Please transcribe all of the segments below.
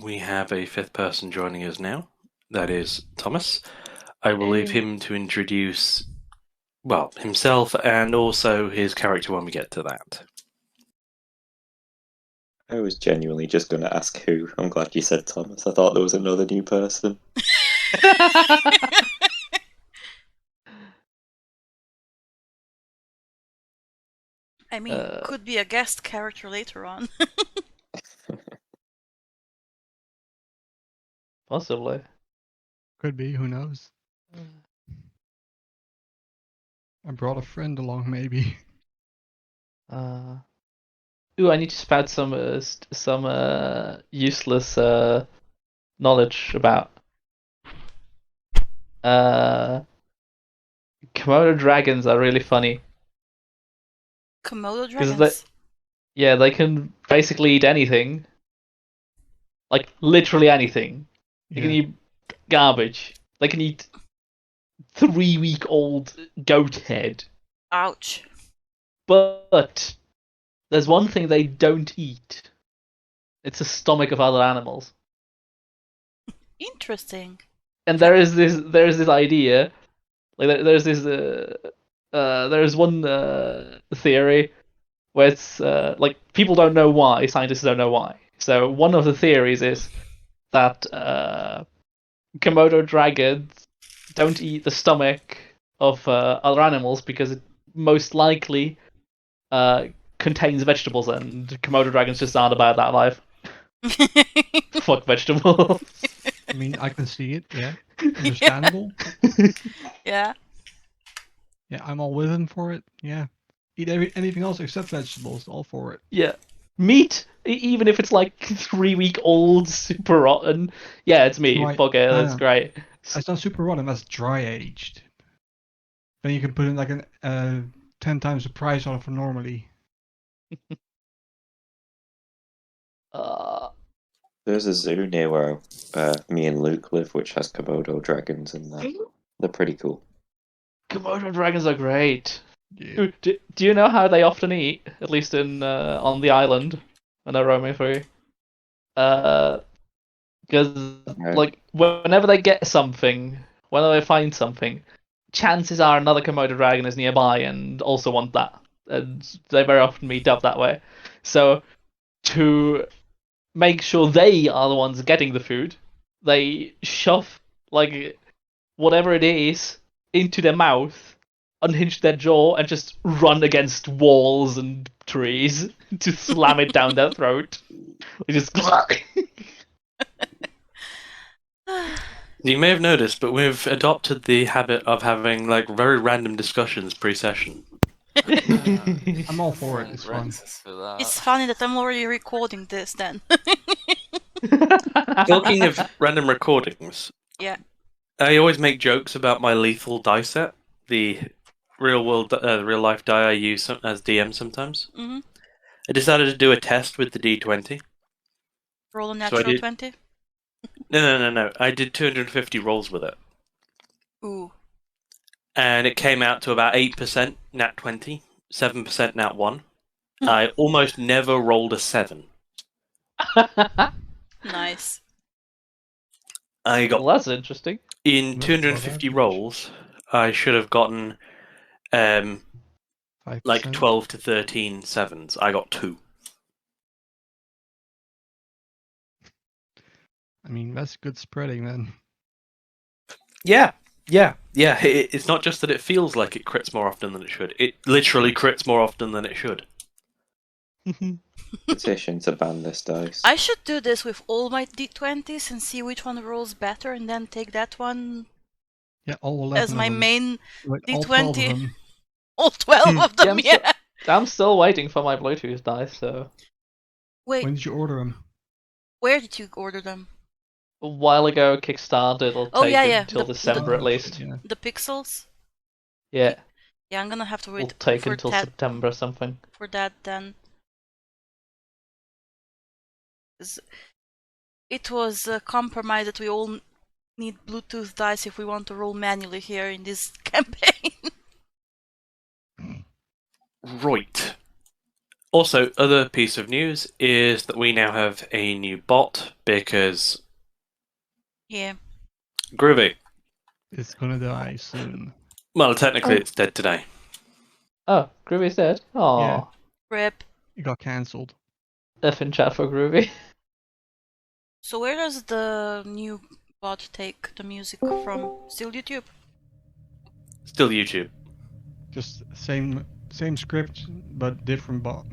we have a fifth person joining us now. That is Thomas. I will leave him to introduce, well, himself and also his character when we get to that. I was genuinely just going to ask who. I'm glad you said Thomas. I thought there was another new person. I mean, could be a guest character later on. Possibly. Could be, who knows? I brought a friend along, maybe. Ooh, I need to spout some useless knowledge about Komodo dragons are really funny. Komodo dragons? They can basically eat anything. Like, literally anything. They can eat garbage. They can eat 3-week-old goat head. Ouch. But there's one thing they don't eat. It's the stomach of other animals. Interesting. And there's this idea, like there's one theory where it's like people don't know why, scientists don't know why. So one of the theories is that Komodo dragons don't eat the stomach of other animals because it most likely contains vegetables, and Komodo dragons just aren't about that life. Fuck vegetables. I mean, I can see it, yeah. Understandable. Yeah. Yeah, I'm all with him for it, yeah. Eat anything else except vegetables, all for it. Yeah. Meat, even if it's like 3-week-old, super rotten. Yeah, it's meat. Right. Fuck it, that's great. That's not super rotten, that's dry aged. Then you can put in like 10 times the price on it for normally. There's a zoo near where me and Luke live, which has Komodo dragons, and they're pretty cool. Komodo dragons are great. Yeah. Do you know how they often eat? At least in on the island when they're roaming through. Because like whenever they get something, whenever they find something, chances are another Komodo dragon is nearby and also want that, and they very often meet up that way. So to make sure they are the ones getting the food, they shove like whatever it is into their mouth, unhinge their jaw, and just run against walls and trees to slam it down their throat. They just. You may have noticed, but we've adopted the habit of having like very random discussions pre-session. I'm all for it, it's fun. It's funny that I'm already recording this then. Talking of random recordings, yeah, I always make jokes about my lethal die set, the real life die I use as DM sometimes. Mm-hmm. I decided to do a test with the D20. Roll a natural 20? No. I did 250 rolls with it. Ooh. And it came out to about 8% nat 20, 7% nat 1. I almost never rolled a 7. Nice. I got. Well, that's interesting. In 250 rolls, I should have gotten like 12 to 13 sevens. I got 2. I mean, that's good spreading then. Yeah. It's not just that it feels like it crits more often than it should. It literally crits more often than it should. Petition to ban this dice. I should do this with all my D20s and see which one rolls better, and then take that one. Yeah, all 11 as my of them. main Like, D20. All 12 of them, yeah. I'm still waiting for my Bluetooth dice, so. Wait. When did you order them? Where did you order them? A while ago, Kickstarter. It'll take until December at least. Yeah. The pixels? Yeah. Yeah, I'm gonna have to wait. It'll take until September or something. For that, then. It was a compromise that we all need Bluetooth dice if we want to roll manually here in this campaign. Right. Also, other piece of news is that we now have a new bot because Yeah. Groovy. It's gonna die soon. Well, technically, it's dead today. Oh, Groovy's dead. Oh, Yeah. Rip. It got cancelled. F in chat for Groovy. So where does the new bot take the music from? Still YouTube? Still YouTube. Just same script but different bot.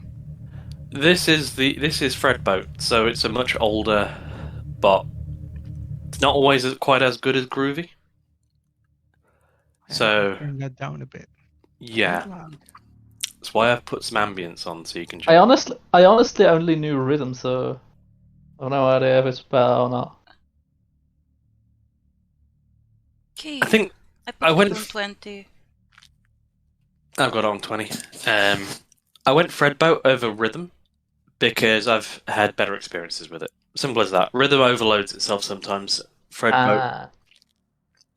This is Fredboat, so it's a much older bot. It's not always quite as good as Groovy. So Turn that down a bit. yeah, Loud. that's why I've put some ambience on so you can. I honestly only knew rhythm, so I have no idea if it's better or not. Okay. I think I put I it went on 20. I've got on 20. I went Fredboat over Rhythm because I've had better experiences with it. Simple as that. Rhythm overloads itself sometimes. Fredboat,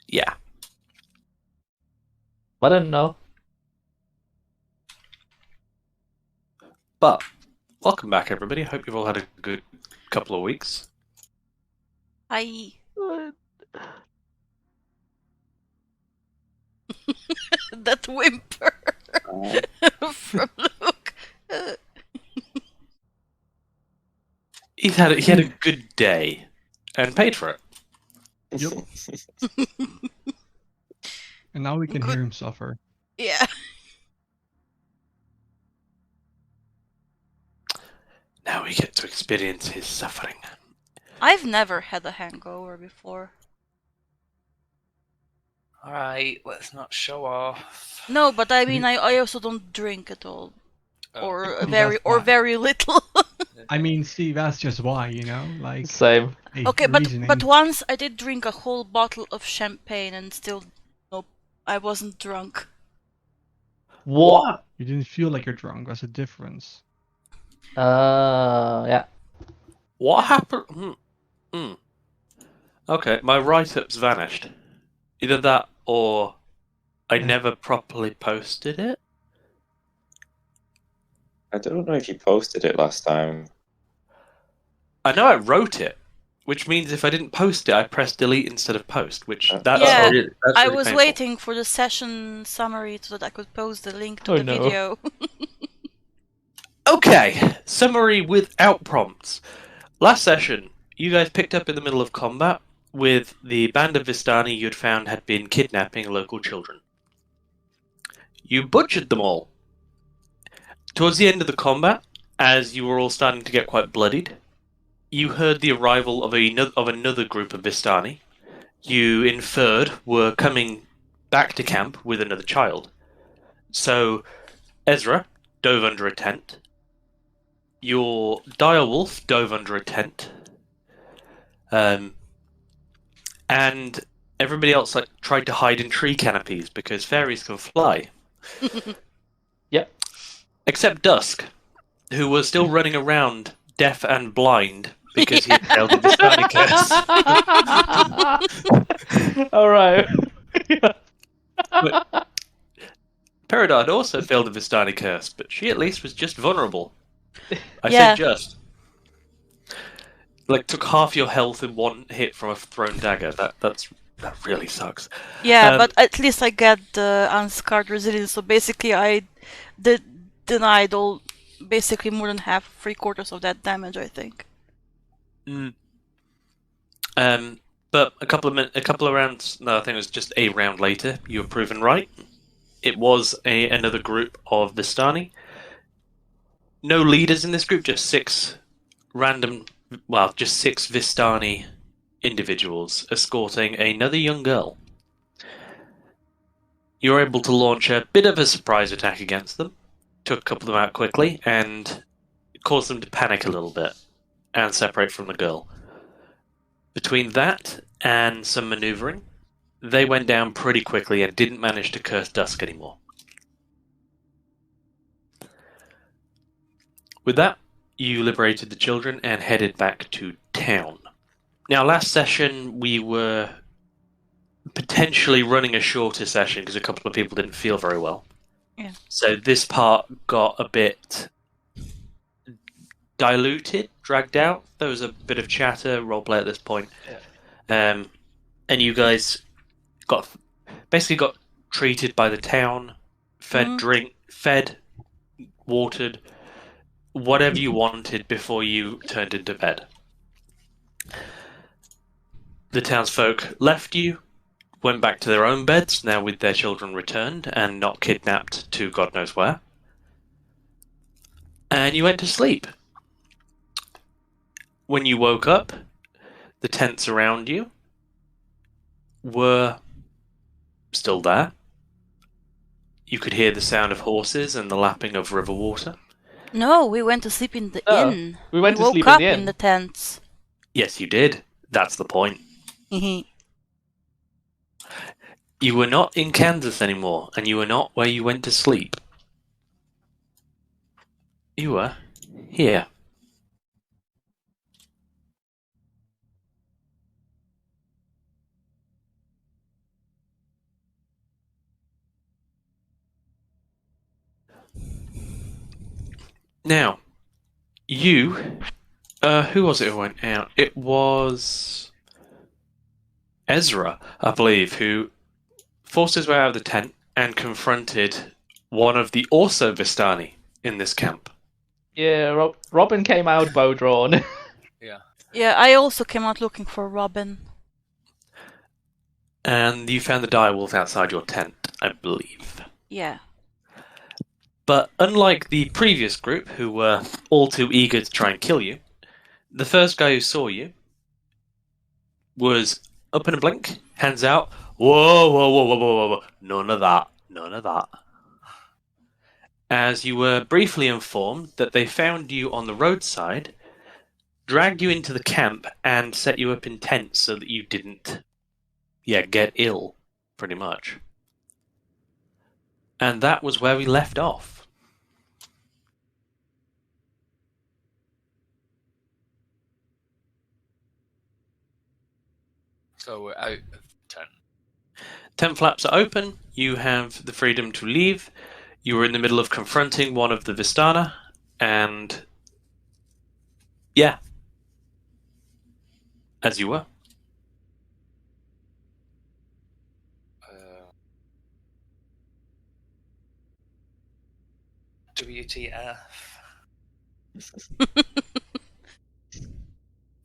yeah. I didn't know. But welcome back, everybody. I hope you've all had a good couple of weeks. Hi. That whimper from Luke. He had a good day and paid for it. Yep. And now we can hear him suffer. Yeah. Now we get to experience his suffering. I've never had a hangover before. Alright, let's not show off. No, but I mean, I also don't drink at all, Oh. or That's why. very little. I mean, see, that's just why, you know, like. Same. Hey, Okay, reasoning. but once I did drink a whole bottle of champagne and still, nope, I wasn't drunk. What? You didn't feel like you're drunk. That's a difference. Yeah. What happened? Okay, my write-up's vanished. Either that or I never properly posted it. I don't know if you posted it last time. I know I wrote it, which means if I didn't post it, I pressed delete instead of post, which that's Yeah, really, that's I really was painful. waiting for the session summary so that I could post the link to Oh, the no. video. Okay, summary without prompts. Last session, you guys picked up in the middle of combat with the band of Vistani you'd found had been kidnapping local children. You butchered them all. Towards the end of the combat, as you were all starting to get quite bloodied, you heard the arrival of another group of Vistani. You inferred were coming back to camp with another child. So, Ezra dove under a tent. Your direwolf dove under a tent. And everybody else tried to hide in tree canopies because fairies can fly. Yep. Except Dusk, who was still running around deaf and blind because he had failed the Vistani curse. Alright. Peridot had also failed the Vistani curse, but she at least was just vulnerable. I Yeah. said just. Like, took half your health in one hit from a thrown dagger. That really sucks. Yeah, but at least I get the unscarred resilience, so basically I denied basically more than half, 3/4 of that damage, I think. But a couple of rounds, no, I think it was just a round later, you were proven right. It was another group of Vistani. No leaders in this group, just six Vistani individuals escorting another young girl. You were able to launch a bit of a surprise attack against them, took a couple of them out quickly, and caused them to panic a little bit and separate from the girl. Between that and some maneuvering, they went down pretty quickly and didn't manage to curse Dusk anymore. With that, you liberated the children and headed back to town. Now, last session we were potentially running a shorter session because a couple of people didn't feel very well. Yeah. So this part got a bit diluted, dragged out. There was a bit of chatter, roleplay at this point. And you guys basically got treated by the town, fed, watered, whatever you wanted before you turned into bed. The townsfolk left you, went back to their own beds, now with their children returned and not kidnapped to God knows where. And you went to sleep. When you woke up, the tents around you were still there. You could hear the sound of horses and the lapping of river water. No, we went to sleep in the inn. We went to woke sleep up in the inn. in the tents. Yes, you did. That's the point. You were not in Kansas anymore, and you were not where you went to sleep. You were here. Now, who was it who went out? It was Ezra, I believe, who forced his way out of the tent and confronted one of the also Vistani in this camp. Yeah, Robin came out bow drawn. Yeah, I also came out looking for Robin. And you found the direwolf outside your tent, I believe. Yeah. But unlike the previous group, who were all too eager to try and kill you, the first guy who saw you was up in a blink, hands out. Whoa, whoa, whoa, whoa, whoa, whoa. None of that. None of that. As you were briefly informed that they found you on the roadside, dragged you into the camp, and set you up in tents so that you didn't, get ill, pretty much. And that was where we left off. So we're out of tent. Tent flaps are open. You have the freedom to leave. You were in the middle of confronting one of the Vistana, and as you were. WTF?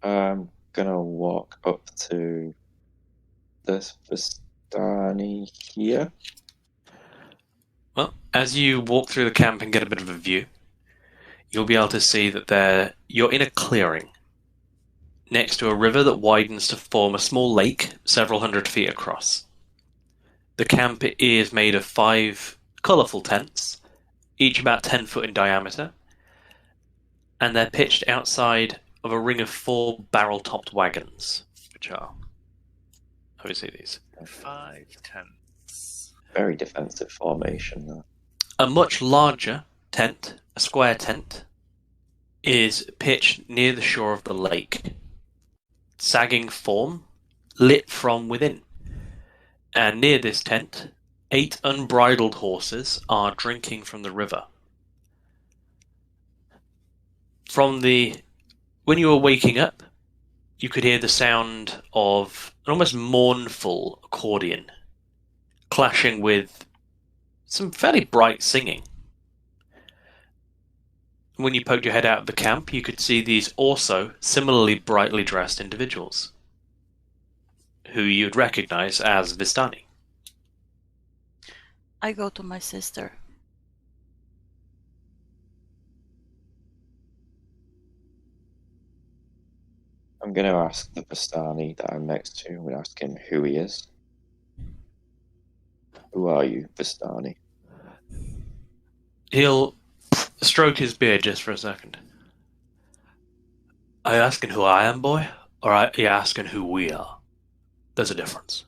I'm gonna walk up to this Vistani here. Well, as you walk through the camp and get a bit of a view, you'll be able to see that you're in a clearing next to a river that widens to form a small lake several hundred feet across. The camp is made of 5 colourful tents, each about 10 foot in diameter, and they're pitched outside of a ring of 4 barrel-topped wagons, which are obviously these. 5 tents. Very defensive formation, though. A much larger tent, a square tent, is pitched near the shore of the lake. Sagging form, lit from within. And near this tent, 8 unbridled horses are drinking from the river. When you were waking up, you could hear the sound of an almost mournful accordion, clashing with some fairly bright singing. When you poked your head out of the camp, you could see these also similarly brightly dressed individuals, who you'd recognize as Vistani. I go to my sister. I'm gonna ask the Vistani that I'm next to. I'm gonna ask him who he is. Who are you, Vistani? He'll stroke his beard just for a second. Are you asking who I am, boy? Or are you asking who we are? There's a difference.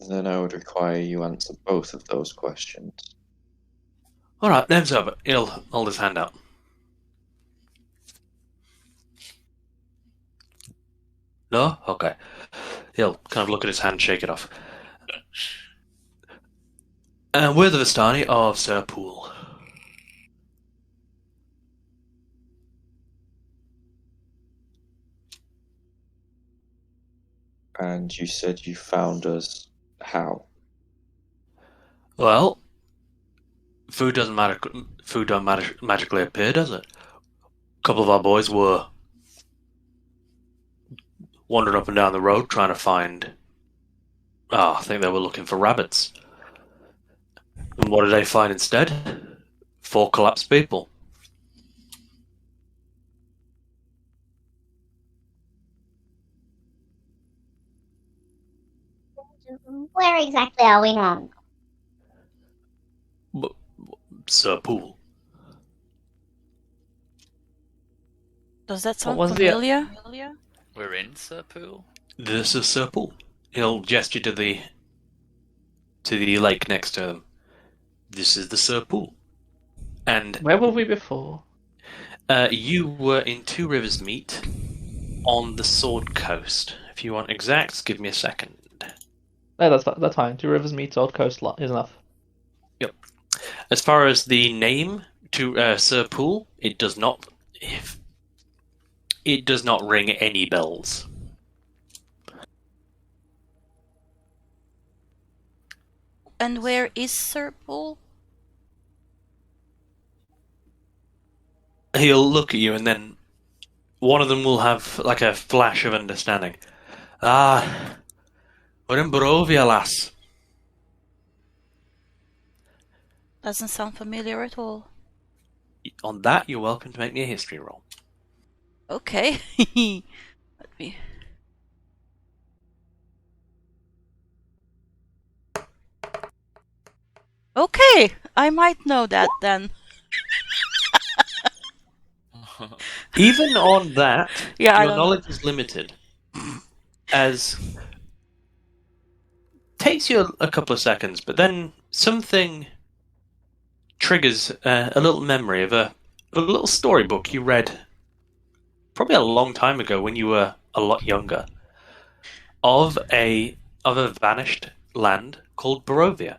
Then I would require you answer both of those questions. Alright, name's over. He'll hold his hand out. No? Okay. He'll kind of look at his hand, shake it off. And we're the Vistani of Sir Pool. And you said you found us how? Well, food doesn't matter. Food don't magically appear, does it? A couple of our boys were wandering up and down the road trying to find. I think they were looking for rabbits. And what did they find instead? 4 collapsed people. Where exactly are we now? Sir Pool. Does that sound was the- familiar? We're in Serpool. This is Sir Pool. He'll gesture to the lake next to them. This is the Sir Pool. And Where were we before? you were in Two Rivers Meet on the Sword Coast. If you want exacts, give me a second. No, that's fine. Two Rivers meets Old Coast is enough. As far as the name to Sir Pool, it does not ring any bells. And where is Sir Paul? He'll look at you, and then one of them will have like a flash of understanding. Ah, we're in Barovia, lass. Doesn't sound familiar at all. On that, you're welcome to make me a history roll. Okay. Let me. Okay, I might know that then. Even on that, Yeah, I your don't know. knowledge is limited, as takes you a couple of seconds, but then something triggers a little memory of a little storybook you read probably a long time ago when you were a lot younger of a vanished land called Barovia.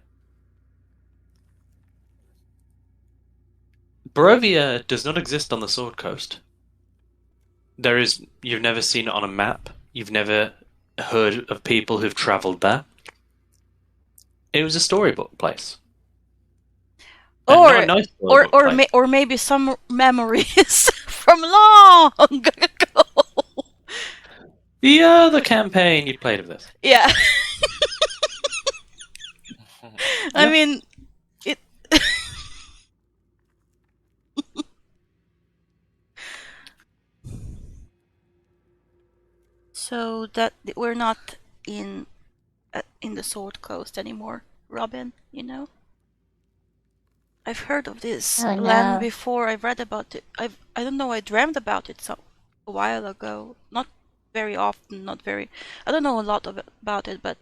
Barovia does not exist on the Sword Coast. You've never seen it on a map. You've never heard of people who've travelled there. It was a storybook place. And Or not a nice storybook place. or maybe some memories from long ago. The other campaign you played of this. Yeah. I Yeah. mean, it. So that we're not in the Sword Coast anymore, Robin. You know. I've heard of this Oh, land no. before. I've read about it. I don't know. I dreamed about it a while ago. Not very often. Not very. I don't know a lot about it, but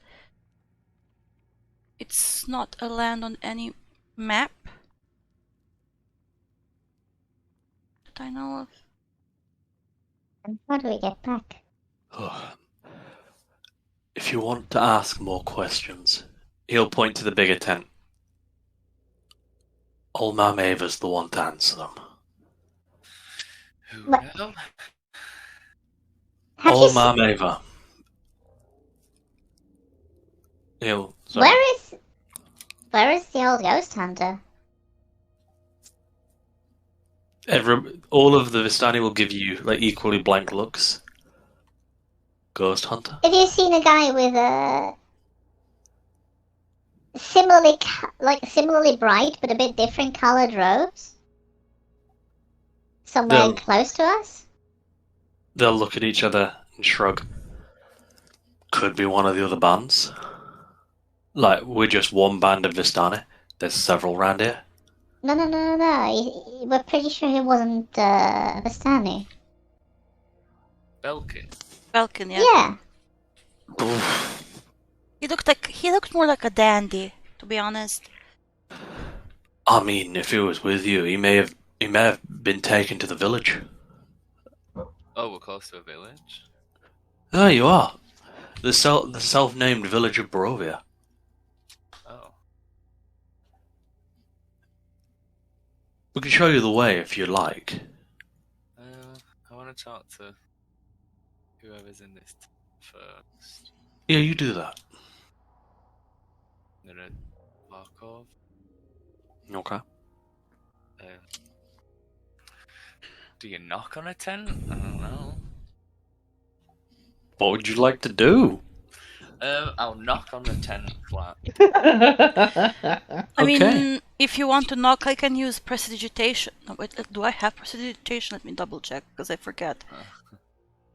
it's not a land on any map that I know of. And how do we get back? If you want to ask more questions, he'll point to the bigger tent. Old Ma'am Ava's the one to answer them. Who What? now? Have you Old s- Ma'am Ava. Sorry. Where is the old ghost hunter? All of the Vistani will give you like equally blank looks. Ghost Hunter. Have you seen a guy with a similarly bright but a bit different colored robes? Somewhere No. close to us? They'll look at each other and shrug. Could be one of the other bands. Like, we're just one band of Vistani. There's several round here. No. We're pretty sure he wasn't Vistani. Belkin. Falcon, yeah. Yeah. He looked more like a dandy, to be honest. I mean, if he was with you, he may have been taken to the village. Oh, we're close to a village. There you are. The self-named village of Barovia. Oh. We can show you the way if you like. I want to talk to whoever's in this first. Yeah, you do that. I'm gonna walk off. Okay. Do you knock on a tent? I don't know. What would you like to do? I'll knock on the tent flap. I Okay. mean, if you want to knock, I can use prestidigitation. No, wait, do I have prestidigitation? Let me double check, because I forget.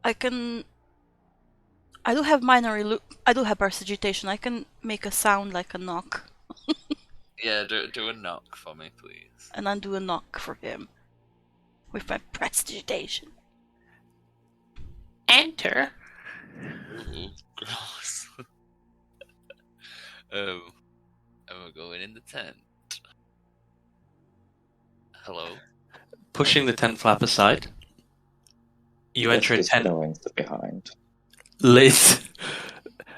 I can... I do have I do have prestidigitation. I can make a sound like a knock. Yeah, do a knock for me, please. And undo a knock for him. With my prestidigitation. Enter. Ooh, gross. And we're going in the tent. Hello? Pushing the tent flap aside, you enter a Just tent going to behind. lit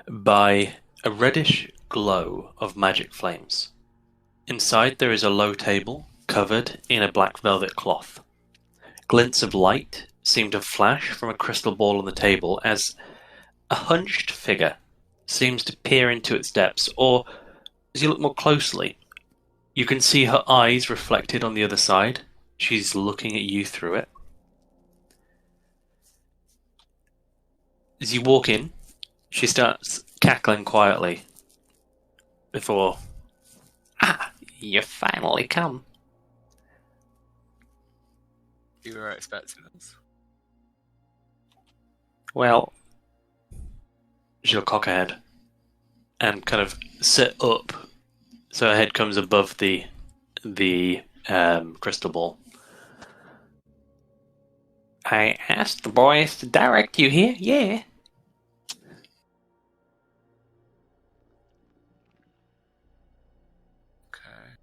by a reddish glow of magic flames. Inside there is a low table covered in a black velvet cloth. Glints of light seem to flash from a crystal ball on the table as a hunched figure seems to peer into its depths, or as you look more closely, you can see her eyes reflected on the other side. She's looking at you through it. As you walk in, she starts cackling quietly before... Ah, you finally come. You were expecting us. Well, she'll cock her head and kind of sit up so her head comes above the crystal ball. I asked the boys to direct you here, yeah. Okay.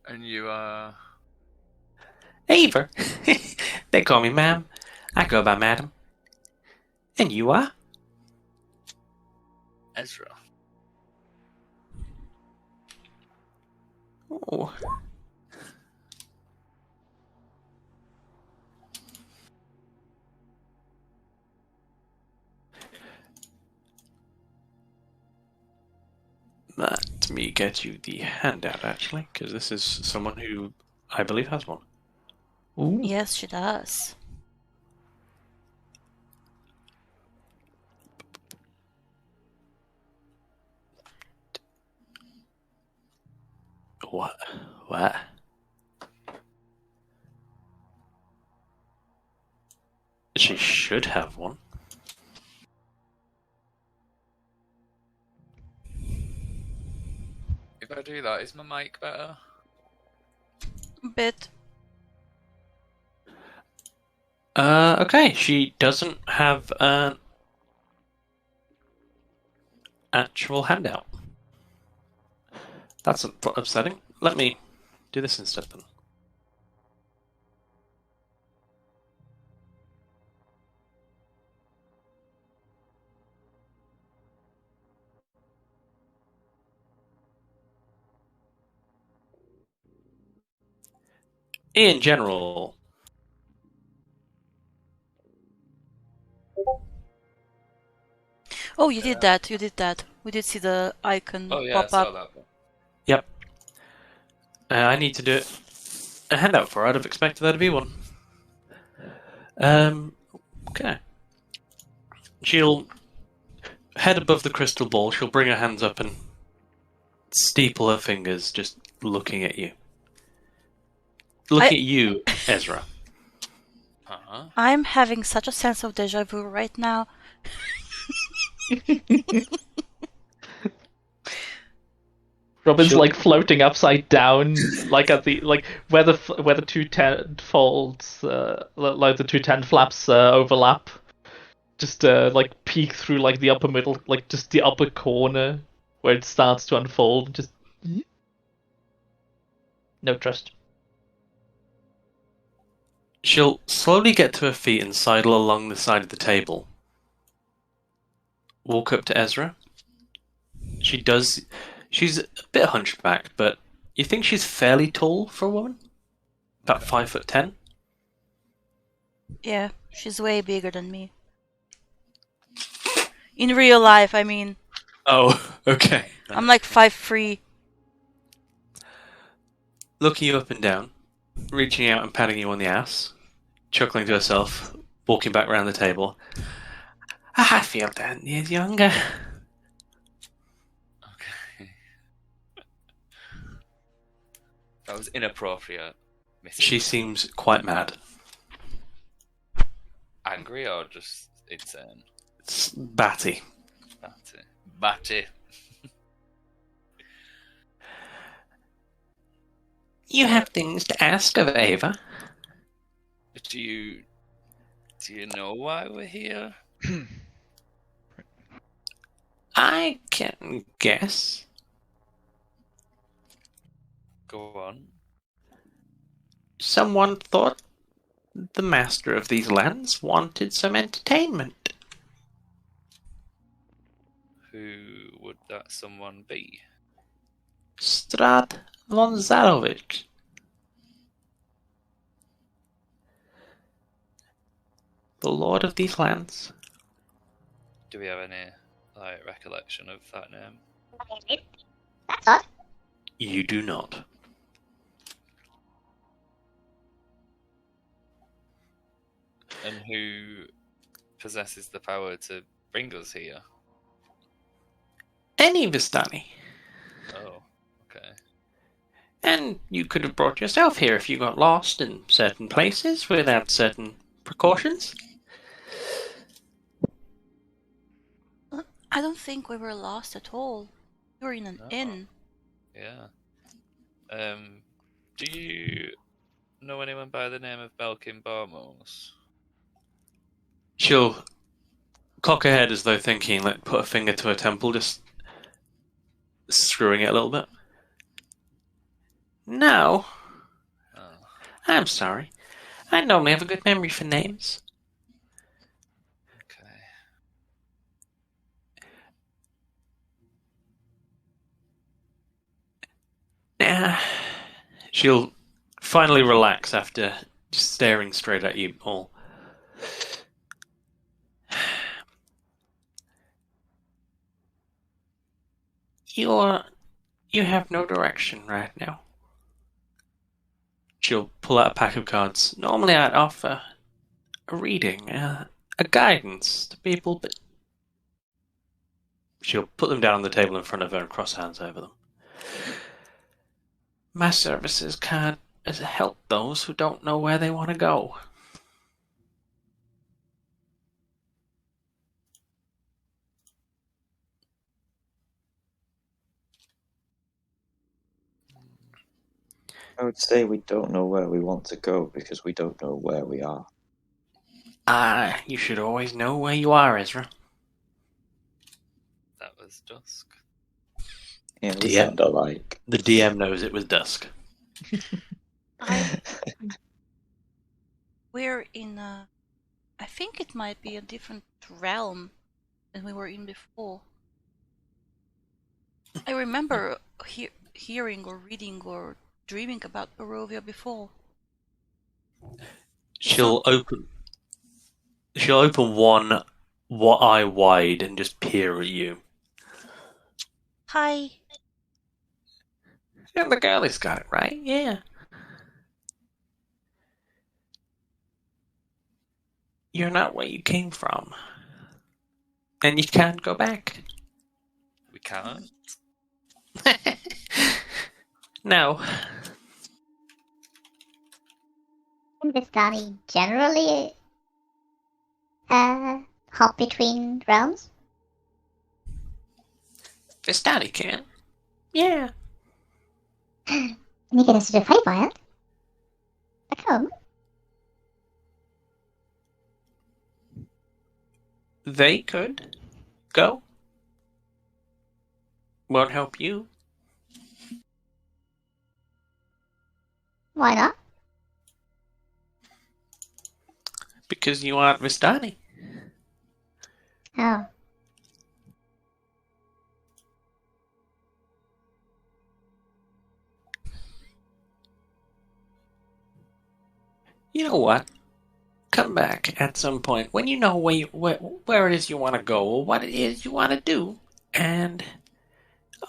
And you are... Ava. They call me ma'am. I go by madam. And you are? Ezra. Oh. Let me get you the handout, actually, because this is someone who I believe has one. Ooh. Yes, she does. What? What? She should have one. If I do that, is my mic better? A bit. Okay, she doesn't have an actual handout. That's upsetting. Let me do this instead then. In general, Oh, you did that. You did that. We did see the icon Oh yeah, I pop saw up. that one. yep. I need to do a handout for her. I'd have expected there to be one. Okay. She'll head above the crystal ball. She'll bring her hands up and steeple her fingers, just looking at you. Looking at you, Ezra. Huh? I'm having such a sense of deja vu right now. Robin's She'll- like floating upside down, like at the where the two tent folds, like the two tent flaps overlap. Just like peek through like the upper middle, like just the upper corner where it starts to unfold. Just no trust. She'll slowly get to her feet and sidle along the side of the table. Walk up to Ezra. She's a bit hunchback, but you think she's fairly tall for a woman? About 5'10". Yeah, she's way bigger than me. In real life, I mean. Oh, okay. I'm like 5'3". Looking you up and down, reaching out and patting you on the ass, chuckling to herself, walking back round the table. I feel 10 years younger. Okay. That was inappropriate. She Mrs. seems quite mad. Angry or just insane? It's batty. Batty. You have things to ask of Ava. Do you know why we're here? I can guess. Go on. Someone thought the master of these lands wanted some entertainment. Who would that someone be? Strahd von Zarovich. The lord of these lands. Do we have any recollection of that name? That's odd. You do not. And who possesses the power to bring us here? Any Vistani. Oh, okay. And you could have brought yourself here if you got lost in certain places without certain precautions. I don't think we were lost at all. We were in an No. inn. Yeah. Do you know anyone by the name of Belkin Barmos? She'll cock her head as though thinking, like, put a finger to her temple, just screwing it a little bit. No, Oh. I'm sorry. I normally have a good memory for names. Okay. She'll finally relax after just staring straight at you all. You have no direction right now. She'll pull out a pack of cards. Normally I'd offer a reading, a guidance to people, but she'll put them down on the table in front of her and cross hands over them. My services can't help those who don't know where they want to go. I would say we don't know where we want to go because we don't know where we are. You should always know where you are, Ezra. That was dusk. Yeah, we DM. sound alike. The DM knows it was dusk. We're in a... I think it might be a different realm than we were in before. I remember hearing or reading or dreaming about Barovia before. She'll open one eye wide and just peer at you. Hi. Yeah, the girlie's got it right, yeah. You're not where you came from. And you can't go back. We can't. No. Vistani generally hop between realms. Vistani can. Yeah. And you get us to fight by it. Back home. They could. Go. Won't help you. Why not? Because you aren't Vistani. Oh. You know what? come back at some point when you know where it is you want to go or what it is you want to do, and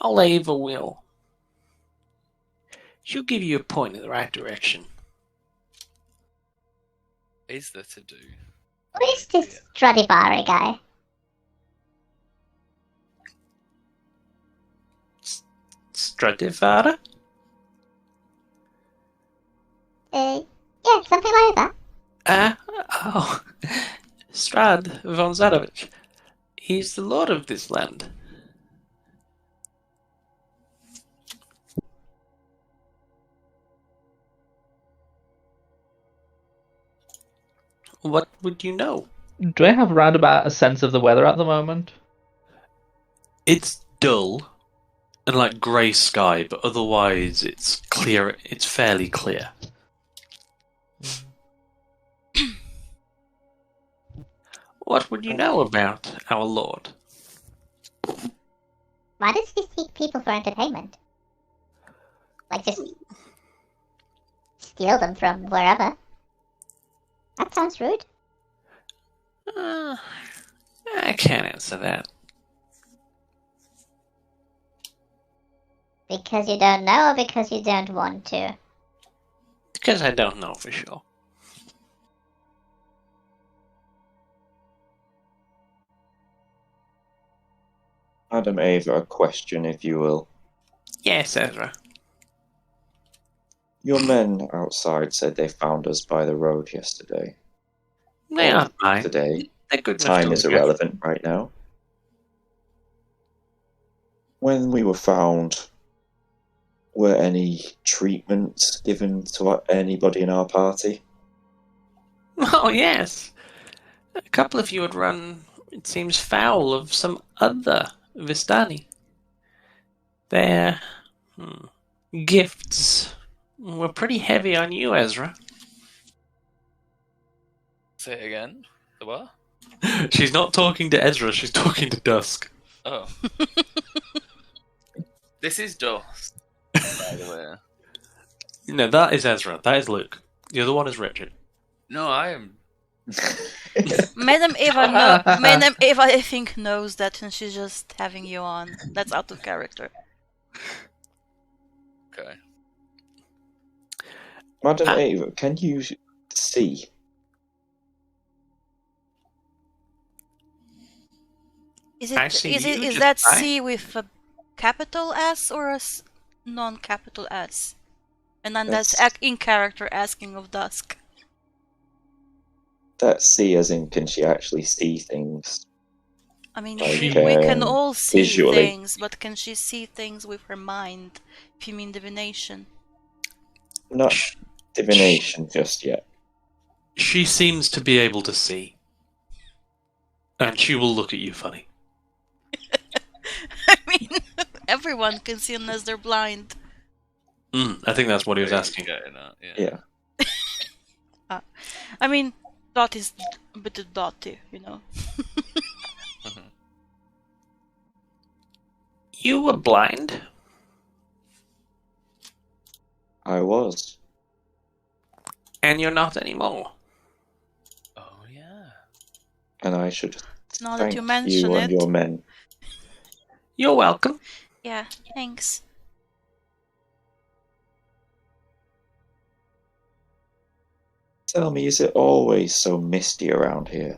Ava will. She'll give you a point in the right direction. Is there to do? Who is this Stradivari guy? Stradivarius? Yeah, something like that. Oh, Strahd von Zadovich. He's the lord of this land. What would you know? Do I have roundabout a sense of the weather at the moment? It's dull and like grey sky, but otherwise it's clear. It's fairly clear. What would you know about our lord? Why does he seek people for entertainment? Like, just steal them from wherever? That sounds rude. I can't answer that. Because you don't know, or because you don't want to? Because I don't know for sure. Madam Ava, a question, if you will. Yes, Ezra. Your men outside said they found us by the road yesterday. They aren't mine. Today. They're good enough Time to is look at. irrelevant right now. When we were found, were any treatments given to anybody in our party? Oh, yes. A couple of you had run, it seems, foul of some other Vistani. Their gifts were pretty heavy on you, Ezra. Say it again. The what? She's not talking to Ezra, she's talking to Dusk. Oh. This is Dust, by the way. No, that is Ezra. That is Luke. The other one is Richard. No, I am. Madam Eva, Madam Eva, I think knows that, and she's just having you on. That's out of character. Okay. Madam Ava, can you see? Is Actually, you is just that fine. C with a capital S or a non-capital S? And then that's in character asking of Dusk. That's see as in, can she actually see things? I mean, Like, we can all see visually. things, but can she see things with her mind? If you mean divination. Not divination just yet. She seems to be able to see. And she will look at you funny. I mean, everyone can see unless they're blind. I think that's what he was asking. Yeah. I mean, Dot is a bit of Dotty, you know. You were blind? I was. And you're not anymore. Oh, yeah. And I should Now that thank you mention you and it. your men. You're welcome. Yeah, thanks. Tell me, is it always so misty around here?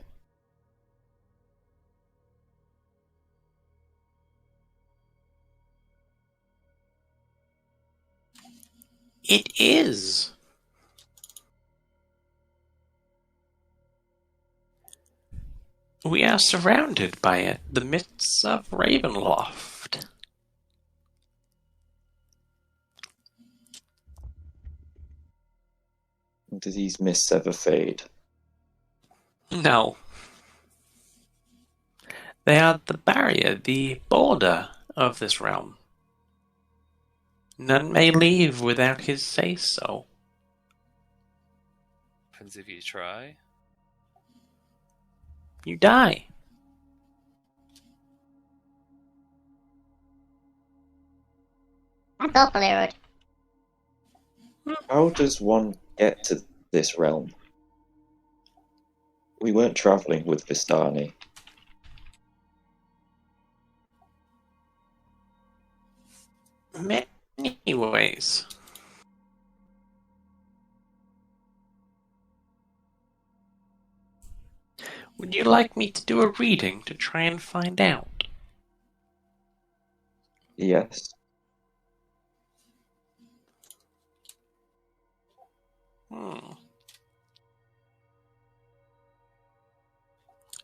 It is. We are surrounded by it, the mists of Ravenloft. Do these mists ever fade? No. They are the barrier, the border of this realm. None may leave without his say-so. Happens if you try. You die. That's awfully rude. How does one get to this realm? We weren't travelling with Vistani. Many ways. Would you like me to do a reading to try and find out? Yes.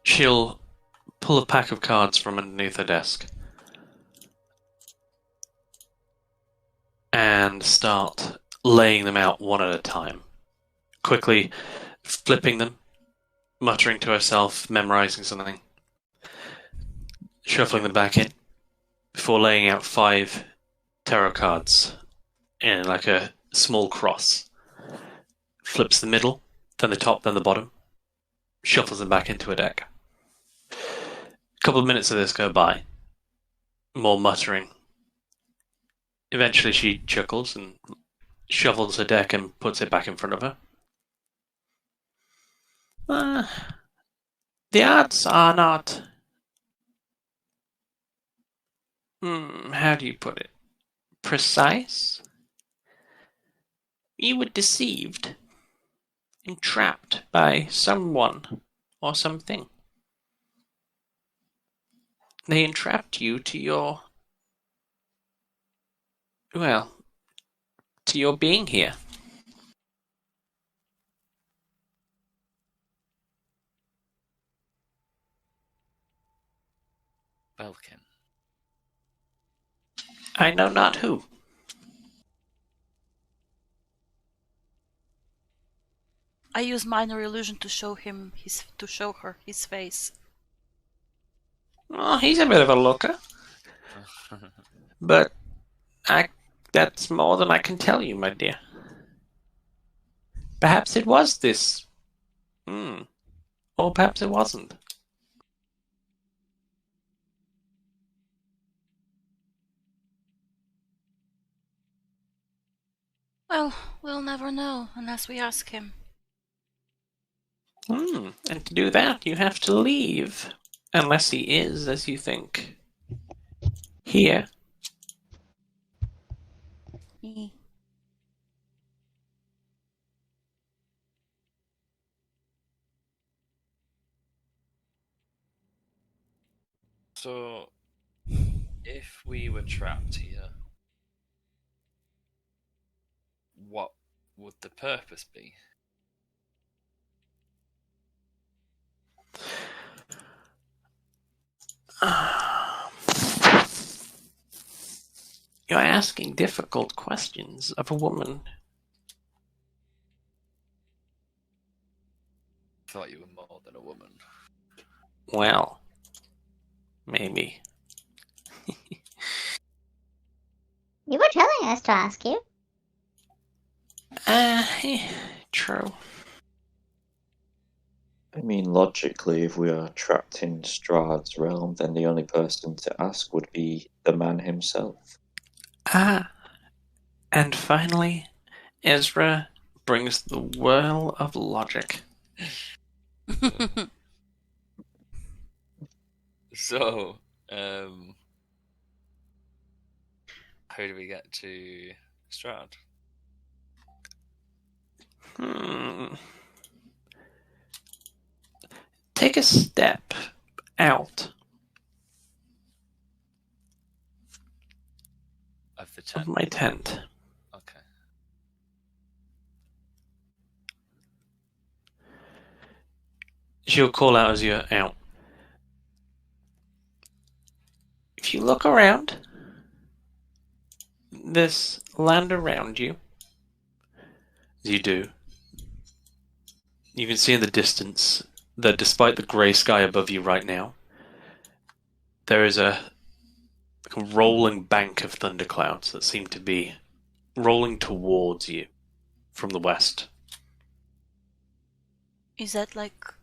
She'll pull a pack of cards from underneath her desk and start laying them out one at a time, quickly flipping them, muttering to herself, memorizing something, shuffling them back in, before laying out 5 tarot cards in like a small cross. Flips the middle, then the top, then the bottom, shuffles them back into a deck. A couple of minutes of this go by, more muttering. Eventually she chuckles and shuffles her deck and puts it back in front of her. The odds are not... how do you put it? Precise? You were deceived, entrapped by someone or something. They entrapped you to your... well, to your being here. Belkin. I know not who. I use minor illusion to show her his face. Oh, he's a bit of a looker. But that's more than I can tell you, my dear. Perhaps it was this. Or perhaps it wasn't. Well, we'll never know unless we ask him. And to do that, you have to leave. Unless he is, as you think, here. So, if we were trapped here, what would the purpose be? You're asking difficult questions of a woman. I thought you were more than a woman. Well, maybe. You were telling us to ask you. True. I mean, logically, if we are trapped in Strahd's realm, then the only person to ask would be the man himself. And finally, Ezra brings the whirl of logic. So, how do we get to Strahd? Take a step out Of the of tent. my tent. Okay. She'll call out as you're out. If you look around, there's land around you. As you do, you can see in the distance that despite the grey sky above you right now, there is a rolling bank of thunderclouds that seem to be rolling towards you from the west. Is that like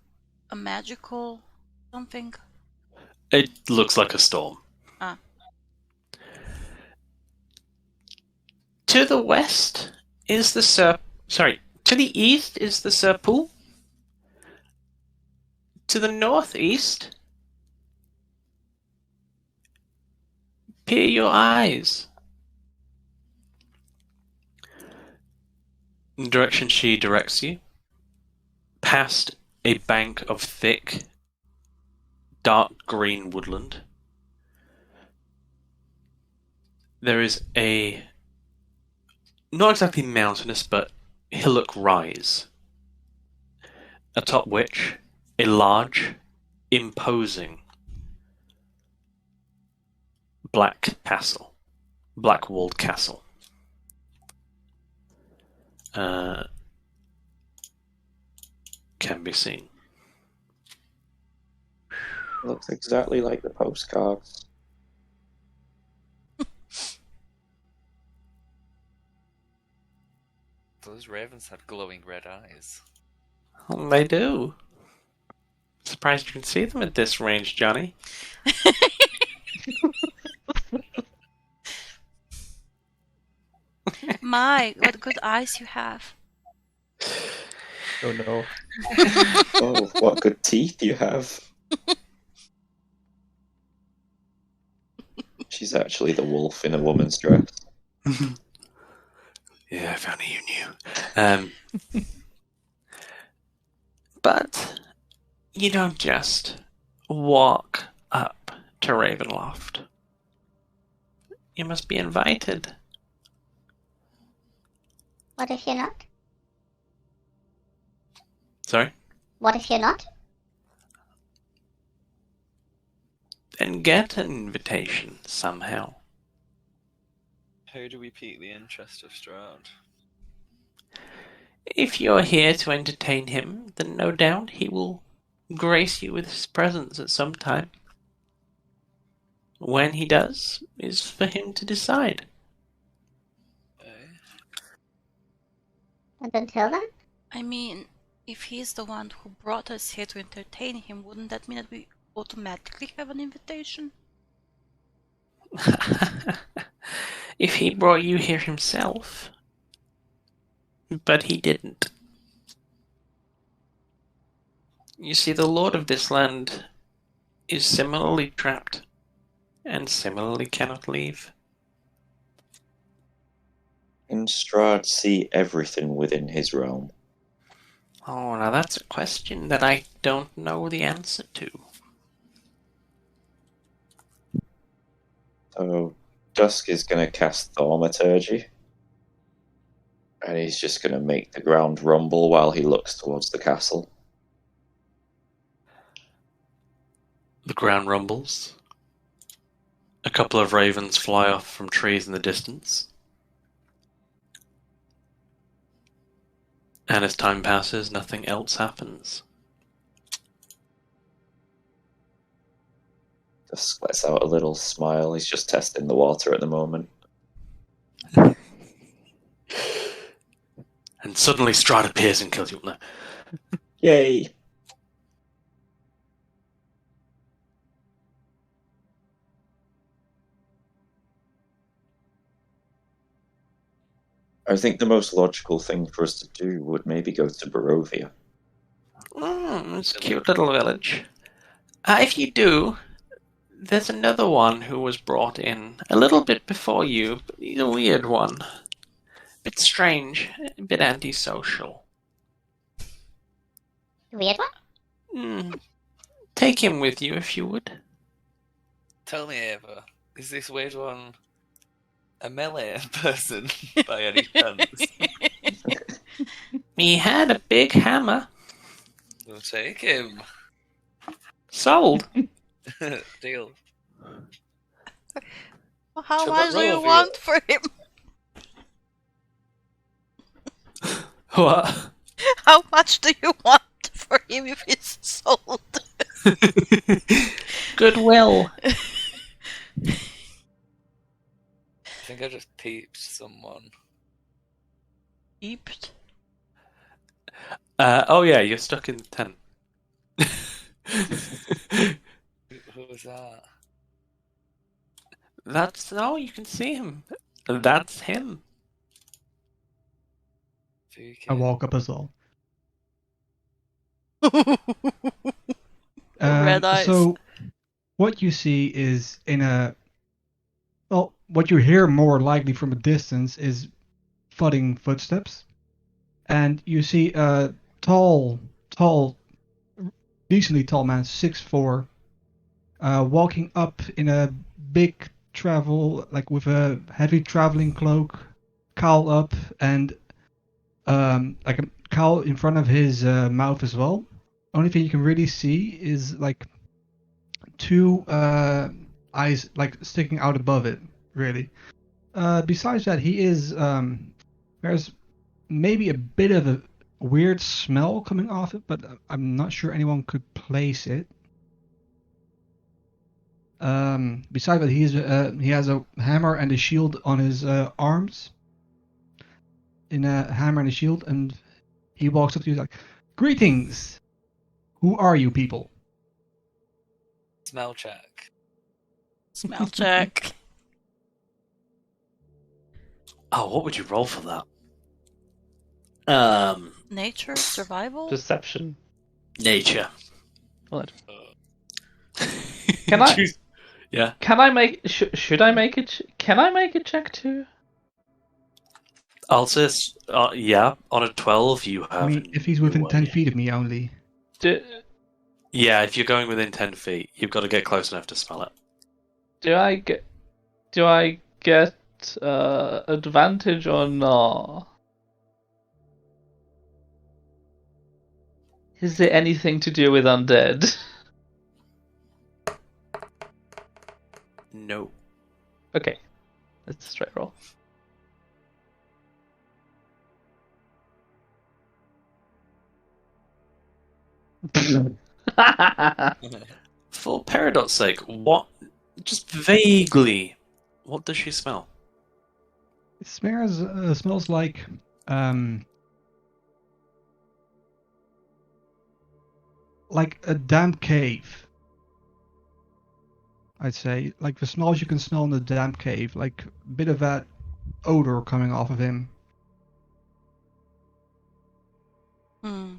a magical something? It looks like a storm. Ah. To the west is the to the east is the Serpool. To the northeast. Peer your eyes. In the direction she directs you, past a bank of thick, dark green woodland, there is a not exactly mountainous but hillock rise, atop which a large, imposing black walled castle. Can be seen. Looks exactly like the postcards. Those ravens had glowing red eyes. They do. Surprised you can see them at this range, Johnny. My, what good eyes you have. Oh no. Oh, what good teeth you have. She's actually the wolf in a woman's dress. Yeah, if only you knew. But you don't just walk up to Ravenloft. You must be invited. What if you're not? Sorry? What if you're not? Then get an invitation somehow. How do we pique the interest of Strahd? If you're here to entertain him, then no doubt he will grace you with his presence at some time. When he does, is for him to decide. And until then? I mean, if he's the one who brought us here to entertain him, wouldn't that mean that we automatically have an invitation? If he brought you here himself. But he didn't. You see, the lord of this land is similarly trapped, and similarly cannot leave. Can Strahd see everything within his realm? Oh, now that's a question that I don't know the answer to. So, Dusk is going to cast Thaumaturgy. And he's just going to make the ground rumble while he looks towards the castle. The ground rumbles. A couple of ravens fly off from trees in the distance. And as time passes, nothing else happens. Dusk lets out a little smile. He's just testing the water at the moment. And suddenly Strahd appears and kills you. No. Yay! I think the most logical thing for us to do would maybe go to Barovia. It's a cute little village. If you do, there's another one who was brought in a little bit before you, but he's a weird one. A bit strange, a bit antisocial. Weird one? Take him with you if you would. Tell me, Ava, is this weird one a melee person by any chance? He had a big hammer. We'll take him. Sold. Deal. Well, how Shall much I do you roll want for him? What? How much do you want for him if he's sold? Goodwill. I think I just peeped someone. Peeped? Oh yeah, you're stuck in the tent. Who was that? You can see him. That's him. I walk up as well. paradise. So, what you see is what you hear more likely from a distance is thudding footsteps, and you see a tall, decently tall man, 6'4", walking up in a big with a heavy traveling cloak, cowl up, and like a cowl in front of his mouth as well. Only thing you can really see is like two eyes like sticking out above it, really. Besides that, there's maybe a bit of a weird smell coming off it, but I'm not sure anyone could place it. Besides that, he has a hammer and a shield on his arms. In a hammer and a shield, and he walks up to you like, "Greetings! Who are you people?" Smell check. Smell check. Oh, what would you roll for that? Nature, survival. Deception. Nature. What? Can I? Choose- Yeah. Can I make? Should I make it? Can I make a check too? I'll say, yeah, on a 12 you have. I mean, if he's within 10 feet of me only. Yeah, if you're going within 10 feet, you've got to get close enough to smell it. Do I get advantage or not? Is there anything to do with undead? No. Okay, that's a straight roll. For Peridot's sake, just vaguely, what does she smell? It smells like a damp cave. I'd say, like the smells you can smell in a damp cave, like a bit of that odor coming off of him.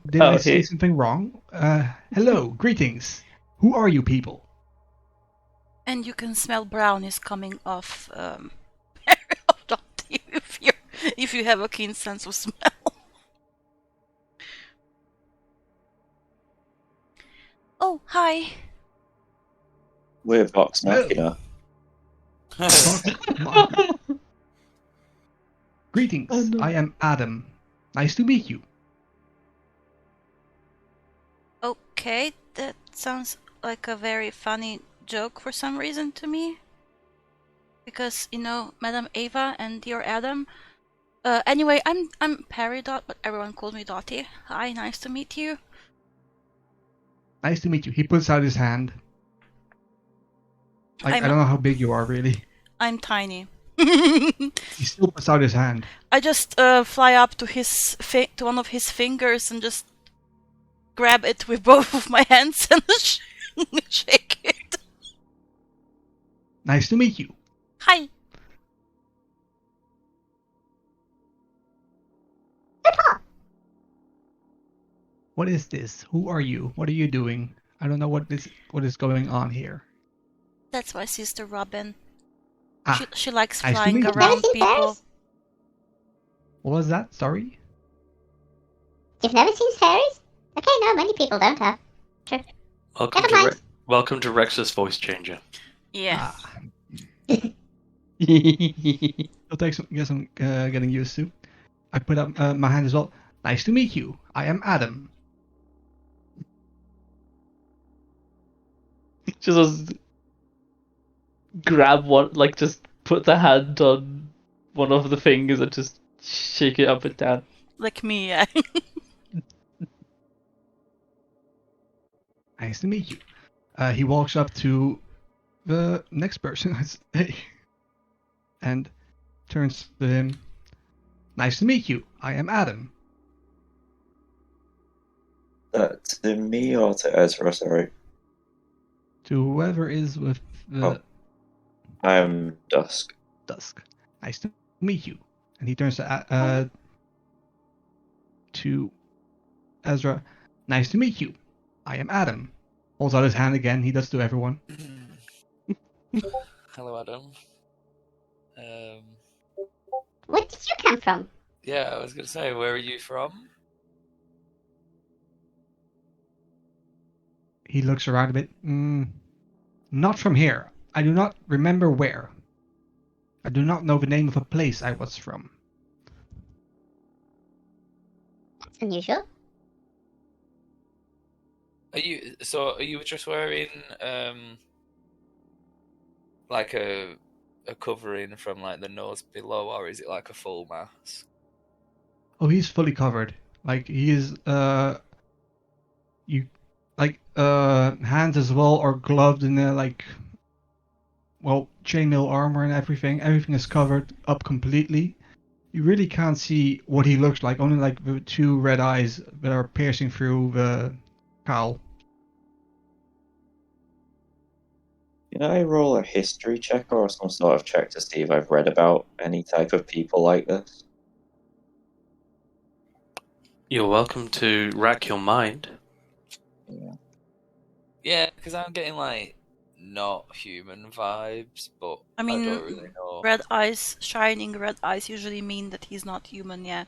Did I say something wrong? Hello, greetings. Who are you people? And you can smell brownies coming off if you have a keen sense of smell. Oh, hi. We're Vox Machina. Greetings. Oh, no. I am Adam. Nice to meet you. Okay, that sounds like a very funny joke for some reason to me. Because, Madam Ava and dear Adam. Anyway, I'm Peridot, but everyone calls me Dottie. Hi, nice to meet you. Nice to meet you. He puts out his hand. I don't know how big you are, really. I'm tiny. He still puts out his hand. I just fly up to to one of his fingers and just grab it with both of my hands and shake it. Nice to meet you. Hi. What is this? Who are you? What are you doing? I don't know what is going on here. That's my sister Robin. Ah, She likes nice to flying meet you. around Never seen people. fairies? What was that? Sorry? You've never seen fairies? Okay, no, many people don't have. Sure. Welcome Never mind. welcome to Rex's voice changer. Yeah. Ah. It'll take some getting used to. I put up my hand as well. Nice to meet you. I am Adam. Just grab one, like just put the hand on one of the fingers and just shake it up and down. Like me, yeah. Nice to meet you. He walks up to the next person, I'd say, and turns to him. Nice to meet you. I am Adam. To me or to Ezra, sorry. To whoever is with the I'm Dusk. Dusk. Nice to meet you. And he turns to Ezra. Nice to meet you. I am Adam. Holds out his hand again. He does to everyone. Hello, Adam. Where did you come from? Yeah, I was gonna say, where are you from? He looks around a bit. Not from here. I do not remember where. I do not know the name of a place I was from. That's unusual. Are you just wearing like a covering from like the nose below, or is it like a full mask? Oh, he's fully covered. Like he is hands as well are gloved in chainmail armor and everything. Everything is covered up completely. You really can't see what he looks like, only like the two red eyes that are piercing through the cowl. Can I roll a history check or some sort of check to see if I've read about any type of people like this? You're welcome to rack your mind. Yeah. Yeah, because I'm getting like not human vibes, but I mean, don't really know. red eyes, shining red eyes usually mean that he's not human, yeah.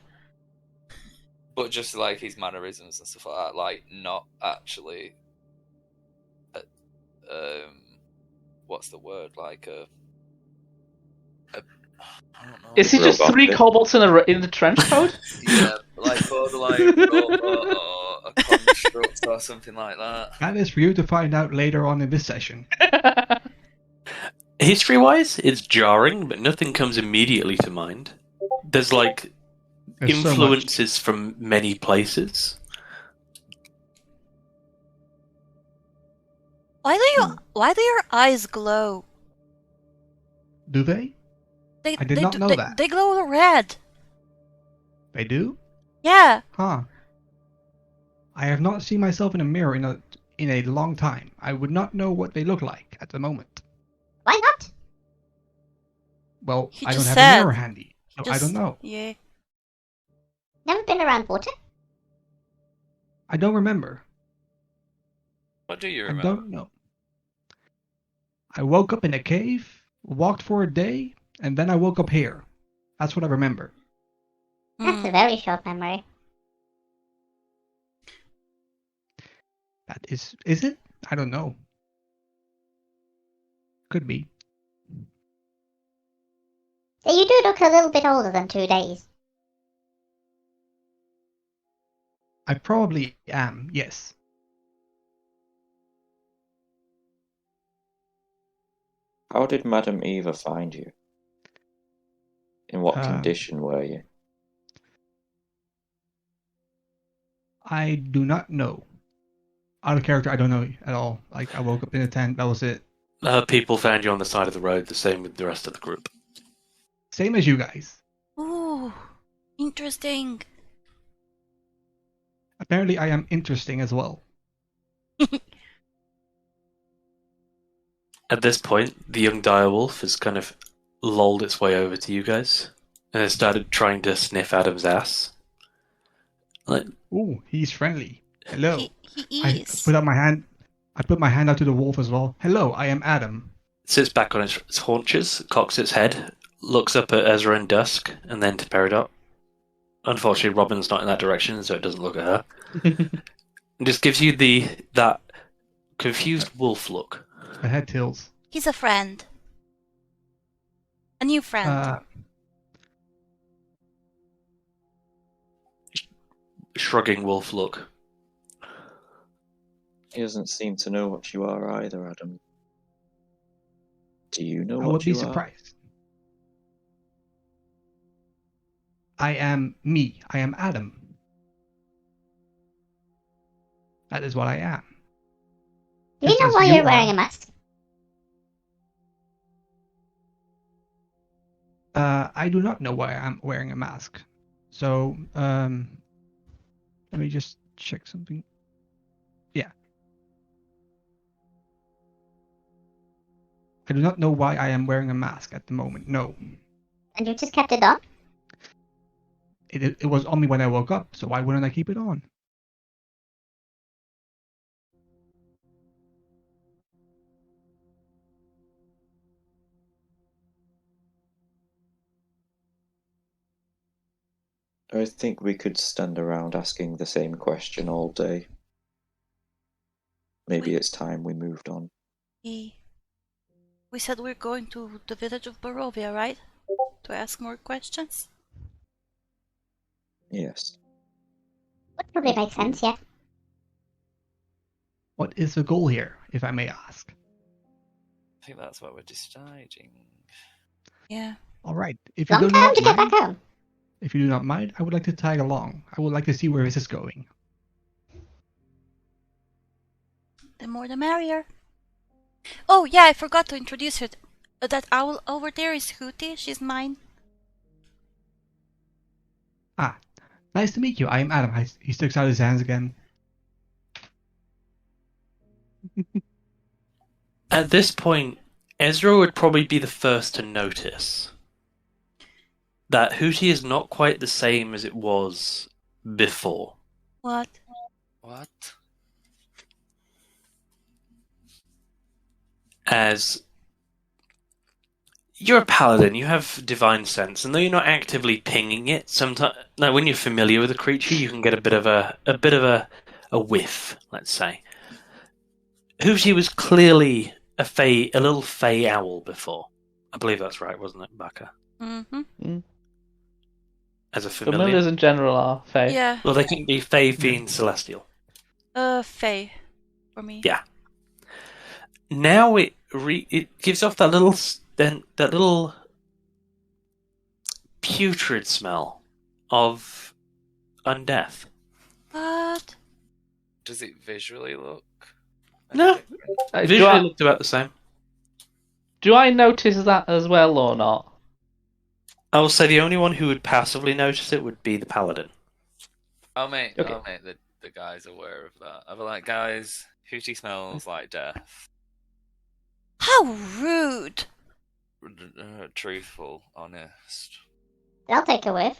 But just like his mannerisms and stuff like that, like not actually. What's the word? Like I don't know. Is he just three kobolds in the trench coat? Yeah, like borderline robot or a construct or something like that. That is for you to find out later on in this session. History-wise, it's jarring, but nothing comes immediately to mind. There's like There's so much. influences from many places. Why do your eyes glow? Do they? I did not know they, that. They glow red. They do? Yeah. Huh. I have not seen myself in a mirror in a long time. I would not know what they look like at the moment. Why not? Well, He I don't just have said. a mirror handy, so I don't know. Yeah. Never been around water? I don't remember. What do you I remember? don't know. I woke up in a cave, walked for a day, and then I woke up here. That's what I remember. That's a very short memory. That is it? I don't know. Could be. So you do look a little bit older than 2 days. I probably am, yes. How did Madam Eva find you? In what condition were you? I do not know. Out of character, I don't know at all. Like, I woke up in a tent, that was it. People found you on the side of the road, the same with the rest of the group. Same as you guys. Ooh, interesting. Apparently, I am interesting as well. At this point, the young direwolf has kind of lolled its way over to you guys and has started trying to sniff Adam's ass. Like, ooh, he's friendly. Hello. He I is. put my hand out to the wolf as well. Hello, I am Adam. sits back on its haunches, cocks its head, looks up at Ezra and Dusk, and then to Peridot. Unfortunately, Robin's not in that direction, so it doesn't look at her. And just gives you that confused wolf look. The head tilts. He's a friend. A new friend. Shrugging wolf look. He doesn't seem to know what you are either, Adam. Do you know I what would be you surprised. I am me. I am Adam. That is what I am. Do you know Just why as you you're wearing are. a mask? I do not know why I'm wearing a mask. So, let me just check something. Yeah. I do not know why I am wearing a mask at the moment. No. And you just kept it on? It was on me when I woke up, so why wouldn't I keep it on? I think we could stand around asking the same question all day. Maybe it's time we moved on. We said we're going to the village of Barovia, right? To ask more questions? Yes. Would probably make sense, yeah. What is the goal here, if I may ask? I think that's what we're deciding. Yeah. All right. If you Long do time not to get mind, back home. if you do not mind, I would like to tag along. I would like to see where this is going. The more the merrier. Oh, yeah, I forgot to introduce her. That owl over there is Hooty. She's mine. Ah, nice to meet you. I am Adam. He sticks out his hands again. At this point, Ezra would probably be the first to notice that Hooty is not quite the same as it was before. What? What? As you're a paladin, you have divine sense, and though you're not actively pinging it, sometimes when you're familiar with a creature, you can get a bit of a whiff, let's say. Hooty was clearly a little fey owl before. I believe that's right, wasn't it, Baka? Mm-hmm. As a familiar. Familiars in general are fey. Yeah. Well, they can be fey, fiend, celestial. Fae. For me. Yeah. Now it gives off that little putrid smell of undeath. What? Does it visually look? No. Do Visually I, looked about the same. do I notice that as well or not? I will say the only one who would passively notice it would be the paladin. I'll make Okay. the guys aware of that. I'll be like, guys, Hooty smells like death. How rude! Truthful, honest. I'll take a whiff.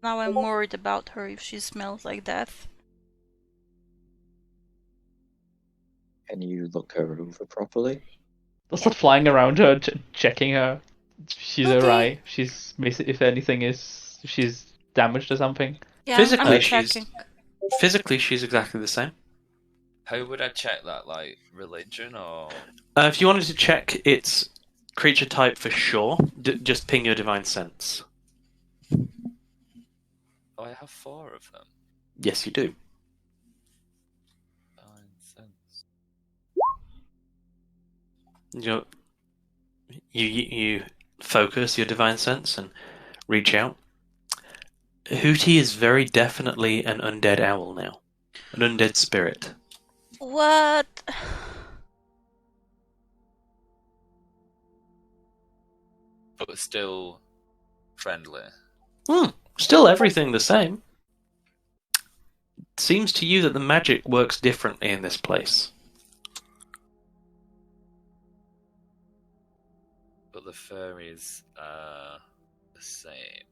Now I'm worried about her if she smells like death. Can you look her over properly? They'll start flying around her, checking her. She's Okay. alright. She's basically, if anything is, she's damaged or something. Yeah, Physically, I'm she's checking. she's exactly the same. How would I check that? Like religion or? If you wanted to check its creature type for sure, just ping your divine sense. Oh, I have 4 of them. Yes, you do. Divine sense. You focus your divine sense and reach out. Hooty is very definitely an undead owl now. An undead spirit. What? But still friendly. Still everything the same. Seems to you that the magic works differently in this place. But the furries are the same.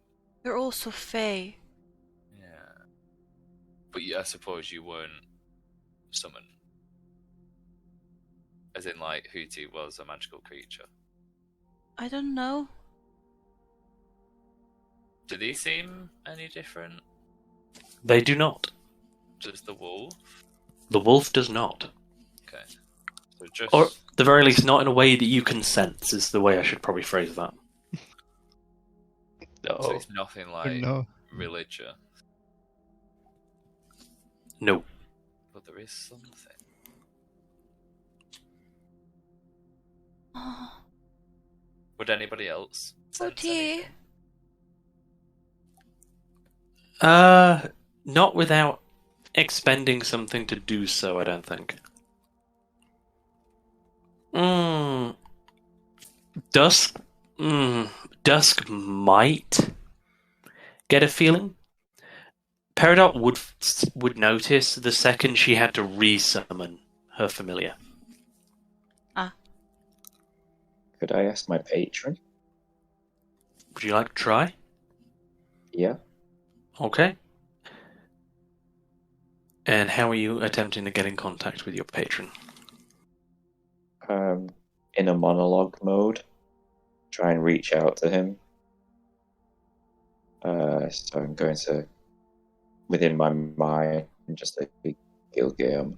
You're also Fae. Yeah. But I suppose you weren't summoned. As in, like, Hooty was a magical creature. I don't know. Do they seem any different? They do not. Does the wolf? The wolf does not. Okay. So just... Or, at the very least, not in a way that you can sense, is the way I should probably phrase that. So it's nothing like No. religion. No. But there is something. Would anybody else sense Hooty. anything? Not without expending something to do so, I don't think. Dusk might get a feeling. Peridot would notice the second she had to re-summon her familiar. Could I ask my patron? Would you like to try? Yeah. Okay. And how are you attempting to get in contact with your patron? In a monologue mode. try and reach out to him. So I'm going to, within my mind, just say, Gilgam,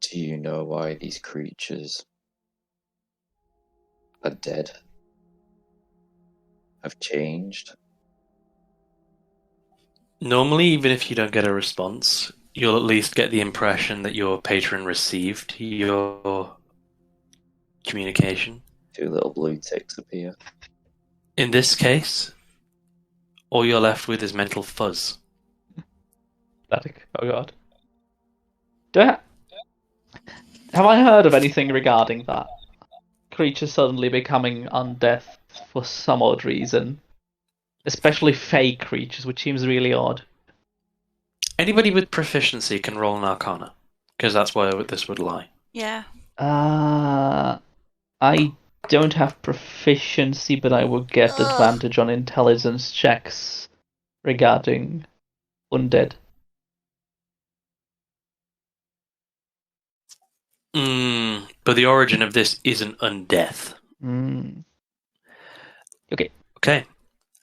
do you know why these creatures are dead? Have changed? Normally, even if you don't get a response, you'll at least get the impression that your patron received your communication. 2 little blue ticks appear. In this case, all you're left with is mental fuzz. Static. Oh god. Have I heard of anything regarding that? Creatures suddenly becoming undead for some odd reason. Especially fake creatures, which seems really odd. Anybody with proficiency can roll an arcana, because that's where this would lie. Yeah. I don't have proficiency, but I will get advantage on intelligence checks regarding undead. But the origin of this isn't undeath. Okay.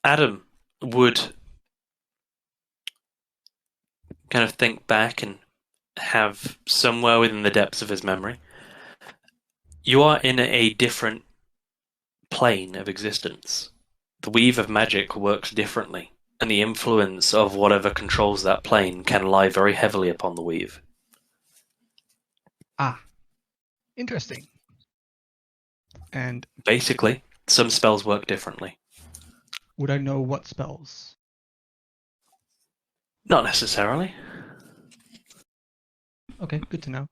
Adam would kind of think back and have somewhere within the depths of his memory. You are in a different plane of existence. The weave of magic works differently, and the influence of whatever controls that plane can lie very heavily upon the weave. Ah, interesting. And basically, some spells work differently. Would I know what spells? Not necessarily. Okay, good to know.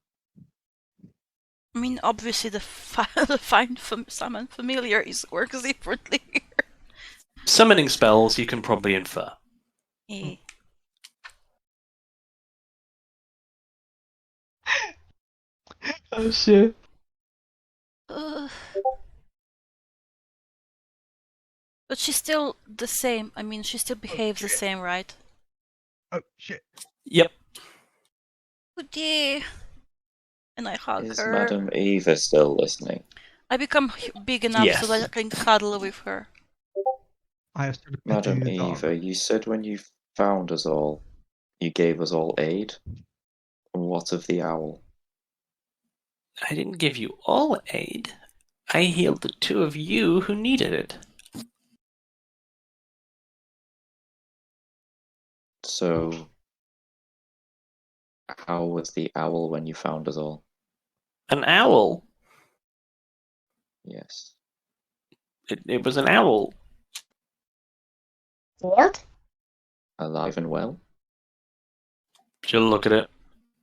I mean, obviously the find summon familiar works differently. Summoning spells you can probably infer. Yeah. Oh shit. But she's still the same. I mean, she still behaves the same, right? Oh shit. Yep. Oh dear. And I hug Is her. Madam Eva still listening? I become big enough so that I can cuddle with her. I have started Madam petting the dog. Eva, you said when you found us all, you gave us all aid. What of the owl? I didn't give you all aid. I healed the 2 of you who needed it. So, how was the owl when you found us all? An owl? Yes. It was an owl. Healed? Alive and well? She'll look at it.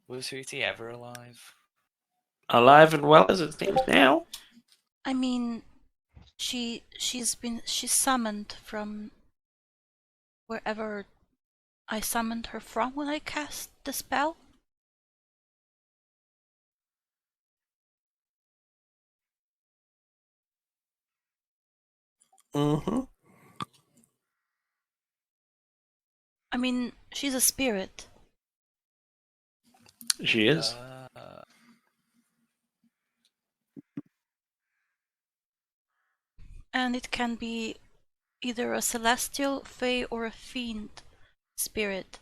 Was Hootie ever alive? Alive and well as it seems now. I mean, she's summoned from wherever I summoned her from when I cast the spell. Mm-hmm. I mean, she's a spirit. She is. And it can be either a celestial, fae, or a fiend spirit.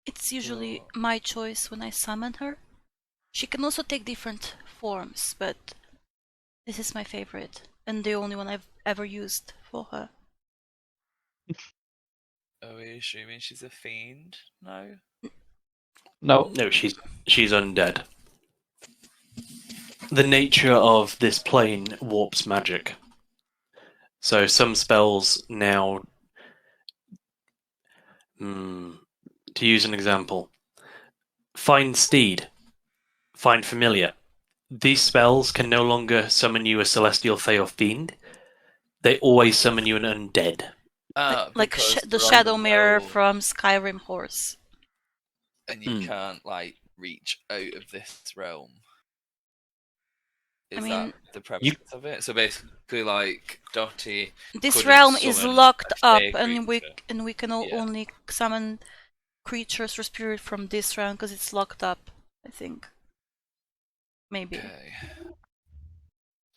It's usually my choice when I summon her. She can also take different forms, but this is my favorite, and the only one I've ever used for her. Are we assuming she's a fiend? No? No. No, she's undead. The nature of this plane warps magic. So some spells now... to use an example. Find Steed. Find Familiar. These spells can no longer summon you a celestial, fae, or fiend. They always summon you an undead. Like the shadow mirror from Skyrim Horse. And you can't, like, reach out of this realm. Is that the premise of it? So basically, like, Dottie. This realm is locked up, and creature. we can only summon creatures or spirit from this realm because it's locked up. I think. Maybe. Okay.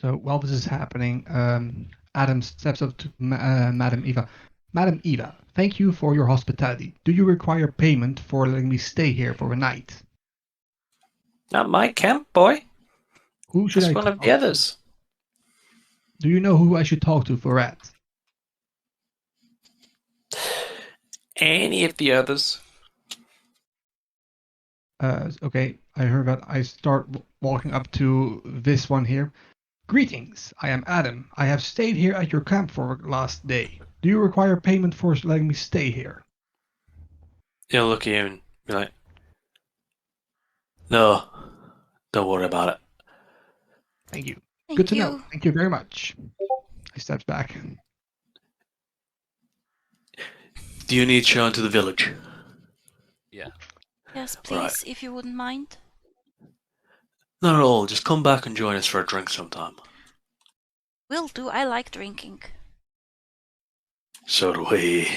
So while this is happening, Adam steps up to Madam Eva. Madam Eva, thank you for your hospitality. Do you require payment for letting me stay here for a night? Not my camp, boy. Who should Just I one talk of the others. Do you know who I should talk to for that? Any of the others. Okay, I heard that. I start walking up to this one here. Greetings, I am Adam. I have stayed here at your camp for last day. Do you require payment for letting me stay here? He'll look at you and be like, no, don't worry about it. Thank you. Thank Good to you. know. Thank you very much. He steps back. Do you need shown to the village? Yeah. Yes, please, Right. if you wouldn't mind. Not at all. Just come back and join us for a drink sometime. Will do. I like drinking. So do we.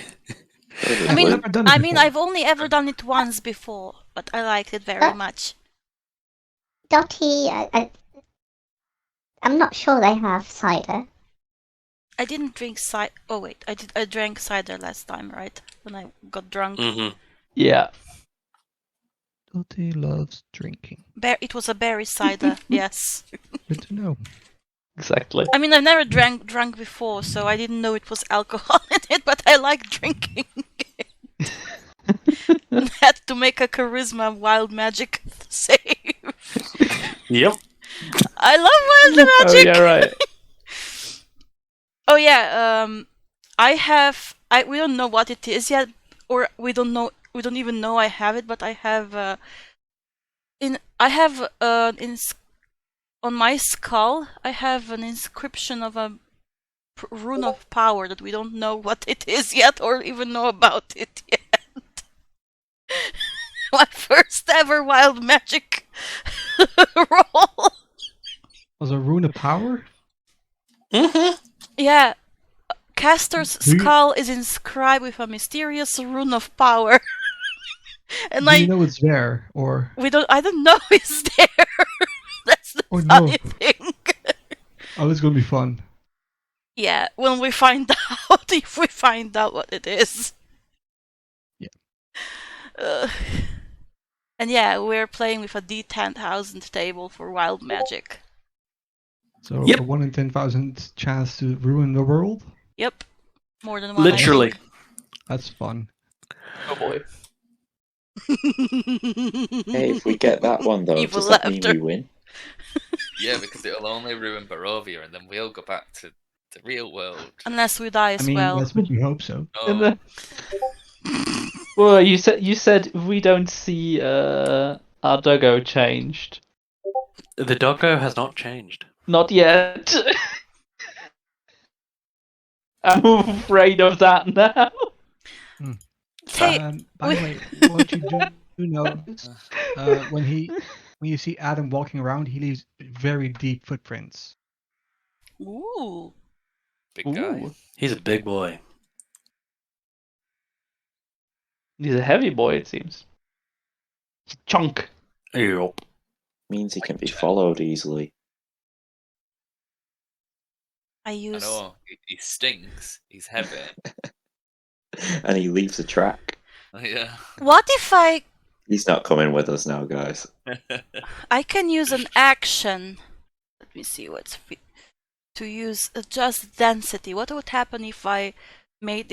I mean, never done it before. I've only ever done it once before, but I liked it very much. Dottie, I'm not sure they have cider. I didn't drink cider. Oh wait, I drank cider last time, right? When I got drunk. Mm-hmm. Yeah. Dottie loves drinking. It was a berry cider. Yes. Good to know. Exactly. I mean, I've never drunk before, so I didn't know it was alcohol in it, but I like drinking. Had to make a charisma wild magic save. Yep. I love wild Oh magic. yeah, right. Oh yeah. We don't know what it is yet, or we don't know. We don't even know I have it, but I have. On my skull, I have an inscription of a rune of power that we don't know what it is yet, or even know about it yet. My first ever wild magic roll. Was a rune of power? Mm-hmm. Yeah, Castor's Do you- skull is inscribed with a mysterious rune of power. And Do you know it's there, or I don't know it's there. That's the Oh, no. funny thing. oh, it's gonna be fun. Yeah, when we find out, if we find out what it is. Yeah. And yeah, we're playing with a D10,000 table for wild magic. So Yep. a 1 in 10,000 chance to ruin the world. Yep, more than one. I Literally. That's fun. Oh boy. Hey, if we get that one though, Evil does that mean laughter. we win? Yeah, because it'll only ruin Barovia, and then we'll go back to the real world. Unless we die as I mean, well. that's what we hope so. And Oh, then- Well, you said we don't see our doggo changed. The doggo has not changed. Not yet. I'm afraid of that now. Hey, By the way, what you do notice when you see Adam walking around, he leaves very deep footprints. ooh. big guy. Ooh. He's a big boy. He's a heavy boy, it seems. Chunk. Yup. Means he can be followed easily. I I use. know, he stinks. He's heavy. And he leaves a track. Yeah. What if He's not coming with us now, guys. I can use an action? Let me see what's to use adjust density. What would happen if I made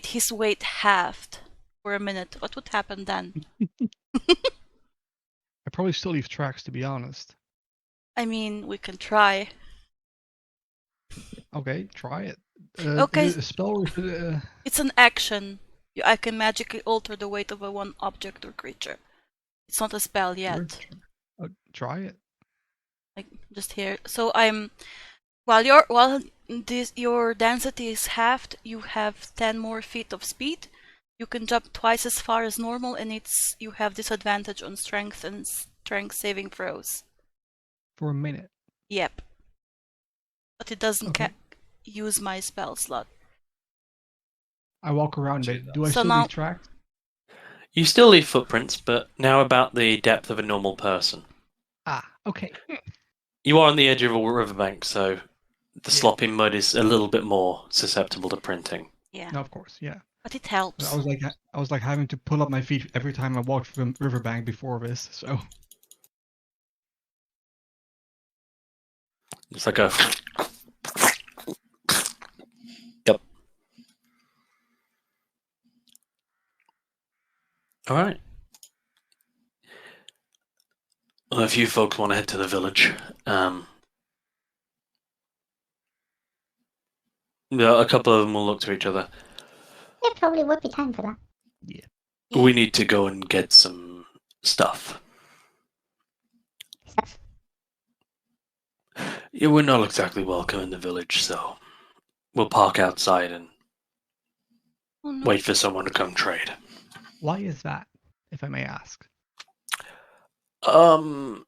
his weight halved for a minute? What would happen then? I probably still leave tracks, to be honest. I mean, we can try. Okay, try it. Okay. Is it a spell or is it It's an action. I can magically alter the weight of one object or creature. It's not a spell yet. Try it. Like just here. So I'm while your density is halved, you have 10 more feet of speed. You can jump twice as far as normal, and you have disadvantage on strength and strength saving throws. For a minute. Yep. But it doesn't Okay. use my spell slot. I walk around it. Do I So still now- leave tracks? You still leave footprints, but now about the depth of a normal person. Ah, okay. You are on the edge of a riverbank, so the sloppy mud is a little bit more susceptible to printing. Yeah. No, of course, yeah. But it helps. I was like having to pull up my feet every time I walked from riverbank before this. So It's like a. Yep. All right. Well, if you folks want to head to the village, yeah, a couple of them will look to each other. There probably would be time for that. We need to go and get some stuff. Stuff. Yeah, we're not exactly welcome in the village, so we'll park outside and Oh, no. wait for someone to come trade. why is that, if I may ask? How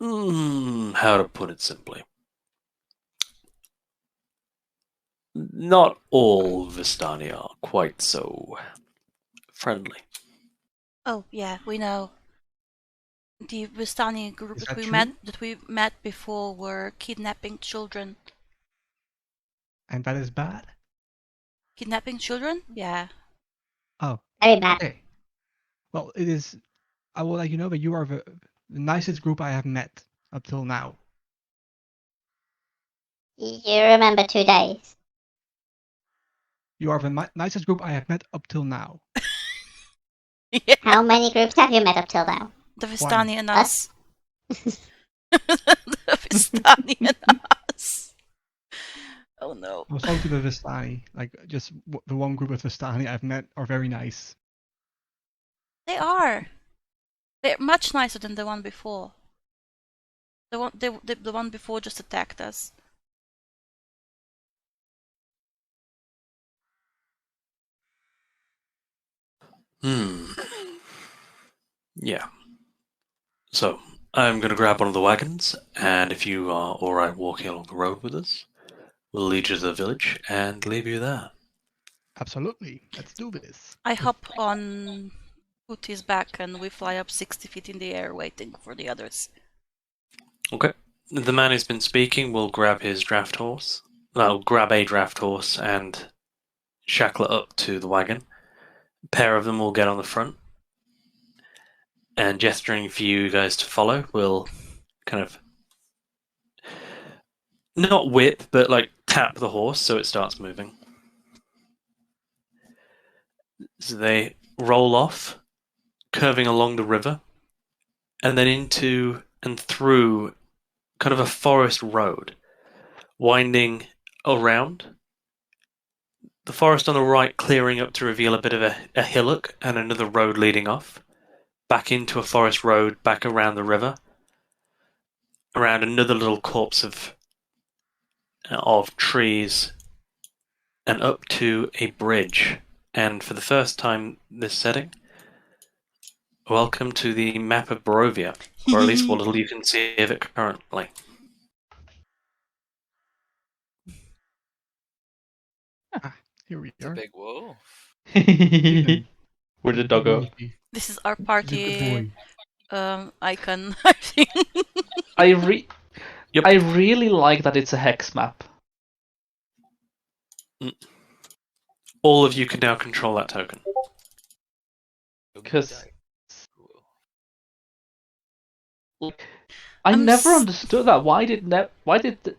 to put it simply? Not all Vistani are quite so friendly. Oh yeah, we know. The Vistani group Is that that we met before were kidnapping children. And that is bad? Kidnapping children? Yeah. Oh, Very bad. okay. Well, it is. I will let you know that you are the nicest group I have met up till now. You remember 2 days. You are the nicest group I have met up till now. Yeah. How many groups have you met up till now? The Vistani and Us? us. The Vistani and us. Oh no. I was talking to the Vistani. Like, just the one group of Vistani I've met are very nice. They are. They're much nicer than the one before. The one before just attacked us. Yeah. So, I'm going to grab one of the wagons, and if you are alright walking along the road with us, we'll lead you to the village and leave you there. Absolutely. Let's do this. I hop on Uti's back and we fly up 60 feet in the air waiting for the others. Okay. The man who's been speaking will grab his draft horse. No, grab a draft horse and shackle it up to the wagon. A pair of them will get on the front. And gesturing for you guys to follow, will kind of not whip, but like tap the horse so it starts moving. So they roll off, curving along the river, and then into and through kind of a forest road, winding around. The forest on the right clearing up to reveal a bit of a hillock and another road leading off, back into a forest road, back around the river, around another little copse of trees, and up to a bridge. And for the first time this setting, welcome to the map of Barovia, or at least what little you can see of it currently. Here we It's a are. big wolf. Where'd the dog go? This is our He's a good party boy. icon, I think. Yep. I really like that it's a hex map. All of you can now control that token. Because I I'm never s- understood that. Why did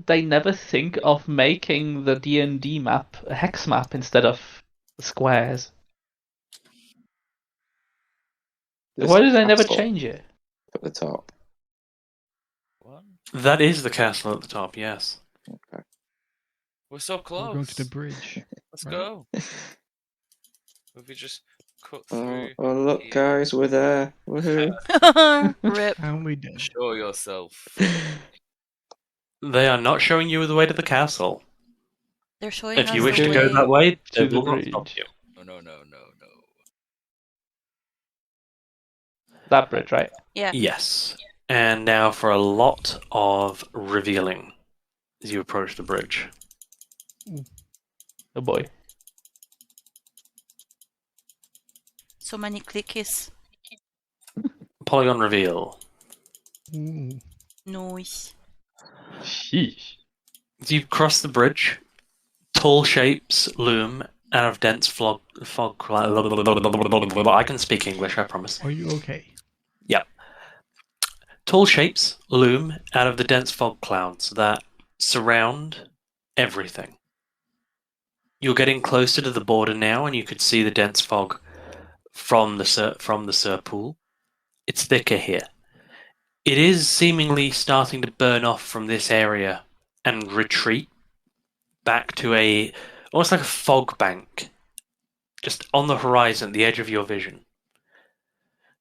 they never think of making the D&D map a hex map instead of squares? Why did they never Castle change it? at the top? What? That is the castle at the top, yes. Okay. We're so We're close. going to the bridge. Let's right? go. If we just cut Oh, through. oh, look, here. guys, we're there. Woohoo. Rip. And we did. Show yourself. They are not showing you the way to the castle. They're showing If us you wish the to way. go that way, To they the will not stop bridge. you. No. That bridge, right? Yeah. Yes. And now for a lot of revealing as you approach the bridge. Oh boy. So many clickies. Polygon reveal. Ooh. Noise. Sheesh. As you cross the bridge, tall shapes loom out of dense fog. I can speak English, I promise. Are you okay? Yep. Tall shapes loom out of the dense fog clouds that surround everything. You're getting closer to the border now, and you could see the dense fog from the Sur pool. It's thicker here. It is seemingly starting to burn off from this area and retreat back to almost like a fog bank, just on the horizon, at the edge of your vision.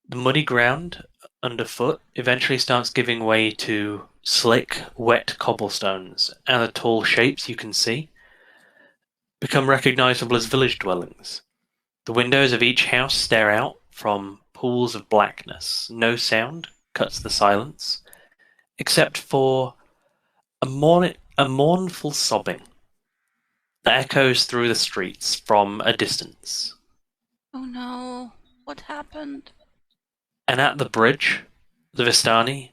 The muddy ground underfoot eventually starts giving way to slick, wet cobblestones, and the tall shapes you can see become recognizable as village dwellings. The windows of each house stare out from pools of blackness. No sound cuts the silence, except for a mournful sobbing that echoes through the streets from a distance. Oh no, what happened? And at the bridge, the Vistani,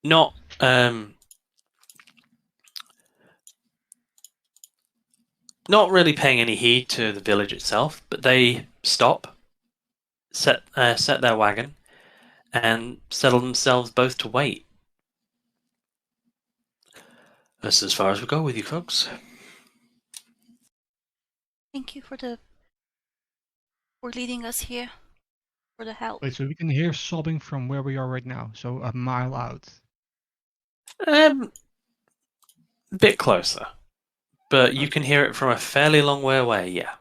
not really paying any heed to the village itself, but they stop, set their wagon, and settle themselves both to wait. That's as far as we go with you folks. Thank you for leading us here. For the help. Wait, so we can hear sobbing from where we are right now, so a mile out. A bit closer, but you can hear it from a fairly long way away. Yeah,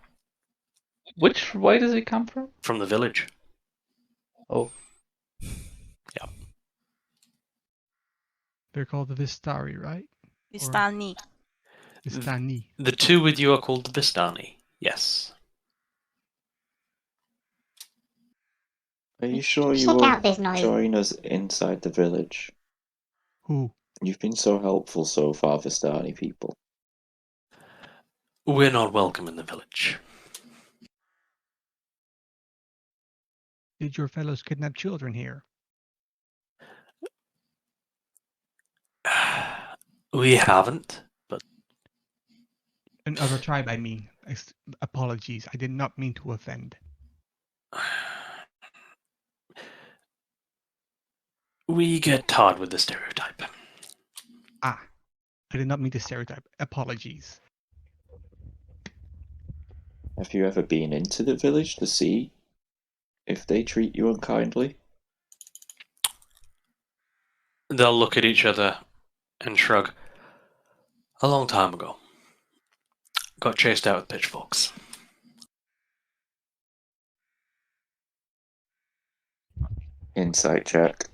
Which way does it come from? from the village. Oh, They're called the Vistari, right? Vistani. Vistani. The two with you are called the Vistani. Yes. Are you sure you Check out won't this noise. join us inside the village? Who? You've been so helpful so far, Vistani people. We're not welcome in the village. Did your fellows kidnap children here? We haven't, but Another tribe, I mean. Apologies, I did not mean to offend. we get tired with the stereotype. I did not mean to stereotype. Apologies. Have you ever been into the village to see if they treat you unkindly? They'll look at each other and shrug. A long time ago. Got chased out with pitchforks. Insight check.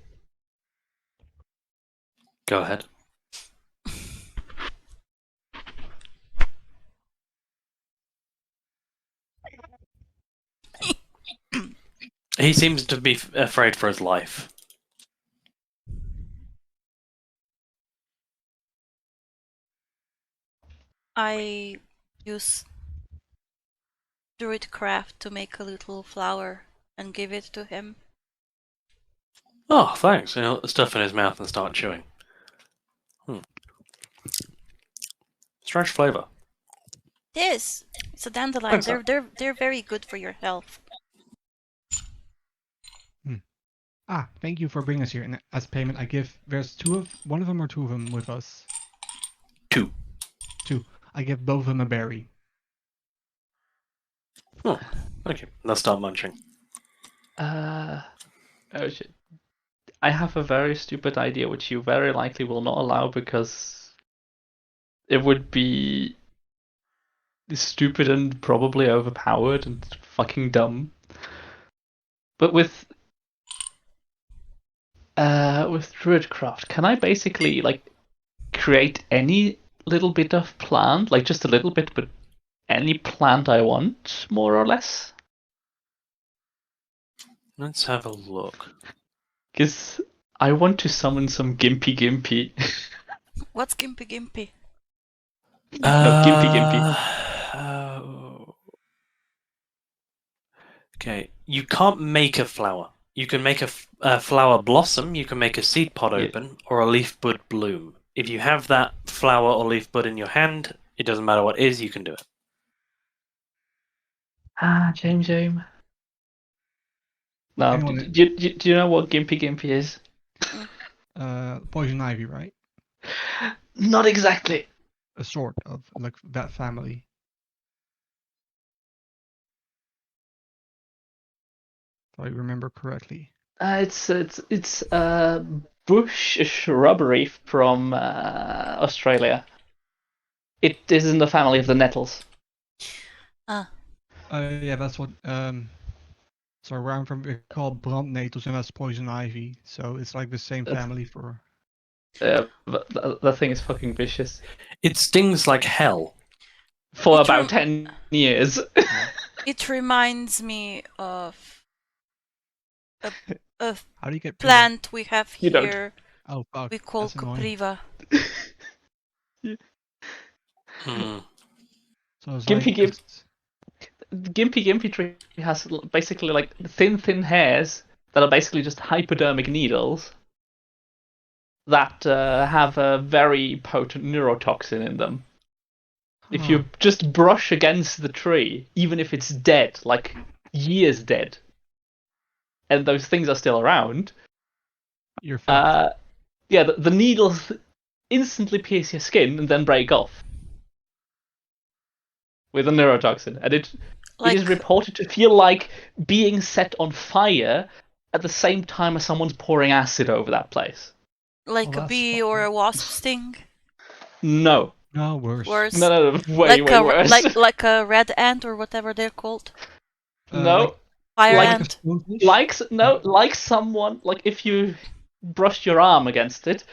Go ahead. He seems to be afraid for his life. I use druid craft to make a little flower and give it to him. Oh, thanks. And he'll put the stuff in his mouth and start chewing. Strange flavor. This it's a dandelion. Thanks, They're very good for your health. Thank you for bringing us here. And as payment, I give. There's one of them or two of them with us. Two. I give both of them a berry. Oh, okay. Let's start munching. oh shit. I have a very stupid idea which you very likely will not allow because it would be stupid and probably overpowered and fucking dumb. But with Druidcraft, can I basically like create any little bit of plant, like just a little bit, but any plant I want, more or less? Let's have a look. Because I want to summon some Gimpy Gimpy. What's Gimpy Gimpy? No, Gimpy Gimpy. Okay, you can't make a flower. You can make a flower blossom, you can make a seed pod open, or a leaf bud bloom. If you have that flower or leaf bud in your hand, it doesn't matter what it is, you can do it. James. No, Anyone- do you know what Gimpy Gimpy is? Poison ivy, right? Not exactly. A sort of like that family. If I remember correctly. It's a bush, a shrubbery from Australia. It is in the family of the nettles. Yeah, that's what. So where I'm from, we call brandnetels, and that's poison ivy. So it's like the same family for. But that thing is fucking vicious. It stings like hell. For It about rem- 10 years. It reminds me of a How do you get plant we have You don't. here. Oh fuck! We call That's annoying. Copriva. Hmm. So it's Gimpy like Gimp- it's- Gimpy Gimpy tree has basically like thin hairs that are basically just hypodermic needles that have a very potent neurotoxin in them. If you just brush against the tree, even if it's dead, like years dead, and those things are still around, you're fucked. yeah, the needles instantly pierce your skin and then break off with a neurotoxin, and it is reported to feel like being set on fire at the same time as someone's pouring acid over that place. Like Oh, a that's bee fucked or a up. wasp sting. No, No, worse. Worse. no, way worse. Like a red ant or whatever they're called. No, Fire like ant. like someone, like if you brushed your arm against it,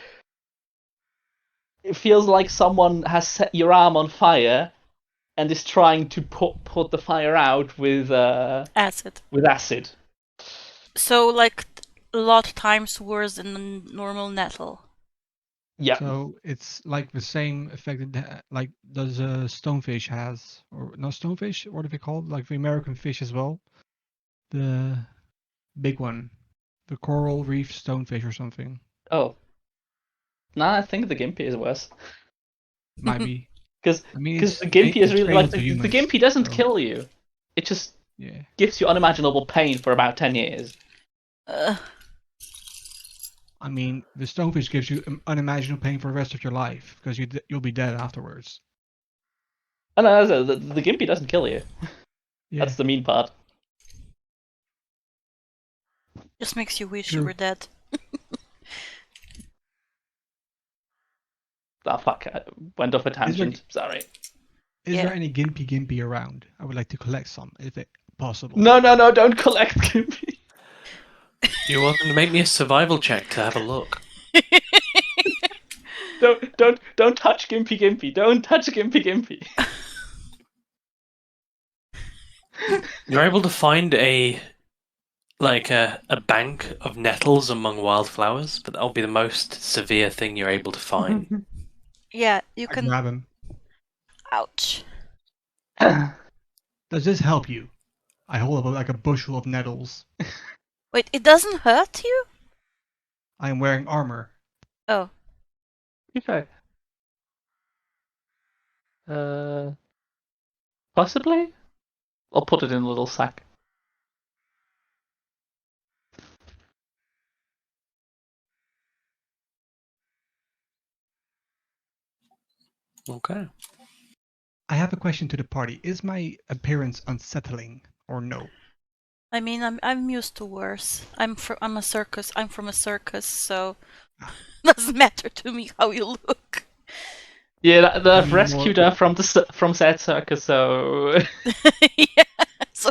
it feels like someone has set your arm on fire and is trying to put the fire out with Acid. acid. So like a lot of times worse than the normal nettle. Yeah. So it's like the same effect that like does a stonefish has, or not stonefish? What are they called? Like the American fish as well. The big one, the coral reef stonefish or something. Oh. Nah, I think the Gimpy is worse. Might be. Because I mean, the Gimpy is really like the the Gimpy doesn't kill you. It just gives you unimaginable pain for about 10 years. I mean, the stonefish gives you unimaginable pain for the rest of your life because you'll be dead afterwards. Oh no, the Gimpy doesn't kill you. Yeah. That's the mean part. Just makes you wish you were dead. Oh fuck, I went off a tangent. Sorry. Is there any Gimpy around? I would like to collect some, if it possible. No, don't collect Gimpy. You're welcome to make me a survival check to have a look. Don't touch Gimpy. Don't touch Gimpy. You're able to find a bank of nettles among wildflowers, but that'll be the most severe thing you're able to find. Yeah, you can grab him. Ouch. Does this help you? I hold up like a bushel of nettles. Wait, it doesn't hurt you? I am wearing armor. Oh. Okay. Possibly? I'll put it in a little sack. Okay. I have a question to the party. Is my appearance unsettling or no? I mean, I'm used to worse. I'm from a circus, so doesn't matter to me how you look. Yeah, they've rescued her from said circus, so yeah, so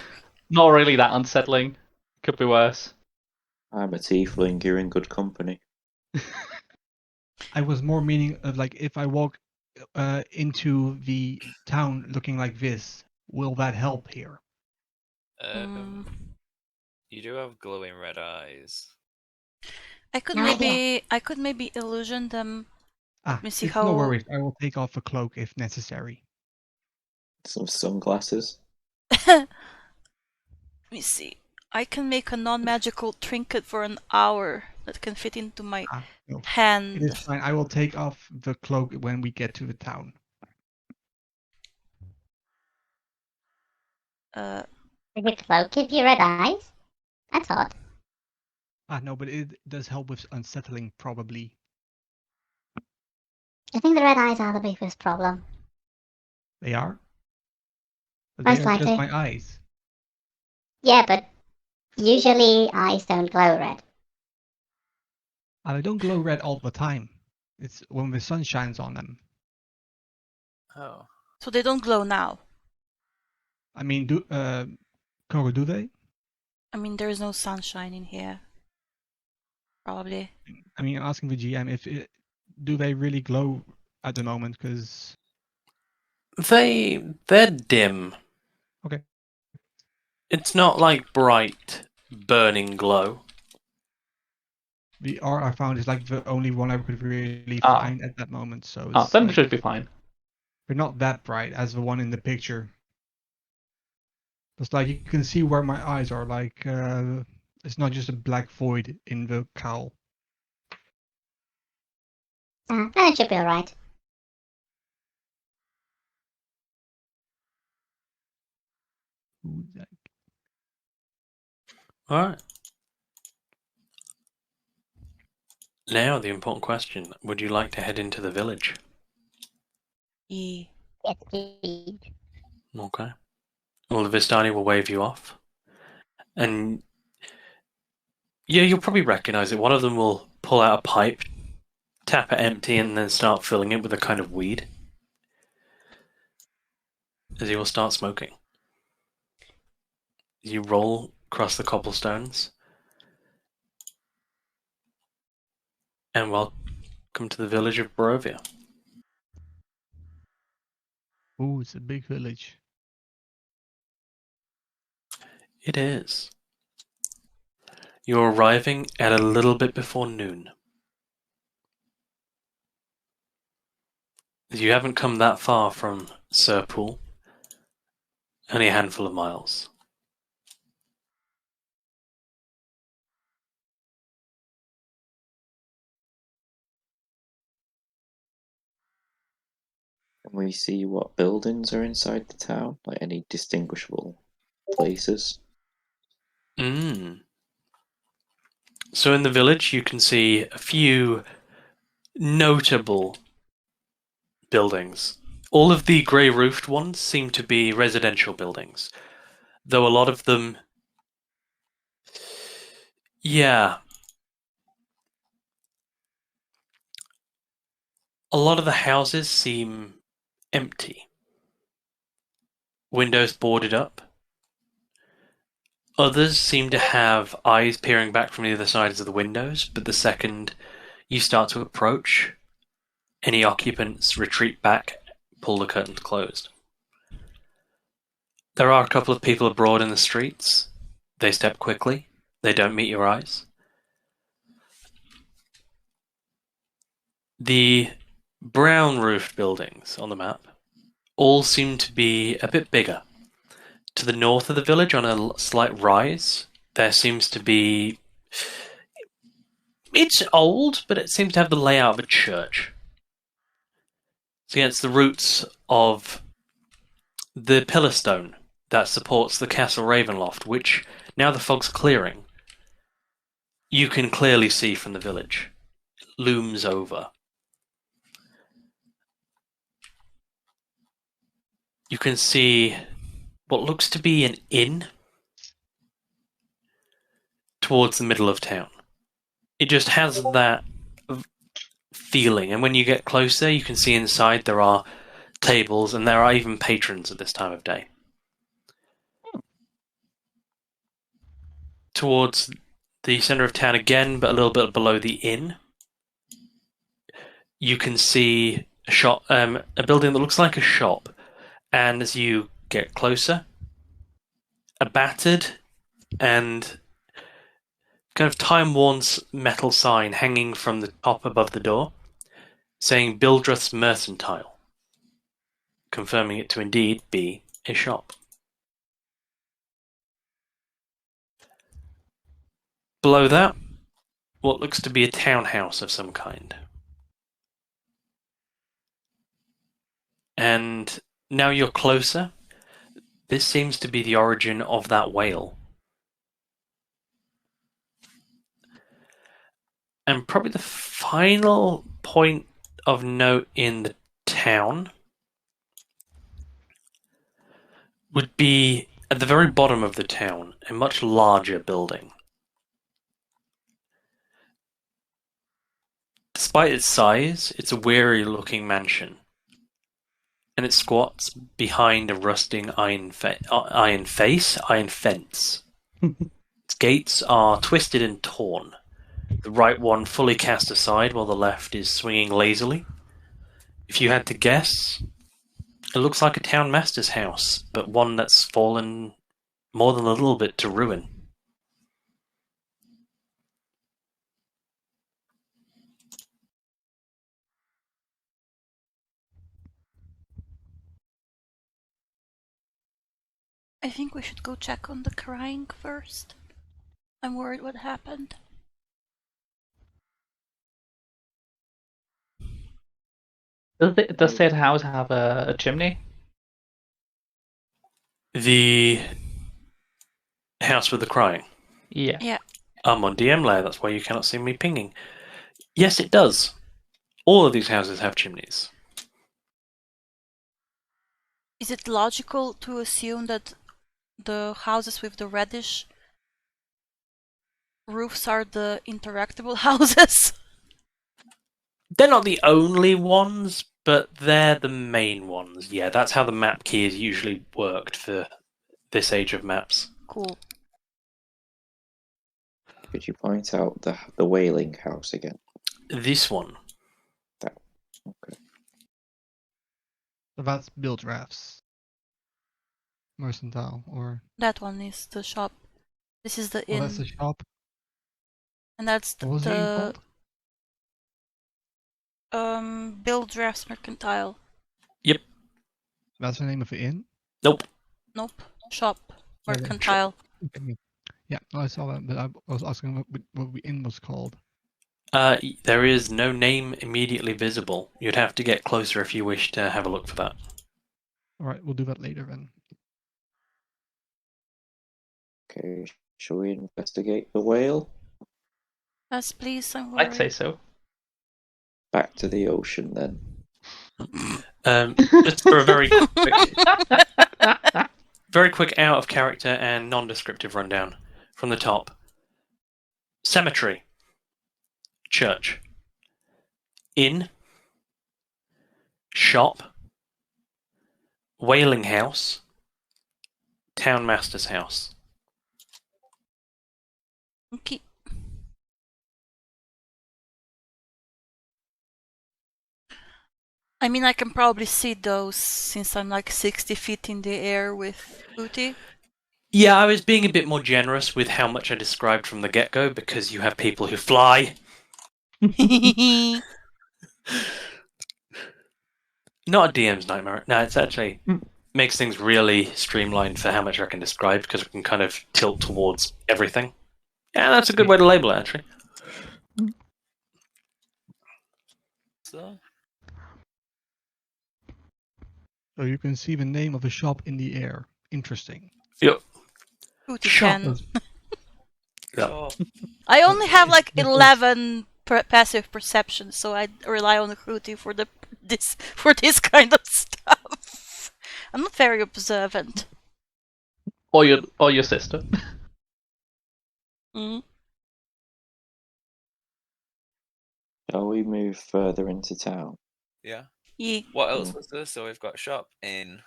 not really that unsettling. Could be worse. I'm a tiefling. You're in good company. I was more meaning of like if I walk into the town looking like this, will that help here? You do have glowing red eyes. I could maybe illusion them. Let me see it's how. No worries. I will take off the cloak if necessary. Some sunglasses. Let me see. I can make a non-magical trinket for an hour that can fit into my No. hand. It is fine. I will take off the cloak when we get to the town. Uh, Does the cloak give you red eyes? That's odd. No, but it does help with unsettling, probably. I think the red eyes are the biggest problem. They are? But Most they are just likely. my eyes. Yeah, but usually eyes don't glow red. They don't glow red all the time. It's when the sun shines on them. Oh. so they don't glow now. I mean, Koro, do they? I mean, there is no sunshine in here. Probably. I mean, asking the GM do they really glow at the moment? Because They're dim. Okay. It's not like bright, burning glow. the R I found is like the only one I could really Ah. find at that moment. So Ah, it's then it like, should be fine. they're not that bright as the one in the picture. It's like you can see where my eyes are. Like it's not just a black void in the cowl. Then it should be alright. Who's that? Alright. Now, the important question. Would you like to head into the village? Yeah. Yes, please. Okay. Well, the Vistani will wave you off. And yeah, you'll probably recognize it. One of them will pull out a pipe, tap it empty, and then start filling it with a kind of weed. As he will start smoking. You roll across the cobblestones. And welcome to the village of Barovia. Ooh, it's a big village. It is. You're arriving at a little bit before noon. You haven't come that far from Serpool. Only a handful of miles. Can we see what buildings are inside the town? Like any distinguishable places? So in the village, you can see a few notable buildings. All of the grey-roofed ones seem to be residential buildings, though a lot of them... Yeah. A lot of the houses seem empty. Windows boarded up. Others seem to have eyes peering back from the other sides of the windows, but the second you start to approach, any occupants retreat back, pull the curtains closed. There are a couple of people abroad in the streets. They step quickly. They don't meet your eyes. The brown-roofed buildings on the map all seem to be a bit bigger. To the north of the village, on a slight rise, there seems to be... It's old, but it seems to have the layout of a church. It's against the roots of the pillar stone that supports the Castle Ravenloft, which, now the fog's clearing, you can clearly see from the village. It looms over. You can see what looks to be an inn towards the middle of town. It just has that feeling, and when you get closer, you can see inside there are tables, and there are even patrons at this time of day. Towards the center of town again, but a little bit below the inn, you can see a shop, a building that looks like a shop, and as you get closer, a battered and kind of time-worn metal sign hanging from the top above the door, saying Bildreth's Mercantile, confirming it to indeed be a shop. Below that, what looks to be a townhouse of some kind. And now you're closer. This seems to be the origin of that whale. And probably the final point of note in the town would be at the very bottom of the town, a much larger building. Despite its size, it's a weary-looking mansion, and it squats behind a rusting iron fence. Its gates are twisted and torn. The right one fully cast aside, while the left is swinging lazily. If you had to guess, it looks like a town master's house, but one that's fallen more than a little bit to ruin. I think we should go check on the crying first. I'm worried what happened. Does said house have a chimney? The house with the crying. Yeah. Yeah. I'm on DM layer, that's why you cannot see me pinging. Yes, it does. All of these houses have chimneys. Is it logical to assume that the houses with the reddish roofs are the interactable houses? They're not the only ones, but they're the main ones. Yeah, that's how the map key has usually worked for this age of maps. Cool. Could you point out the whaling house again? This one. Okay. So that's build rafts. Mercantile, or That one is the shop. This is the oh, inn. that's the shop. And that's What was it called? Bill Drafts Mercantile. Yep. That's the name of the inn. Nope. Nope. Shop. Yeah, yeah. Mercantile. Okay. Yeah, no, I saw that, but I was asking what the inn was called. There is no name immediately visible. You'd have to get closer if you wish to have a look for that. All right, we'll do that later then. Okay, shall we investigate the whale? Yes, please. I'm worried. I'd say so. Back to the ocean then. Just for a very quick out of character and non-descriptive rundown from the top. Cemetery. Church. Inn. Shop. Whaling house. Town master's house. Okay. I mean, I can probably see those since I'm like 60 feet in the air with Booty. Yeah, I was being a bit more generous with how much I described from the get-go because you have people who fly. Not a DM's nightmare. No, it's actually makes things really streamlined for how much I can describe because I can kind of tilt towards everything. Yeah, that's a good way to label it, actually. So, So you can see the name of a shop in the air. Interesting. Yep. Booty Shop. can. Yeah. oh, I only have like Yeah, 11 passive perception, so I rely on Hootie for this kind of stuff. I'm not very observant. Or your sister. Mm. Shall we move further into town? yeah. Yeah. What else was there? So we've got shop in.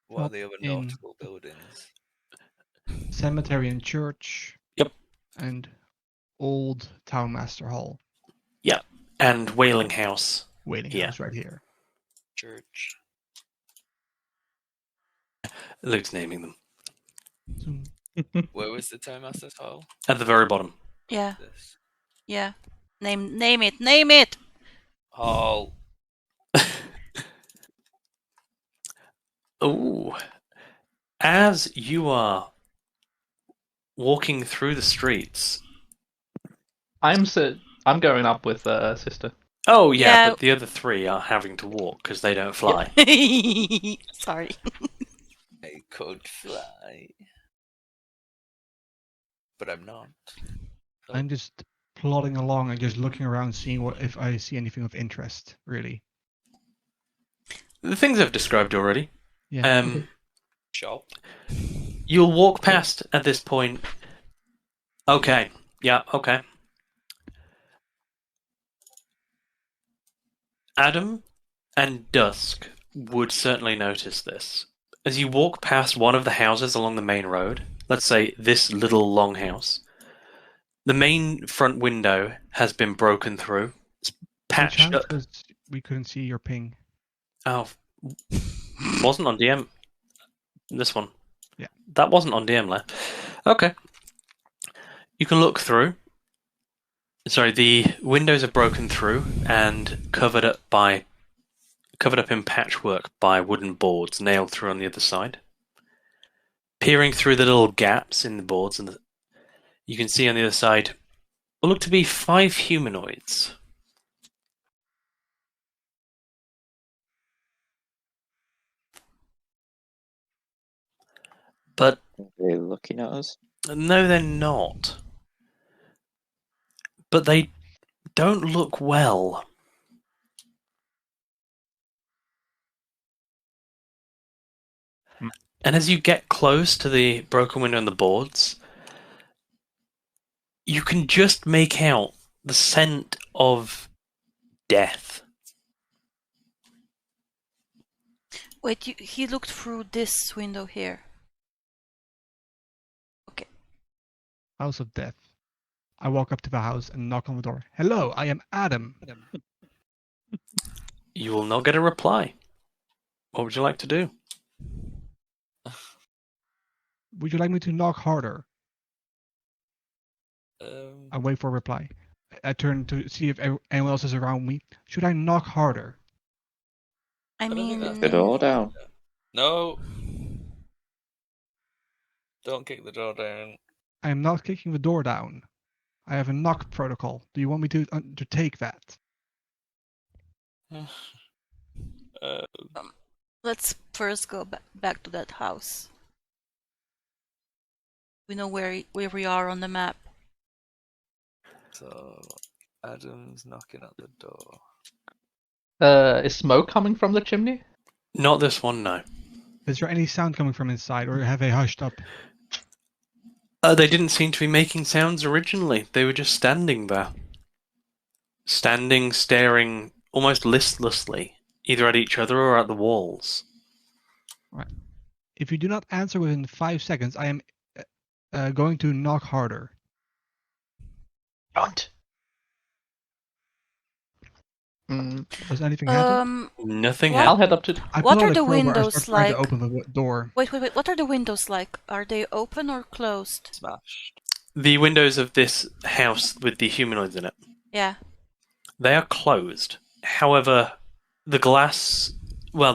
What are Shop the other in. nautical buildings? Cemetery and church. Yep. And old town master hall. And Whaling House. Waiting Yeah. house right here. Church. Luke's naming them. Zoom. Where was the Time Master's Hall? At the very bottom. Yeah. This Yeah. Name it. Name it. hall. Ooh. As you are walking through the streets, I'm going up with sister. Oh yeah, Yeah. but the other three are having to walk because they don't fly. Sorry. I could fly, but I'm not. I'm just plodding along and just looking around, seeing if I see anything of interest. Really. The things I've described already. Yeah. Shop. You'll walk past at this point. Okay. Yeah. Okay. Adam and Dusk would certainly notice this. As you walk past one of the houses along the main road, let's say this little long house, the main front window has been broken through. It's Which patched house? up. Because we couldn't see your ping. Oh, wasn't on DM. This one. Yeah. That wasn't on DM left. Okay. You can look through. Sorry, the windows are broken through and covered up in patchwork by wooden boards nailed through on the other side. Peering through the little gaps in the boards, and you can see on the other side what look to be 5 humanoids. But They're looking at us. no, they're not. But they don't look well. And as you get close to the broken window and the boards, you can just make out the scent of death. Wait, he looked through this window here. Okay. House of Death. I walk up to the house and knock on the door. Hello, I am Adam. You will not get a reply. What would you like to do? Would you like me to knock harder? I wait for a reply. I turn to see if anyone else is around me. Should I knock harder? I don't think mean, that's The door down. No. Don't kick the door down. I am not kicking the door down. I have a knock protocol. Do you want me to undertake that? let's first go back to that house. We know where we are on the map. So, Adam's knocking at the door. Is smoke coming from the chimney? Not this one, no. Is there any sound coming from inside, or have they hushed up? They didn't seem to be making sounds originally. They were just standing there. Standing, staring almost listlessly, either at each other or at the walls. Right. If you do not answer within 5 seconds, I am going to knock harder. Don't. Does anything happen? Nothing What? happened. I'll head up to. I What pull out are a the crowbar and windows start trying like? to open the door. Wait. What are the windows like? Are they open or closed? Smashed. The windows of this house with the humanoids in it, Yeah. they are closed. However, the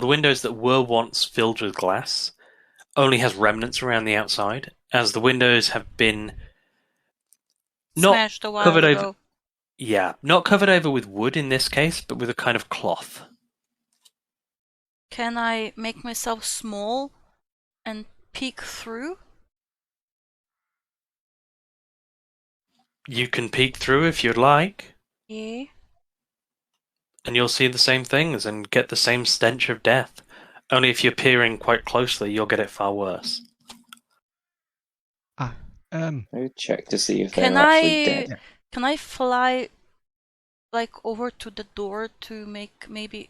windows that were once filled with glass only has remnants around the outside, as the windows have been not Smashed a while covered ago. over. Yeah, not covered over with wood in this case, but with a kind of cloth. Can I make myself small and peek through? You can peek through if you'd like, Yeah. and you'll see the same things and get the same stench of death. Only if you're peering quite closely, you'll get it far worse. Maybe check to see if Can they're actually I dead. can I fly like over to the door to maybe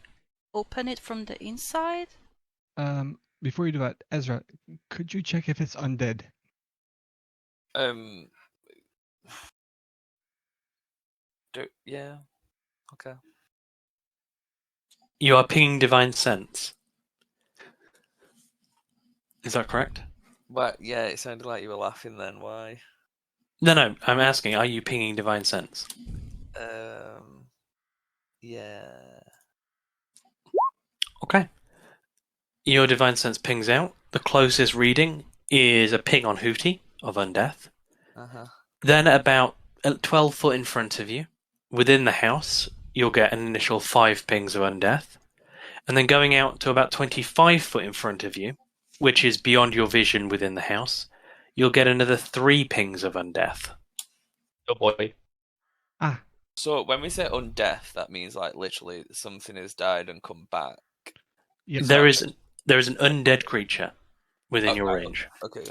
open it from the inside? Before you do that, Ezra, could you check if it's undead? Yeah. Okay. You are pinging Divine Sense. Is that correct? But yeah, it sounded like you were laughing then. Why? No, I'm asking, are you pinging Divine Sense? Yeah. Okay. Your Divine Sense pings out. The closest reading is a ping on Hootie of Undeath. Uh-huh. Then about at 12 foot in front of you, within the house, you'll get an initial 5 pings of undeath. And then going out to about 25 foot in front of you, which is beyond your vision within the house, you'll get another 3 pings of undeath. Oh boy. So when we say undeath, that means like literally something has died and come back. Yes. There is an undead creature within Oh, your right, range. Okay.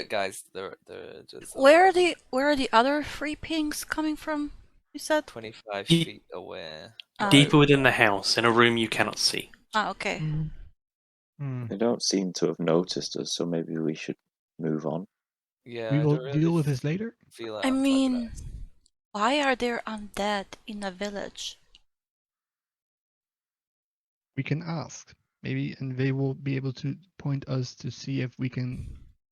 Guys, they're just Where are the other 3 pings coming from? You said. 25 Deep- feet away. Deeper within the house, in a room you cannot see. Ah, okay. They don't seem to have noticed us, so maybe we should move on. Yeah, We I will don't really deal with this later. feel like I I'm mean, why are there undead in a village? We can ask. Maybe, and they will be able to point us to see if we can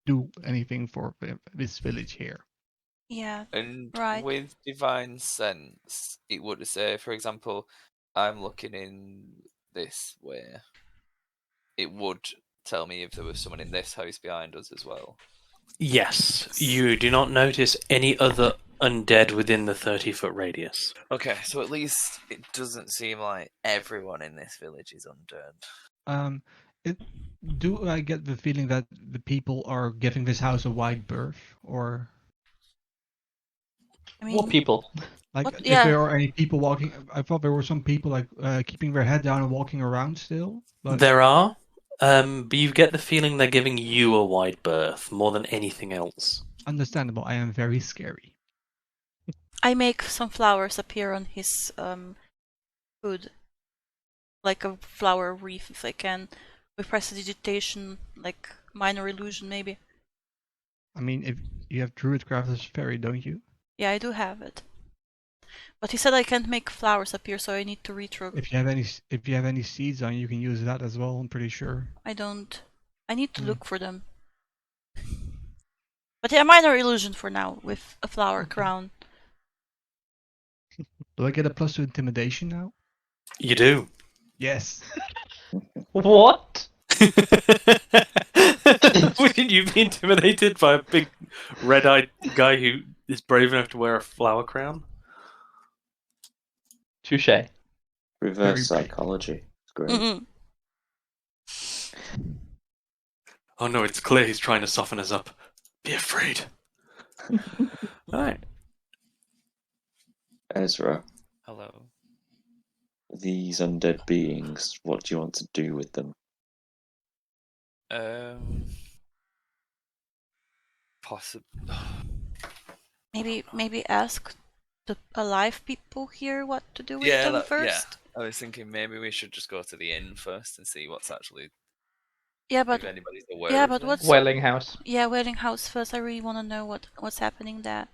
do anything for this village here. Yeah. And Right. with divine sense, it would say, for example, I'm looking in this way. It would tell me if there was someone in this house behind us as well. Yes, you do not notice any other undead within the 30-foot radius. Okay, so at least it doesn't seem like everyone in this village is undead. Do I get the feeling that the people are giving this house a wide berth, or I mean, What people? like What- if yeah. there are any people walking? I thought there were some people like keeping their head down and walking around still. But There are, but you get the feeling they're giving you a wide berth more than anything else. understandable. I am very scary. I make some flowers appear on his hood, like a flower wreath if I can, with prestidigitation, like minor illusion maybe. I mean, if you have Druidcraft Fairy, don't you? Yeah, I do have it. But he said I can't make flowers appear, so I need to retro. If you have any seeds on, you can use that as well. I'm pretty sure. I don't. I need to Hmm. look for them. But yeah, minor illusion for now with a flower Okay. crown. Do I get a +2 intimidation now? You do. Yes. What? Wouldn't you be intimidated by a big red-eyed guy who is brave enough to wear a flower crown? Touche. Reverse Very brave. psychology. It's great. Mm-mm. Oh no, it's clear he's trying to soften us up. Be afraid. Alright. Ezra, Hello. these undead beings, what do you want to do with them? Possible. Maybe ask the alive people here what to do with Yeah, them yeah. first. I was thinking maybe we should just go to the inn first and see what's actually Yeah, but if anybody's aware. yeah, of but them. what's Wailing house. yeah, wedding house first. I really want to know what's happening there.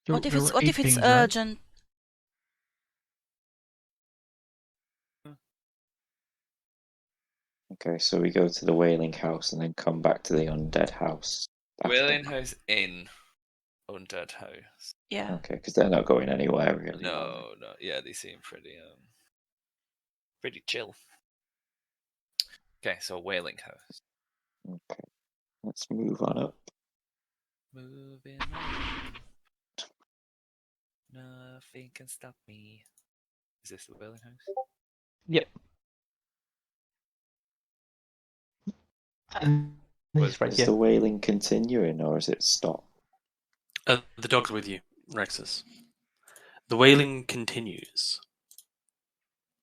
What if There it's were 8 things, right? urgent? Okay, so we go to the Wailing House and then come back to the undead house. after. Wailing House Inn, Undead House. Yeah. Okay, because they're not going anywhere really. No, yeah, they seem pretty chill. Okay, so Wailing House. Okay, let's move on up. Moving on. Nothing can stop me. Is this the Wailing House? Yep. He's right Is here. the wailing continuing or is it stopped? The dog's with you, Rexus. The wailing continues.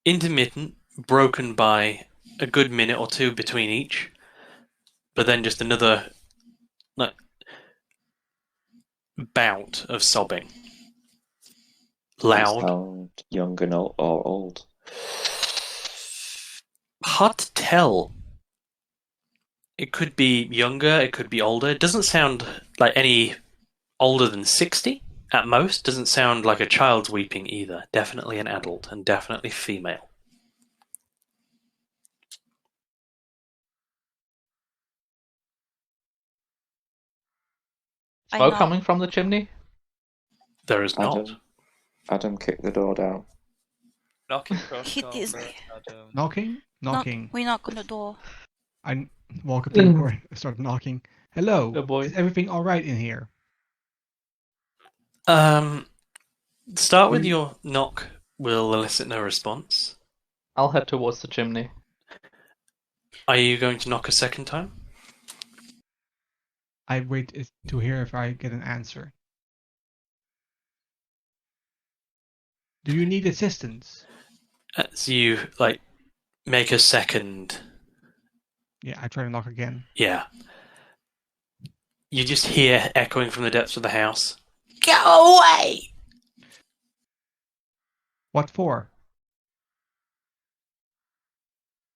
Intermittent, broken by a good minute or two between each, but then just another bout of sobbing. Does it Loud. sound young and old or old? Hard to tell. It could be younger, it could be older. It doesn't sound like any older than 60 at most. Doesn't sound like a child's weeping either. Definitely an adult and definitely female. I Smoke knock. coming from the chimney? There is not. Adam kicked the door down. Knocking across Hit the this door guy. first, Adam. Knocking. We knock on the door. I walk up to the door and start knocking. Hello. Good boy. Is everything all right in here? Start with your knock. Will elicit no response. I'll head towards the chimney. Are you going to knock a second time? I wait to hear if I get an answer. Do you need assistance? As you make a second. Yeah, I try to knock again. Yeah. You just hear echoing from the depths of the house. Go away! What for?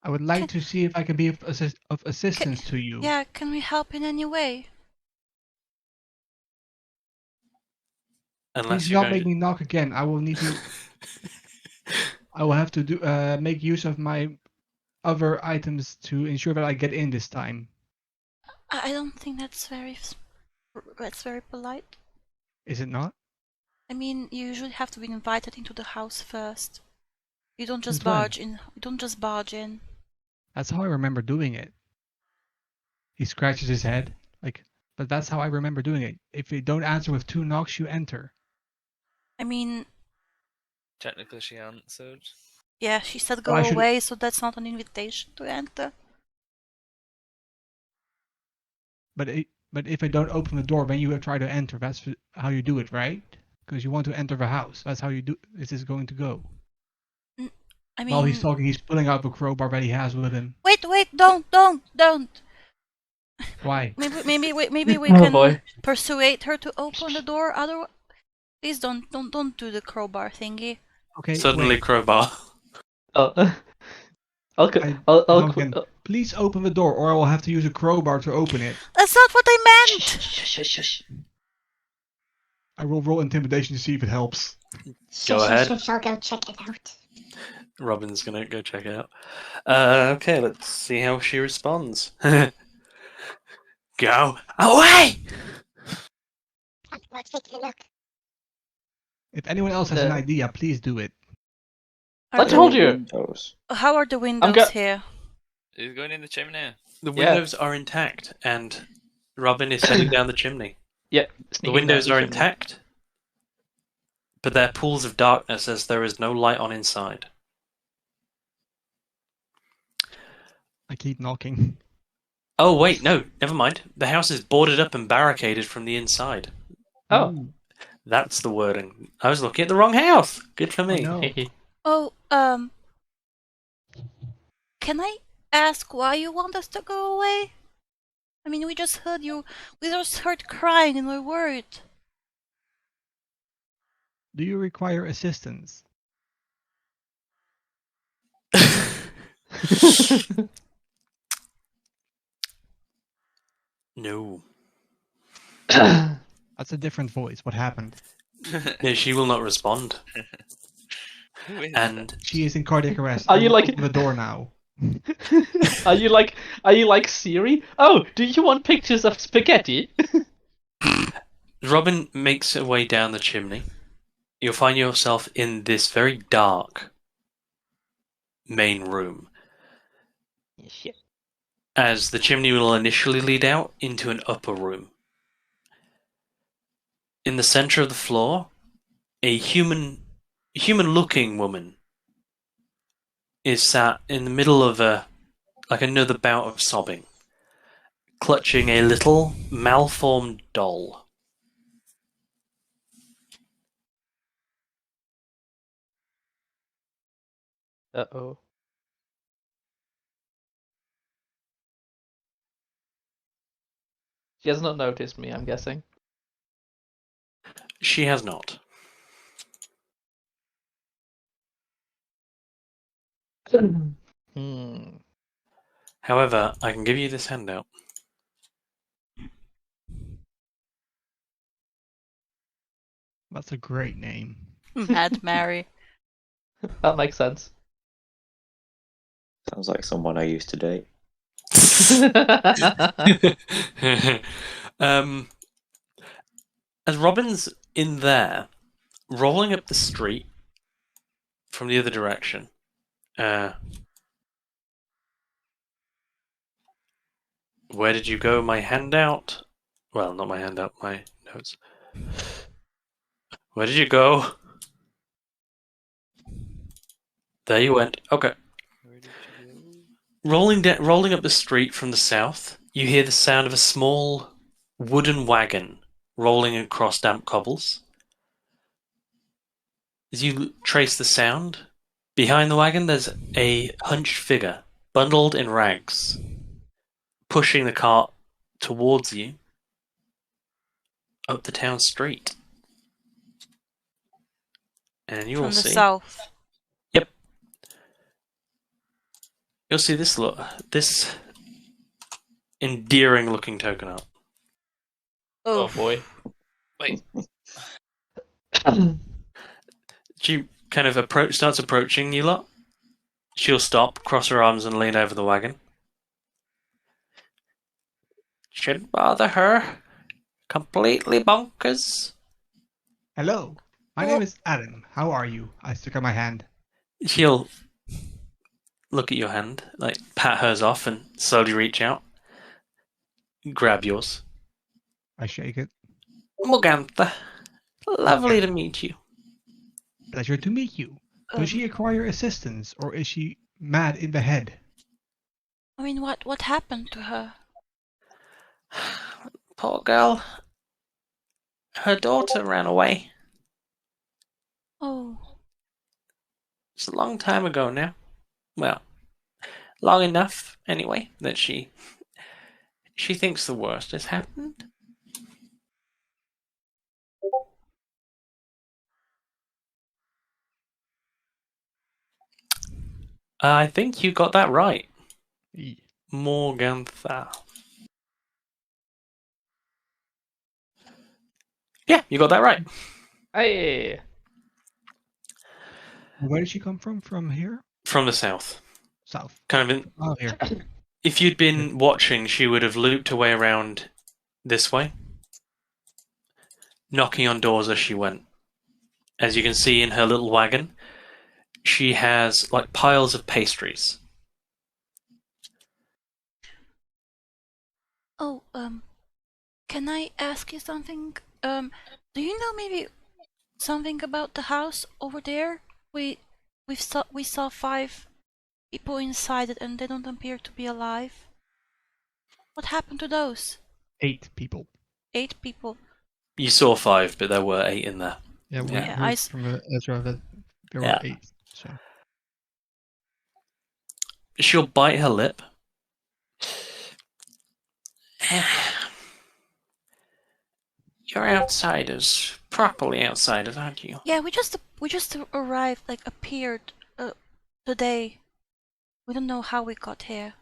I would like to see if I can be of assistance to you. Yeah, can we help in any way? Unless Please you're don't going make me knock again. I will need to. I will have to do make use of my other items to ensure that I get in this time. I don't think that's very polite. Is it not? I mean, you usually have to be invited into the house first. You don't just Since when? barge in. You don't just barge in. That's how I remember doing it. He scratches his head, but that's how I remember doing it. If you don't answer with 2 knocks, you enter. I mean, Technically, she answered. yeah, she said Well, go I should- away, so that's not an invitation to enter. But if I don't open the door when you try to enter, that's how you do it, right? Because you want to enter the house. That's how you do. This is going to go. I While he's mean, talking, he's pulling out the crowbar that he has with him. wait, don't. Why? Maybe we Oh, can boy. persuade her to open the door. Otherwise, please don't do the crowbar thingy. Okay. suddenly wait. crowbar. Oh. I'll Knock again. Please open the door, or I will have to use a crowbar to open it. That's not what I meant. Shush. I will roll intimidation to see if it helps. Go ahead. I'll go check it out. Robin's gonna go check it out. Okay, let's see how she responds. Go away! I'll take a look. If anyone else has an idea, please do it. I told you. Windows. How are the windows here? Who's going in the chimney? The Yeah. windows are intact, and Robin is heading down the chimney. Yeah. The windows are intact, but they're pools of darkness as there is no light on inside. I keep knocking. Oh, wait, no, never mind. The house is boarded up and barricaded from the inside. Oh. That's the wording. I was looking at the wrong house. Good for me. no. Oh, can I ask why you want us to go away? I mean, we just heard crying and we're worried. Do you require assistance? No. That's a different voice. What happened? No, she will not respond. Who is And She is in cardiac arrest. Are I you will like- open the door now? Are you like Siri? Oh, do you want pictures of spaghetti? Robin makes her way down the chimney. You'll find yourself in this very dark main room, Shit. as the chimney will initially lead out into an upper room. In the center of the floor, a human-looking woman is sat in the middle of another bout of sobbing, clutching a little malformed doll. Uh-oh. She has not noticed me, I'm guessing. She has not. Hmm. However, I can give you this handout. That's a great name. Mad Mary. That makes sense. Sounds like someone I used to date. As Robin's in there, rolling up the street from the other direction, where did you go? My handout? Well, not my handout, my notes. Where did you go? There you went. Okay. Where did you go? Rolling up the street from the south, you hear the sound of a small wooden wagon rolling across damp cobbles. As you trace the sound, behind the wagon there's a hunched figure, bundled in rags, pushing the cart towards you up the town street. And you will From the see. south. Yep. You'll see this endearing-looking coconut. Oh boy. Wait. She kind of starts approaching you lot. She'll stop, cross her arms, and lean over the wagon. Shouldn't bother her. Completely bonkers. Hello, my name is Adam. How are you? I stick out my hand. She'll look at your hand, like pat hers off, and slowly reach out, grab yours. I shake it. Morgantha, lovely to meet you. Pleasure to meet you. Does she require assistance, or is she mad in the head? I mean, what happened to her? Poor girl. Her daughter ran away. Oh, It's a long time ago now. Well, long enough, anyway, that she thinks the worst has happened. I think you got that right. Morgantha. Yeah, you got that right. Hey. Where did she come from? From here? From the south. South. Kind of Oh, here. if you'd been watching, she would have looped her way around this way, knocking on doors as she went. As you can see in her little wagon, she has like piles of pastries. oh, can I ask you something? Do you know maybe something about the house over there? We saw 5 people inside it, and they don't appear to be alive. What happened to those? 8 people. 8 people. You saw 5, but there were 8 in there. Yeah, we Yeah. heard from Ezra that there were 8. So She'll bite her lip. You're outsiders, properly outsiders, aren't you? Yeah, we just arrived, like appeared today. We don't know how we got here.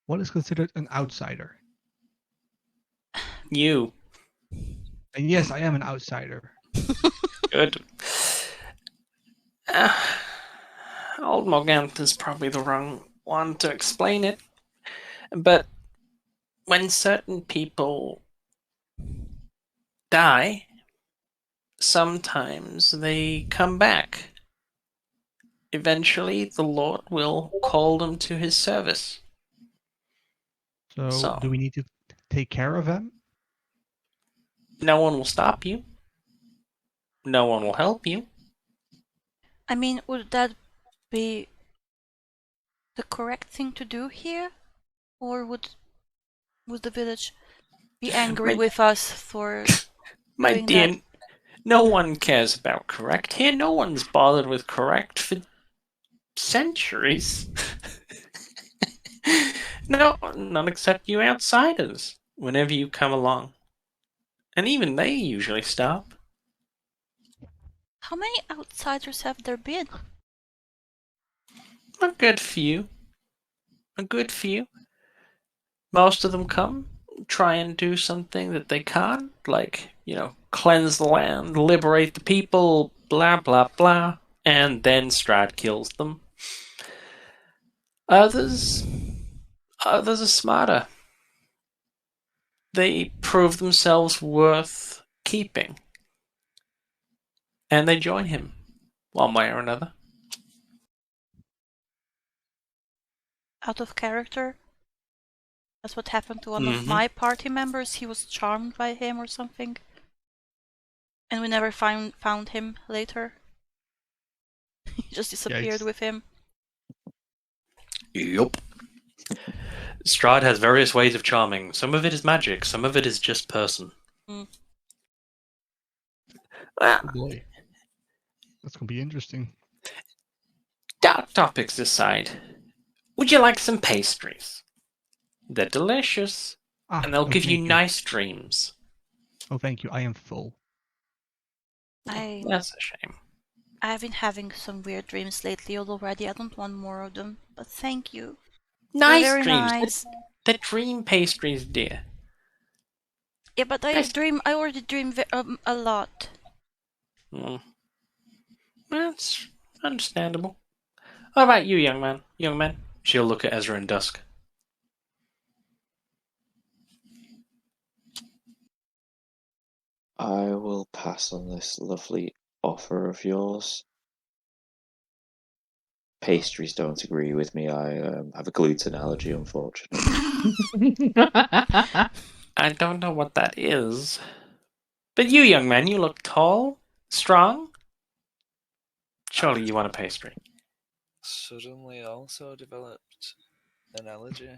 what is considered an outsider? You. And yes, I am an outsider. Good. Old Morgantha's probably the wrong one to explain it. But when certain people die, sometimes they come back. Eventually, the Lord will call them to his service. So do we need to take care of them? No one will stop you. No one will help you. I mean, would that be the correct thing to do here? Or would the village be angry with us for My doing dear, that? no one cares about correct here. No one's bothered with correct for centuries. No, none except you outsiders, whenever you come along. And even they usually stop. How many outsiders have there been? A good few. A good few. Most of them come, try and do something that they can't, like, cleanse the land, liberate the people, blah, blah, blah, and then Strahd kills them. Others are smarter. They prove themselves worth keeping. And they join him, one way or another. Out of character? That's what happened to one of my party members. He was charmed by him or something. And we never found him later. He just disappeared Yikes. with him. Yup. Strahd has various ways of charming. Some of it is magic, some of it is just person. Mm. Well, Oh boy. That's gonna be interesting. dark topics aside, would you like some pastries? They're delicious, and they'll give you thank nice dreams. Oh, thank you. I am full. That's a shame. I've been having some weird dreams lately already. I don't want more of them, but thank you. Nice They're very dreams. nice. They're dream pastries, dear. Yeah, but I already dream a lot. That's understandable. How about you, young man? Young man? She'll look at Ezra in dusk. I will pass on this lovely offer of yours. Pastries don't agree with me. I have a gluten allergy, unfortunately. I don't know what that is. But you, young man, you look tall, strong. Surely you want a pastry. Suddenly also developed an allergy.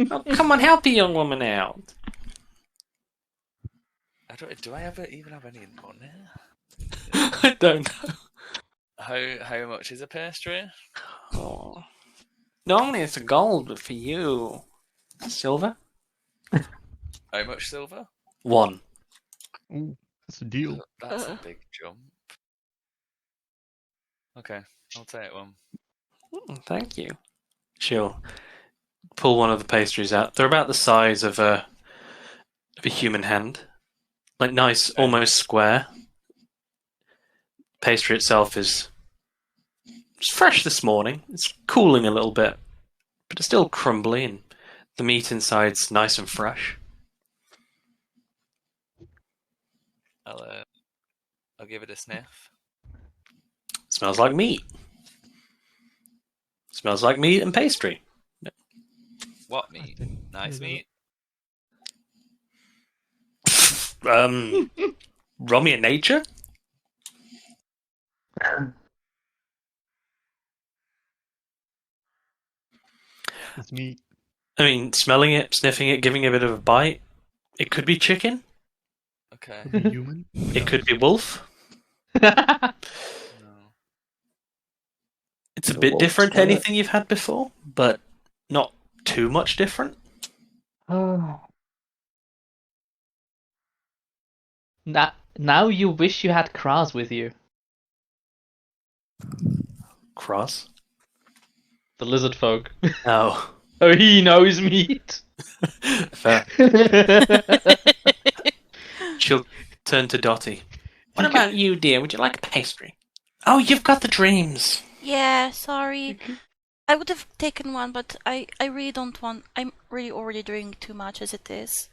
Oh, come on, help the young woman out. Do I even have any money? I don't know. How much is a pastry? Oh. Normally it's a gold, but for you, silver? How much silver? 1. Ooh, that's a deal. That's a big jump. Okay, I'll take one. Thank you. She'll pull one of the pastries out. They're about the size of a human hand. Like nice, almost square. Pastry itself is fresh this morning. It's cooling a little bit, but it's still crumbly, and the meat inside's nice and fresh. I'll give it a sniff. Smells like meat. Smells like meat and pastry. What meat? Nice meat? Rummy in nature? It's meat. I mean, smelling it, sniffing it, giving it a bit of a bite. It could be chicken. Okay. Could be human. It could be wolf. No. It's a The bit wolf different to smell it. anything you've had before, but not too much different. Now you wish you had Kraz with you. Cross. The lizard folk. Oh, Oh, he knows meat. fair. She'll turn to Dottie. What about you, dear? Would you like a pastry? Oh, you've got the dreams. Yeah, sorry. I would have taken one, but I really don't want. I'm really already doing too much as it is.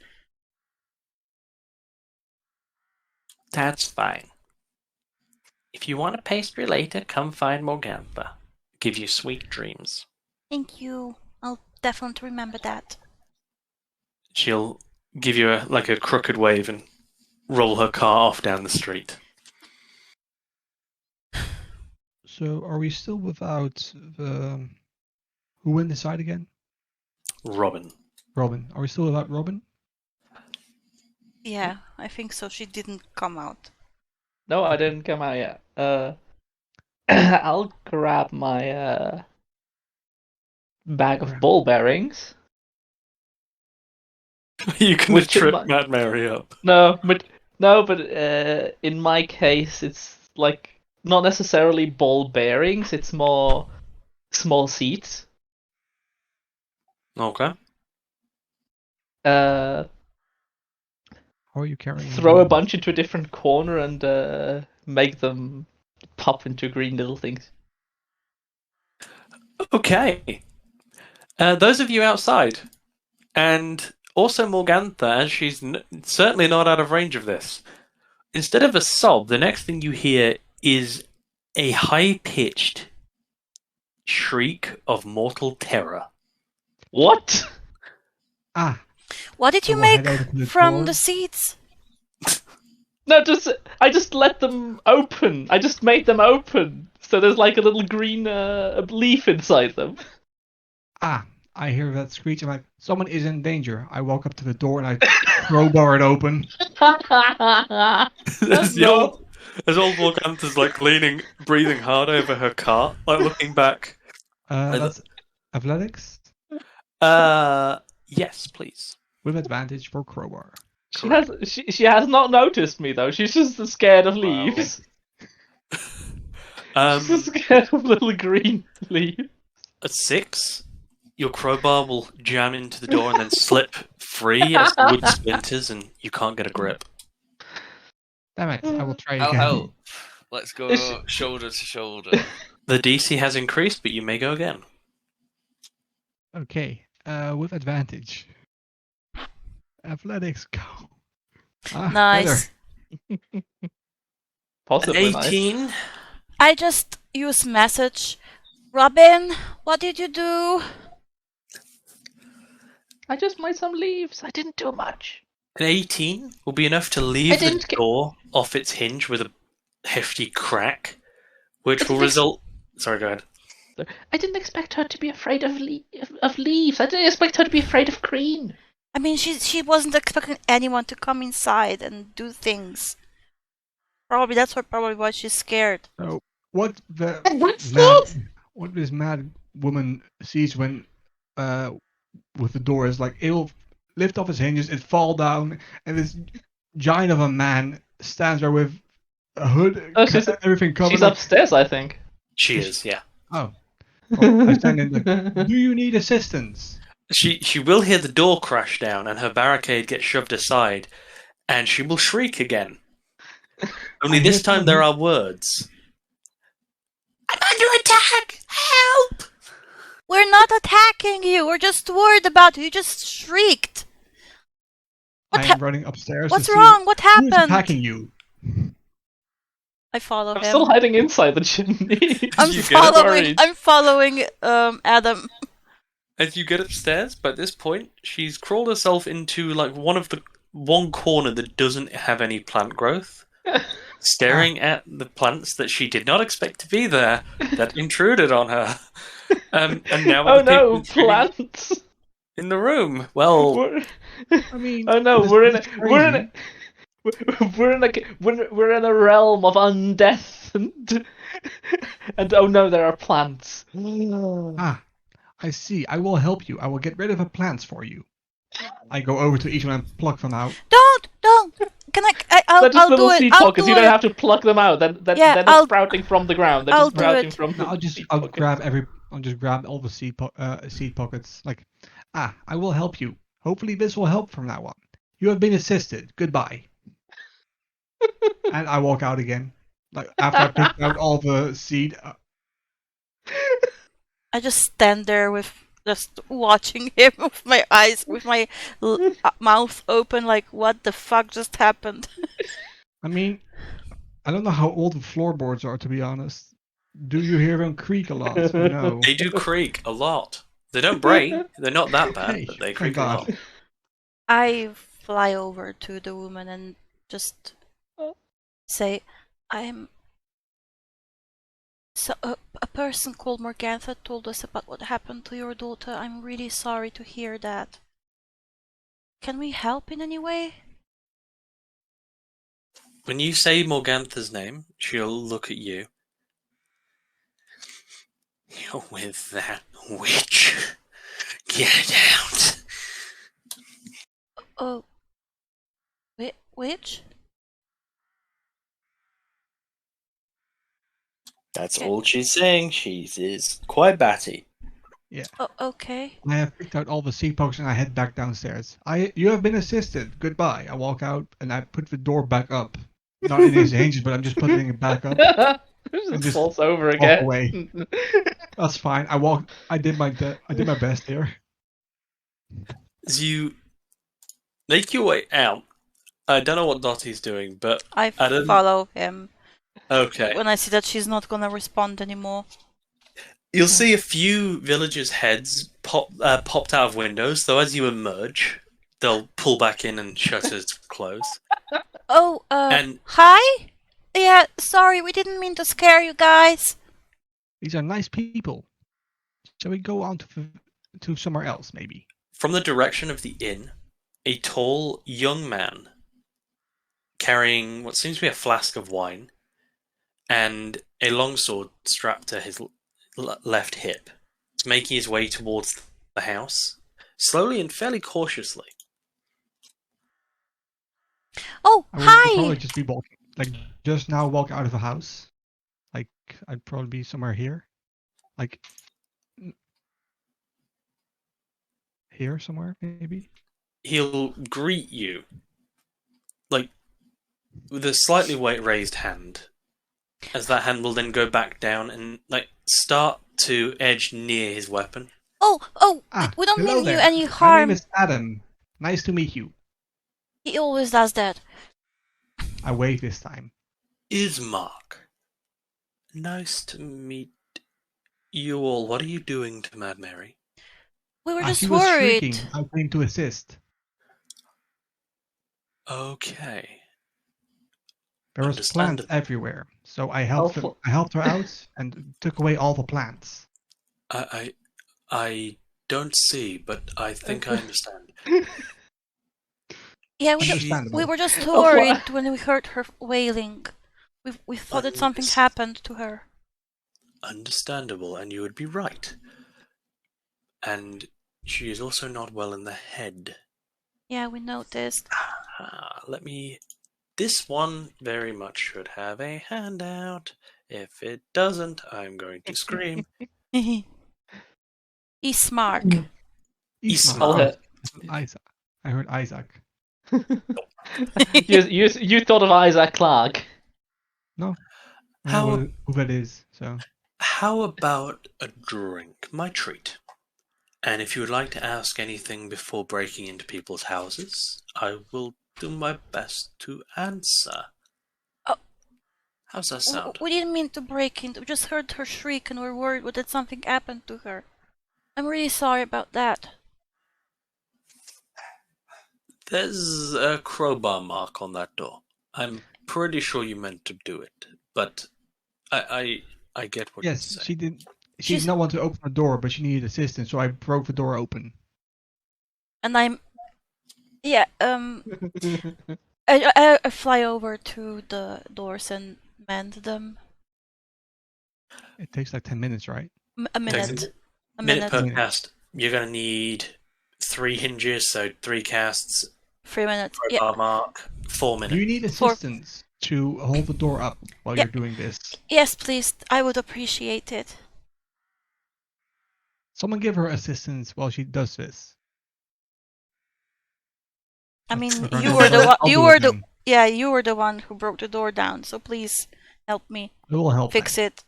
That's fine. If you want a pastry later, come find Morgantha. Give you sweet dreams. Thank you. I'll definitely remember that. She'll give you a crooked wave and roll her car off down the street. So, are we still without the... Who went inside again? Robin. Robin. Are we still without Robin? Yeah, I think so. She didn't come out. No, I didn't come out yet. I'll grab my bag of ball bearings. You can Which trip in Matt Mary up. But in my case, it's like not necessarily ball bearings. It's more small seats. Okay. How are you carrying Throw them? a bunch into a different corner and make them pop into green little things. Okay. Those of you outside, and also Morgantha, as she's certainly not out of range of this. Instead of a sob, the next thing you hear is a high-pitched shriek of mortal terror. What? Ah, What did you I will make head over to the from door. the seeds? No, I just let them open. I just made them open. So there's like a little green leaf inside them. Ah, I hear that screech. I'm like, someone is in danger. I walk up to the door and I crowbar it open. As old Morgantha's like leaning, breathing hard over her cart, like looking back. That's athletics Yes, please. with advantage for crowbar. She has not noticed me though. She's just scared of leaves. She's just scared of little green leaves. At 6, your crowbar will jam into the door and then slip free as the wood splinters, and you can't get a grip. Damn it! I will try I'll again. help. Let's go shoulder to shoulder. The DC has increased, but you may go again. Okay, with advantage. Athletics, go. Nice. Possibly 18. nice. I just use message. Robin, what did you do? I just made some leaves. I didn't do much. An 18 will be enough to leave the door off its hinge with a hefty crack, which will result... Sorry, go ahead. I didn't expect her to be afraid of leaves. I didn't expect her to be afraid of green. I mean, she wasn't expecting anyone to come inside and do things. Probably that's why she's scared. So what That's what this mad woman sees when with the door is like it'll lift off its hinges, it fall down, and this giant of a man stands there with a hood, everything covered. She's upstairs, I think. She is, yeah. Oh. I stand in like, do you need assistance? She will hear the door crash down and her barricade get shoved aside, and she will shriek again. Only this time there are words. I'm under attack! Help! We're not attacking you. We're just worried about you. You just shrieked. I am running upstairs. What's to see wrong? What happened? Who's attacking you? I follow I'm him. still hiding inside the chimney. I'm following Adam. As you get upstairs, by this point, she's crawled herself into like one corner that doesn't have any plant growth, staring at the plants that she did not expect to be there, that intruded on her. And now Oh no, plants in the room. Well, I mean, oh no, we're in a realm of undeath and oh no, there are plants. I see. I will help you. I will get rid of the plants for you. I go over to each one and pluck them out. Don't! Can I'll They're just do little it. seed I'll pockets. do You don't it. have to pluck them out. Then Yeah, they're sprouting from the ground. They're I'll just do sprouting it. from. I'll just grab all the seed pockets. Like, I will help you. Hopefully this will help from now on. You have been assisted. Goodbye. And I walk out again. Like after I picked out all the seed. I just stand there with just watching him with my eyes, with my mouth open, like, what the fuck just happened? I mean, I don't know how old the floorboards are, to be honest. Do you hear them creak a lot? Or no? They do creak a lot. They don't break. They're not that bad, Okay, but they thank creak a God. lot. I fly over to the woman and just say, So a person called Morgantha told us about what happened to your daughter. I'm really sorry to hear that. Can we help in any way? When you say Morgantha's name, she'll look at you. You're with that witch. Get out. Oh, which? That's Okay. all she's saying. She is quite batty. Yeah. Oh, okay. I have picked out all the seed pockets and I head back downstairs. You have been assisted. Goodbye. I walk out and I put the door back up. Not in his hinges, but I'm just putting it back up. It just falls over Walk again. away. That's fine. I did my best here. As you make your way out, I don't know what Dottie's doing, but I Adam- follow him okay. when I see that she's not gonna respond anymore. You'll see a few villagers' heads popped out of windows, though as you emerge, they'll pull back in and shutters close. Oh, And hi? Yeah, sorry, we didn't mean to scare you guys. These are nice people. Shall we go on to somewhere else, maybe? from the direction of the inn, a tall young man carrying what seems to be a flask of wine and a longsword strapped to his left hip is making his way towards the house, slowly and fairly cautiously. Oh, I will hi! probably just be walking, like just now walk out of the house. Like I'd probably be somewhere here, like here somewhere maybe. He'll greet you, like, with a slightly raised hand, as that hand will then go back down and, like, start to edge near his weapon. Oh, Ah, we don't hello mean you there. any My name harm. is Adam. Nice to meet you. He always does that. I wave this time. Ismark. Nice to meet you all. What are you doing to Mad Mary? We were As just he was worried. shrieking, I came to assist. Okay. There was plants Understandable. everywhere, so I helped Oh, I helped her out and took away all the plants. I don't see, but I think I understand. Yeah, Understandable. we were just Oh, worried when we heard her wailing. We thought that something Unders- happened to her. Understandable, and you would be right. And she is also not well in the head. Yeah, we noticed. Let me. This one very much should have a handout. If it doesn't, I'm going to scream. He's smart. Ismark. Isaac. I heard Isaac. you thought of Isaac Clarke. No, I know How who that is. So how about a drink? My treat. And if you would like to ask anything before breaking into people's houses, I will do my best to answer. Oh. How's that sound? We didn't mean to break in. We just heard her shriek and we're worried that something happened to her. I'm really sorry about that. There's a crowbar mark on that door. I'm pretty sure you meant to do it, but I get what you're yes, saying. she did. She She's- did not want to open the door, but she needed assistance, so I broke the door open. And yeah, I fly over to the doors and mend them. It takes like 10 minutes, right? A Takes minute. A minute minute. per cast. You're gonna need 3 hinges, so 3 casts. 3 minutes. Yeah. Crowbar mark. 4 minutes. Do you need assistance to hold the door up while Yeah. you're doing this? Yes, please. I would appreciate it. Someone give her assistance while she does this. I mean, Regardless you of were the what, one. I'll You do were it the. then. Yeah, you were the one who broke the door down. So please help me It will help. fix then. it.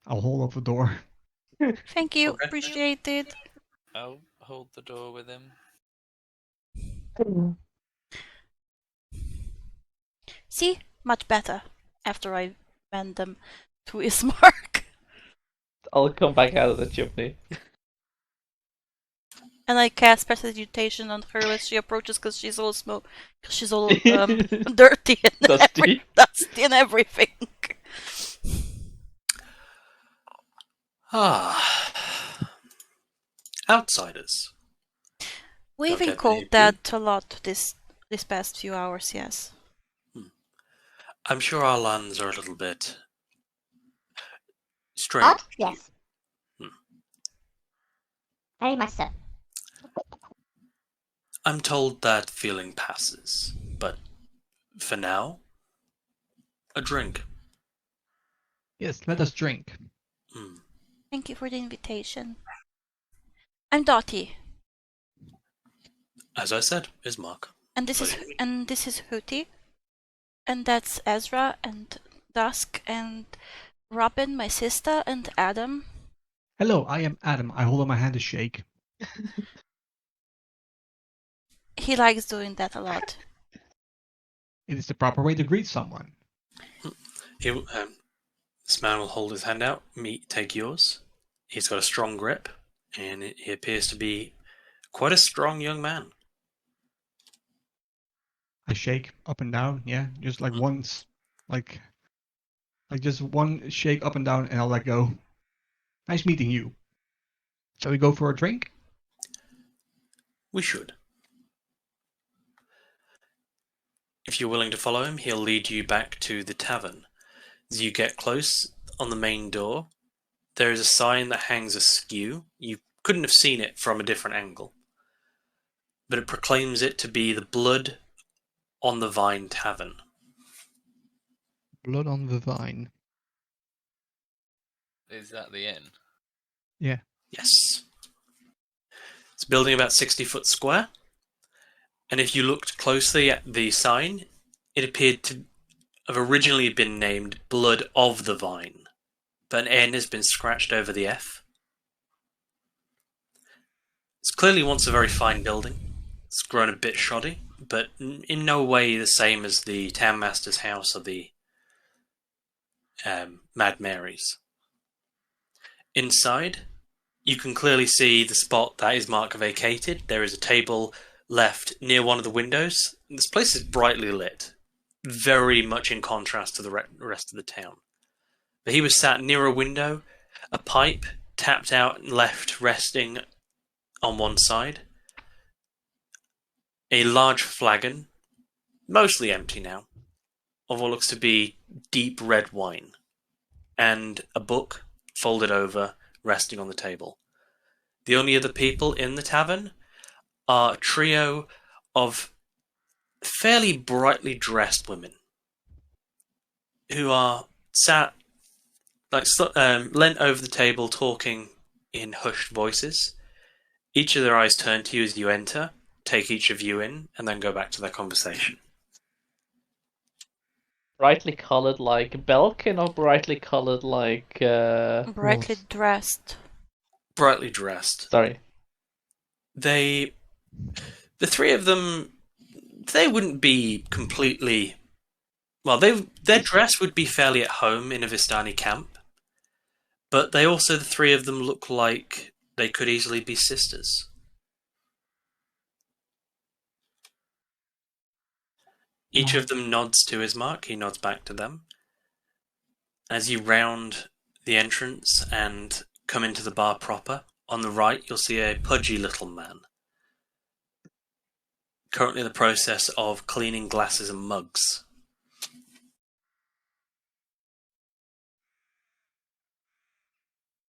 I'll hold up the door. Thank you. Okay. Appreciate it. I'll hold the door with him. See, much better after I mend them to Ismark. I'll come back out of the chimney. And I cast prestidigitation on her as she approaches because she's all she's all dirty and Dusty. dusty and everything. Outsiders. We've Don't been have called any that a lot this past few hours. Yes. I'm sure our lands are a little bit strange. Odd? Yes. Hmm. Very much so. I'm told that feeling passes, but for now, a drink. Yes, let us drink. Hmm. Thank you for the invitation. I'm Dottie, As I said, Ismark. and this is Hootie, and that's Ezra and Dusk and Robin, my sister, and Adam. Hello, I am Adam. I hold up my hand to shake. He likes doing that a lot. It is the proper way to greet someone. This man will hold his hand out. Take yours. He's got a strong grip, and he appears to be quite a strong young man. I shake up and down, yeah, just like once, like just one shake up and down, and I'll let go. Nice meeting you. Shall we go for a drink? We should. If you're willing to follow him, he'll lead you back to the tavern. As you get close, on the main door, there is a sign that hangs askew. You couldn't have seen it from a different angle, but it proclaims it to be the Blood on the Vine Tavern. Blood on the Vine. Is that the inn? Yeah. Yes. It's a building about 60 foot square, and if you looked closely at the sign, it appeared to have originally been named Blood of the Vine, but an N has been scratched over the F. It's clearly once a very fine building. It's grown a bit shoddy, but in no way the same as the Townmaster's house or the Mad Mary's. Inside, you can clearly see the spot that is marked vacated. There is a table left near one of the windows. This place is brightly lit, very much in contrast to the rest of the town. But he was sat near a window, a pipe tapped out and left resting on one side, a large flagon, mostly empty now, of what looks to be deep red wine, and a book folded over, resting on the table. The only other people in the tavern are a trio of fairly brightly dressed women who are sat leant over the table talking in hushed voices. Each of their eyes turn to you as you enter, take each of you in, and then go back to their conversation. Brightly colored like Belkin or brightly colored like Brightly dressed. Brightly dressed. Sorry. The three of them, they wouldn't be completely... Well, their dress would be fairly at home in a Vistani camp, but the three of them look like they could easily be sisters. Each of them nods to Ismark, he nods back to them. As you round the entrance and come into the bar proper, on the right you'll see a pudgy little man, currently in the process of cleaning glasses and mugs.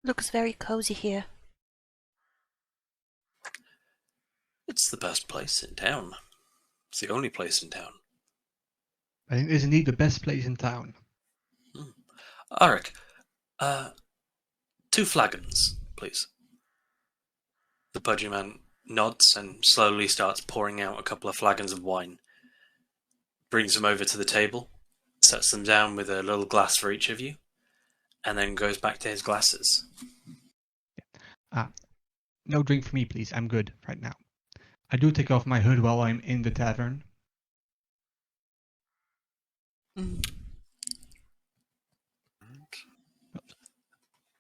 Looks very cozy here. It's the best place in town. It's the only place in town. I think it's indeed the best place in town. Arik, 2 flagons, please. The pudgy man nods and slowly starts pouring out a couple of flagons of wine. Brings them over to the table, sets them down with a little glass for each of you, and then goes back to his glasses. No drink for me, please. I'm good right now. I do take off my hood while I'm in the tavern.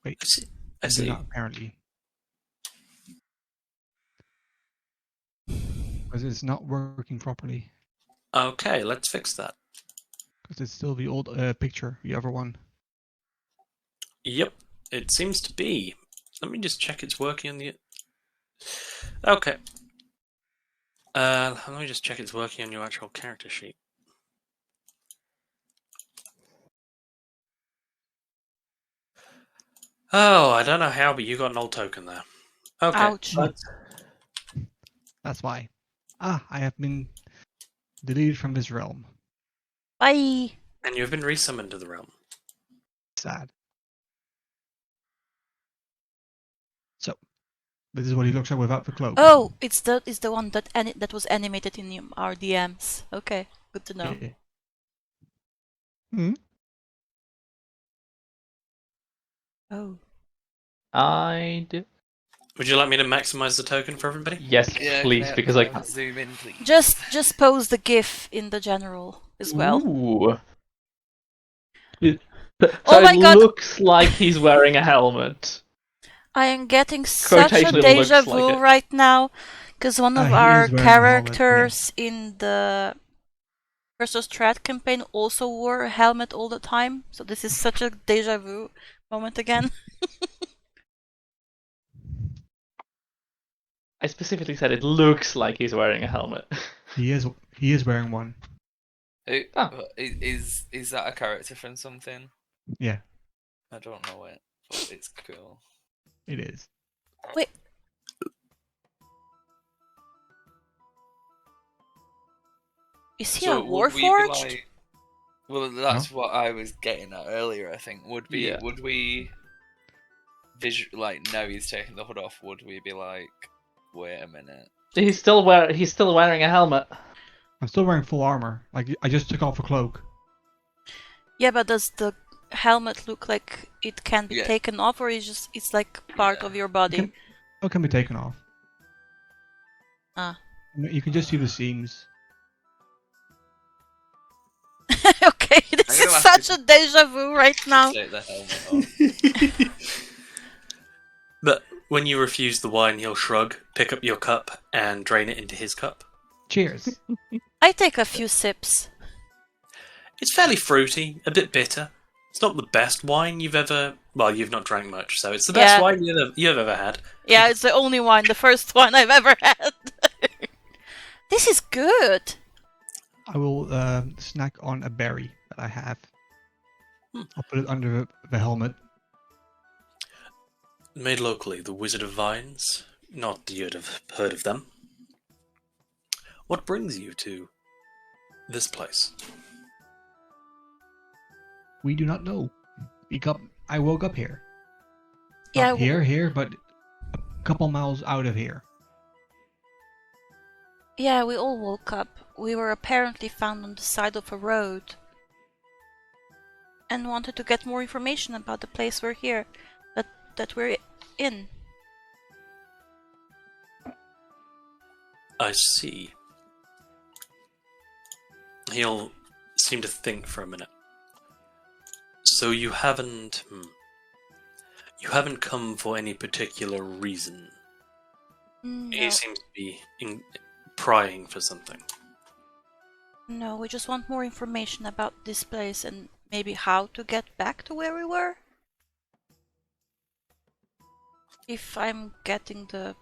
Wait, I see. Not apparently. Because it's not working properly. Okay, let's fix that. Because it's still the old picture, the other one. Yep, it seems to be. Let me just check it's working on the... Okay. Let me just check it's working on your actual character sheet. Oh, I don't know how, but you got an old token there. Okay. Ouch. That's why. I have been deleted from this realm. Bye. And you've been resummoned to the realm. Sad. So, this is what he looks like without the cloak. Oh, it's the one that was animated in our DMs. Okay, good to know. Yeah. Hmm? Oh. I do. Would you like me to maximize the token for everybody? Yes, Yeah, please, because I can't. zoom in, please. Just post the GIF in the general as well. Ooh. Oh my it God. looks like he's wearing a helmet. I am getting such a Quotation deja looks like vu it. right now, because one of He our is wearing a helmet, characters in the versus Strahd campaign also wore a helmet all the time. So this is such a deja vu moment again. I specifically said it looks like he's wearing a helmet. He is wearing one. Is that a character from something? Yeah, I don't know it, but it's cool. it is. Wait. Is he a would we be Warforged? like- Well, that's what I was getting at earlier. I think would Yeah. we know he's taking the hood off? Would we be like, wait a minute? He's still wearing a helmet. I'm still wearing full armor. Like I just took off a cloak. Yeah, but does the helmet look like it can be Yeah. taken off, or it's like part of your body? It can be taken off. Ah. You can just see the seams. Okay, this I'm is gonna such have a deja vu right now. Take the helmet off. But when you refuse the wine, he'll shrug, pick up your cup, and drain it into his cup. Cheers. I take a few sips. It's fairly fruity, a bit bitter. It's not the best wine you've ever... Well, you've not drank much, so it's the best Yeah. wine you've ever had. Yeah, it's the only wine, the first one I've ever had. This is good. I will snack on a berry that I have. I'll put it under the helmet. Made locally, the Wizard of Vines. Not that you'd have heard of them. What brings you to this place? We do not know. I woke up here. Yeah, Not here, but a couple miles out of here. Yeah, we all woke up. We were apparently found on the side of a road. And wanted to get more information about the place we're here. That we're in. I see. He'll seem to think for a minute. So you haven't come for any particular reason. No, He seems to be prying for something. no, we just want more information about this place and maybe how to get back to where we were. If I get the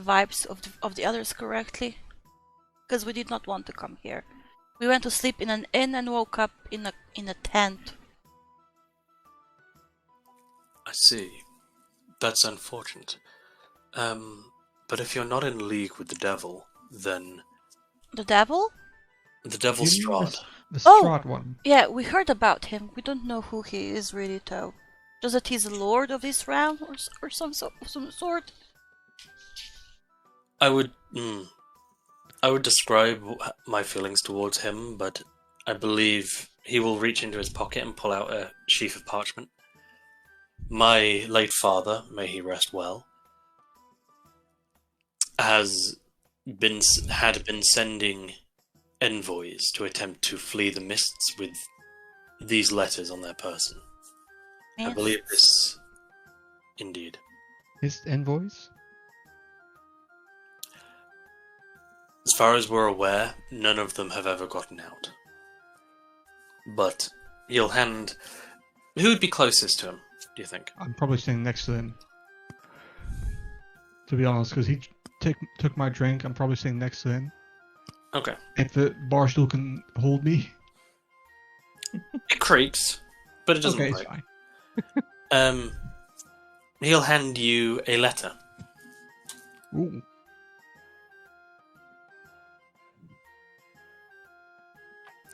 vibes of the others correctly, because we did not want to come here. We went to sleep in an inn and woke up in a tent. I see. That's unfortunate. But if you're not in league with the devil, then The devil? the devil's You mean Strahd. The Oh! Strahd one. Yeah, we heard about him. We don't know who he is really, though. Just that he's a lord of this realm or some sort. I would describe my feelings towards him, but I believe he will reach into his pocket and pull out a sheaf of parchment. My late father, may he rest well, had been sending envoys to attempt to flee the mists with these letters on their person. I Yes. believe this, indeed. His envoys? As far as we're aware, none of them have ever gotten out. But he'll hand... Who would be closest to him, do you think? I'm probably sitting next to him. To be honest, because he took my drink, I'm probably sitting next to him. Okay. If the bar stool can hold me. It creaks, but it doesn't Okay, break. it's fine. He'll hand you a letter. Ooh.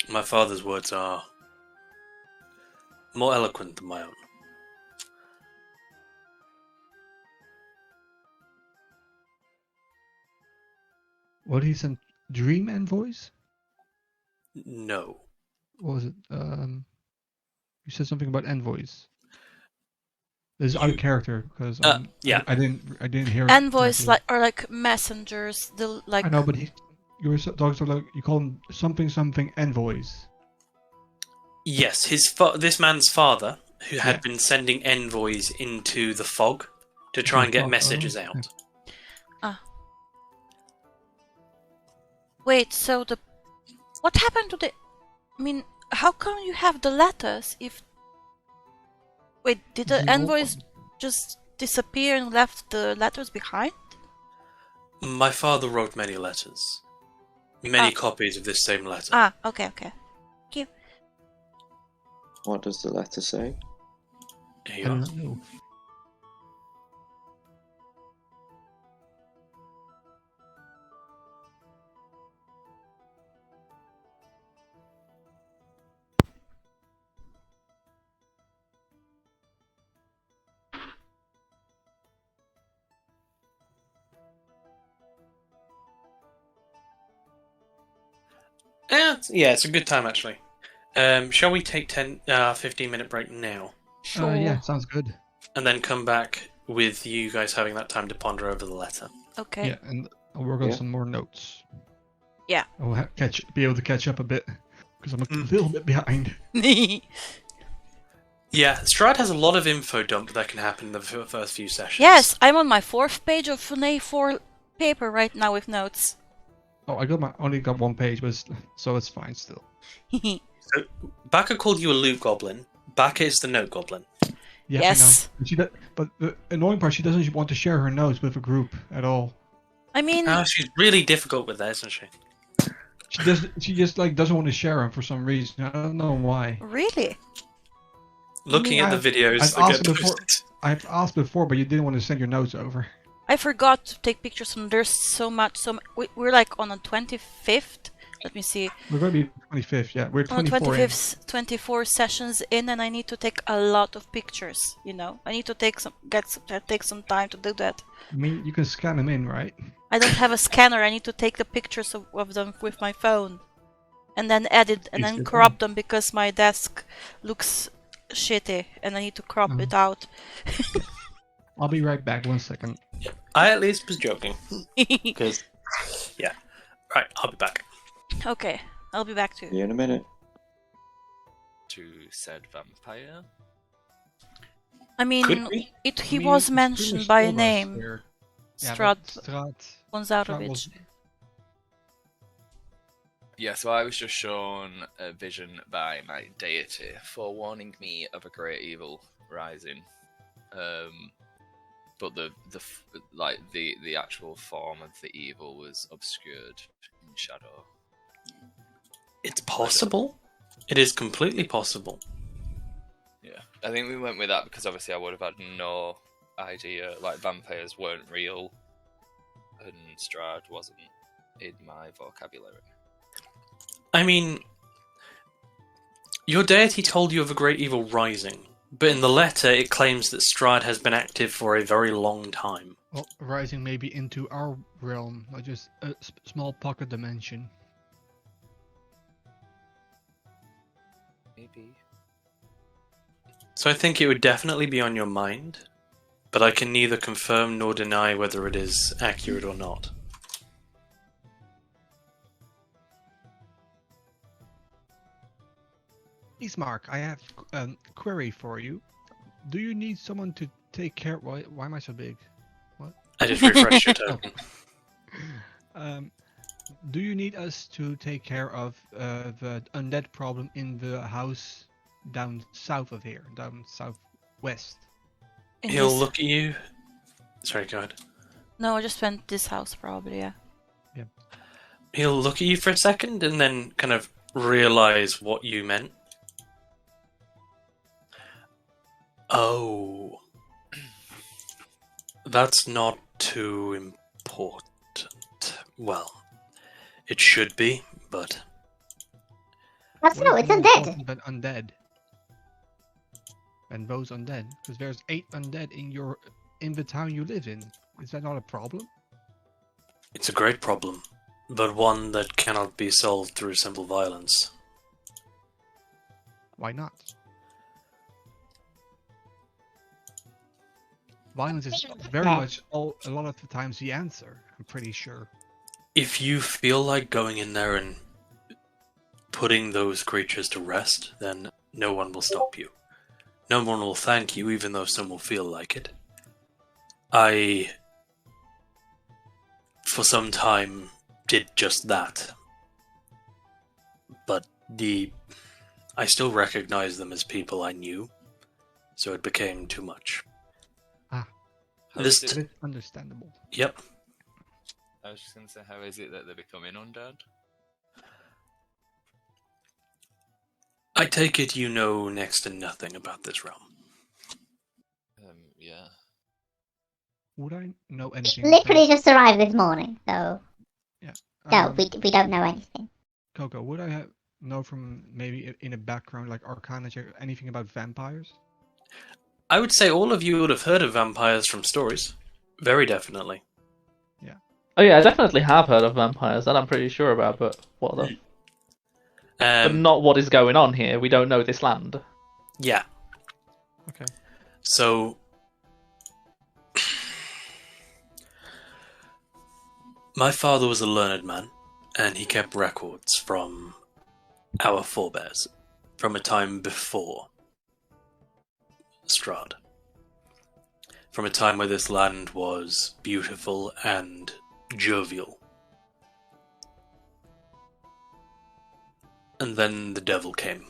My father's words are more eloquent than my own. What he sent? Dream envoys? No. What was it? You said something about envoys. This is out of character because yeah. I didn't hear. Envoys correctly. are like messengers. I know, but you were talking like you call them something envoys. Yes, this man's father, who had been sending envoys into the fog to try and get messages out. Wait, so What happened to the... I mean, how come you have the letters if... Wait, did the The old envoys one. just disappear and left the letters behind? My father wrote many letters. Many copies of this same letter. Ah, okay. What does the letter say? Here I you do are. not know. Yeah, it's a good time actually. Shall we take 15-minute break now? Sure. Yeah, sounds good. And then come back with you guys having that time to ponder over the letter. Okay. Yeah, and I'll work on Yeah. some more notes. Yeah. I'll be able to catch up a bit because I'm a little bit behind. Yeah, Strahd has a lot of info dump that can happen in the first few sessions. Yes, I'm on my 4th page of an A4 paper right now with notes. Oh, I only got one page, so it's fine still. So, Baka called you a loot goblin. Baka is the note goblin. Yeah, Yes. I know. But the annoying part, she doesn't want to share her notes with a group at all. I mean, She's really difficult with that, isn't she? She just like doesn't want to share them for some reason. I don't know why. really? Looking at the videos I've that asked get before. posted. I've asked before, but you didn't want to send your notes over. I forgot to take pictures and there's so much. We're like on the 25th. Let me see. We're going to be 25th, yeah. We're On the 24 in. 24 sessions in, and I need to take a lot of pictures. You know, I need to take some time to do that. I mean, you can scan them in, right? I don't have a scanner. I need to take the pictures of them with my phone, and then edit and then Easy. crop them because my desk looks shitty, and I need to crop it out. I'll be right back. 1 second. I at least was joking. Because, yeah. Right, I'll be back. Okay, I'll be back too. See you in a minute. To said vampire. I mean, Could be. he I mean, was it's mentioned pretty by much all of us name, here. Yeah, Strahd but Strahd Gonzarovich. was- Yeah, so I was just shown a vision by my deity forewarning me of a great evil rising. But the actual form of the evil was obscured in shadow. It's possible. It is completely possible. Yeah, I think we went with that because obviously I would have had no idea. Like vampires weren't real, and Strahd wasn't in my vocabulary. I mean, your deity told you of a great evil rising, but in the letter it claims that Strahd has been active for a very long time. Well, rising maybe into our realm, not just a small pocket dimension. Maybe. So I think it would definitely be on your mind, but I can neither confirm nor deny whether it is accurate or not. Ismark, I have a query for you. Do you need someone to take care? Why am I so big? I just refreshed your token. Do you need us to take care of the undead problem in the house down south of here, down southwest? In He'll this- look at you. Sorry, go ahead. No, I just went this house probably. Yeah. He'll look at you for a second and then kind of realize what you meant. Oh. That's not too important. Well, it should be, but That's What no, is it's more undead. important than undead. And those undead, because there's 8 undead in the town you live in. Is that not a problem? it's a great problem, but one that cannot be solved through simple violence. Why not? Violence is very much a lot of the times the answer. I'm pretty sure. If you feel like going in there and putting those creatures to rest, then no one will stop you. No one will thank you, even though some will feel like it. I, for some time, did just that. I still recognize them as people I knew, so it became too much. Ah, How This is that it, is understandable. Yep. I was just going to say, how is it that they're becoming undead? I take it you know next to nothing about this realm. Yeah. Would I know We anything literally about... just arrived this morning, so Yeah. no, we don't know anything. Coco, would I know from maybe in a background like Arcana check anything about vampires? I would say all of you would have heard of vampires from stories. Very definitely. Oh yeah, I definitely have heard of vampires, that I'm pretty sure about, but what the... But not what is going on here. We don't know this land. Yeah. Okay. So, my father was a learned man, and he kept records from our forebears, from a time before Strahd. From a time where this land was beautiful and jovial. And then the devil came,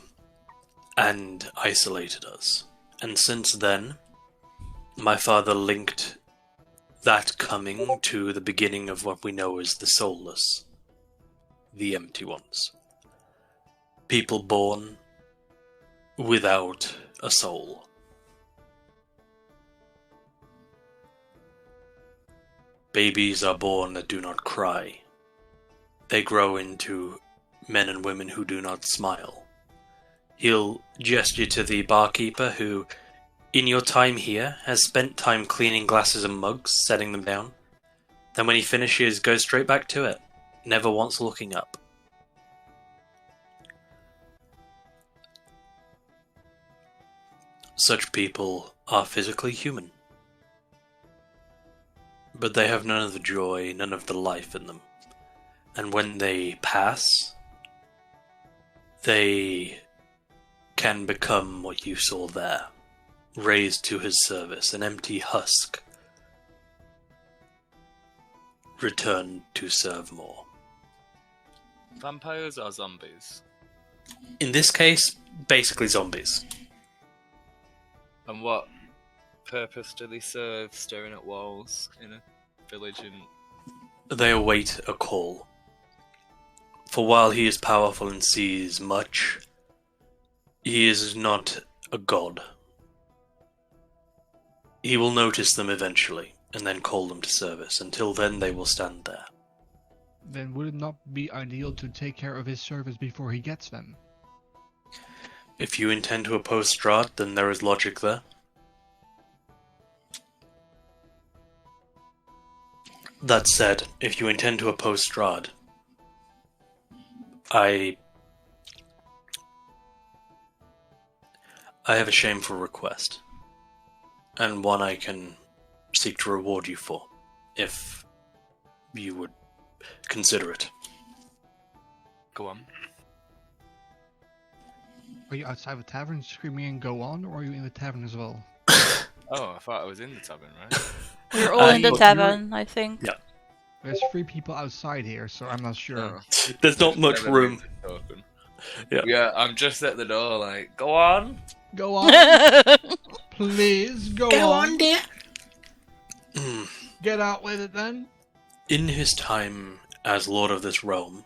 and isolated us. And since then, my father linked that coming to the beginning of what we know as the soulless, the empty ones. People born without a soul. Babies are born that do not cry. They grow into men and women who do not smile. He'll gesture to the barkeeper who, in your time here, has spent time cleaning glasses and mugs, setting them down. Then when he finishes, goes straight back to it, never once looking up. Such people are physically human. But they have none of the joy, none of the life in them. And when they pass, they can become what you saw there. Raised to his service, an empty husk. Returned to serve more. Vampires or zombies? In this case, basically zombies. And what purpose do they serve staring at walls in a village in... They await a call. For while he is powerful and sees much, he is not a god. He will notice them eventually, and then call them to service. Until then, they will stand there. Then would it not be ideal to take care of his service before he gets them? If you intend to oppose Strahd, then there is logic there. That said, if you intend to oppose Strahd, I have a shameful request, and one I can seek to reward you for, if you would consider it. Go on. Are you outside the tavern screaming and go on, or are you in the tavern as well? Oh, I thought I was in the tavern, right? We're all in the Look, tavern, I think. Yeah. There's 3 people outside here, so I'm not sure. Oh. There's not much Never room. been open. Yeah. Yeah, I'm just at the door, like, go on. Go on, please, go on. dear. Get out with it then. In his time as lord of this realm,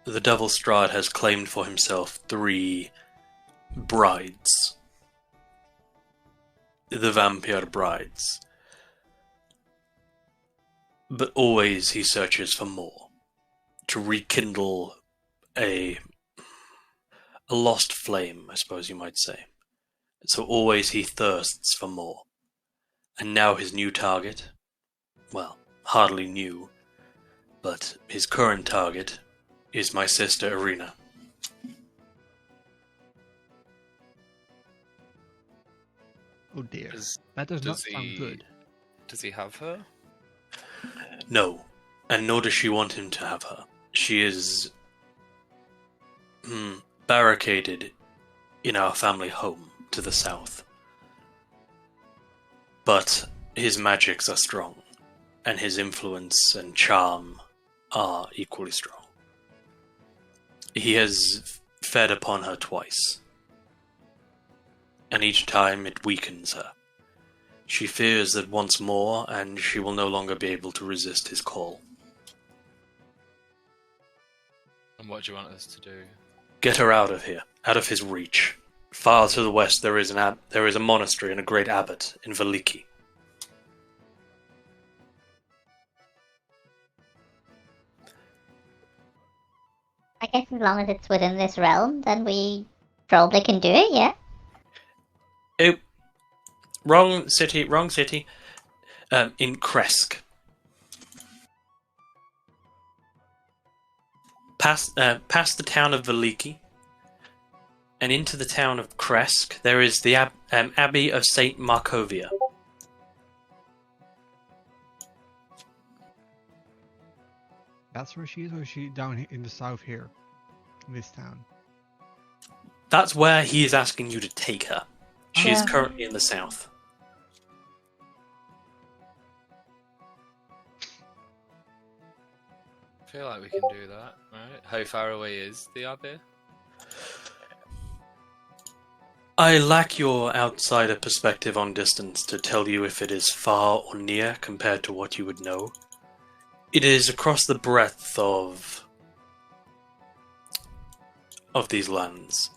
the Devil Strahd has claimed for himself 3 brides. The vampire brides. But always he searches for more. To rekindle a lost flame, I suppose you might say. So always he thirsts for more. And now his new target, well, hardly new, but his current target is my sister Irina. Oh dear, Does, that does not does sound he- good. does he have her? No, and nor does she want him to have her. She is barricaded in our family home to the south. But his magics are strong, and his influence and charm are equally strong. He has fed upon her twice, and each time it weakens her. She fears that once more, and she will no longer be able to resist his call. And what do you want us to do? Get her out of here, out of his reach. Far to the west there is a monastery and a great abbot in Veliki. I guess as long as it's within this realm, then we probably can do it, yeah? Wrong city. In Kresk. Past the town of Veliki and into the town of Kresk, there is the Abbey of St. Markovia. That's where she is, or is she down in the south here, in this town? That's where he is asking you to take her. She is Yeah. currently in the south. I feel like we can do that, right? How far away is the abbey? I lack your outsider perspective on distance to tell you if it is far or near compared to what you would know. It is across the breadth of these lands.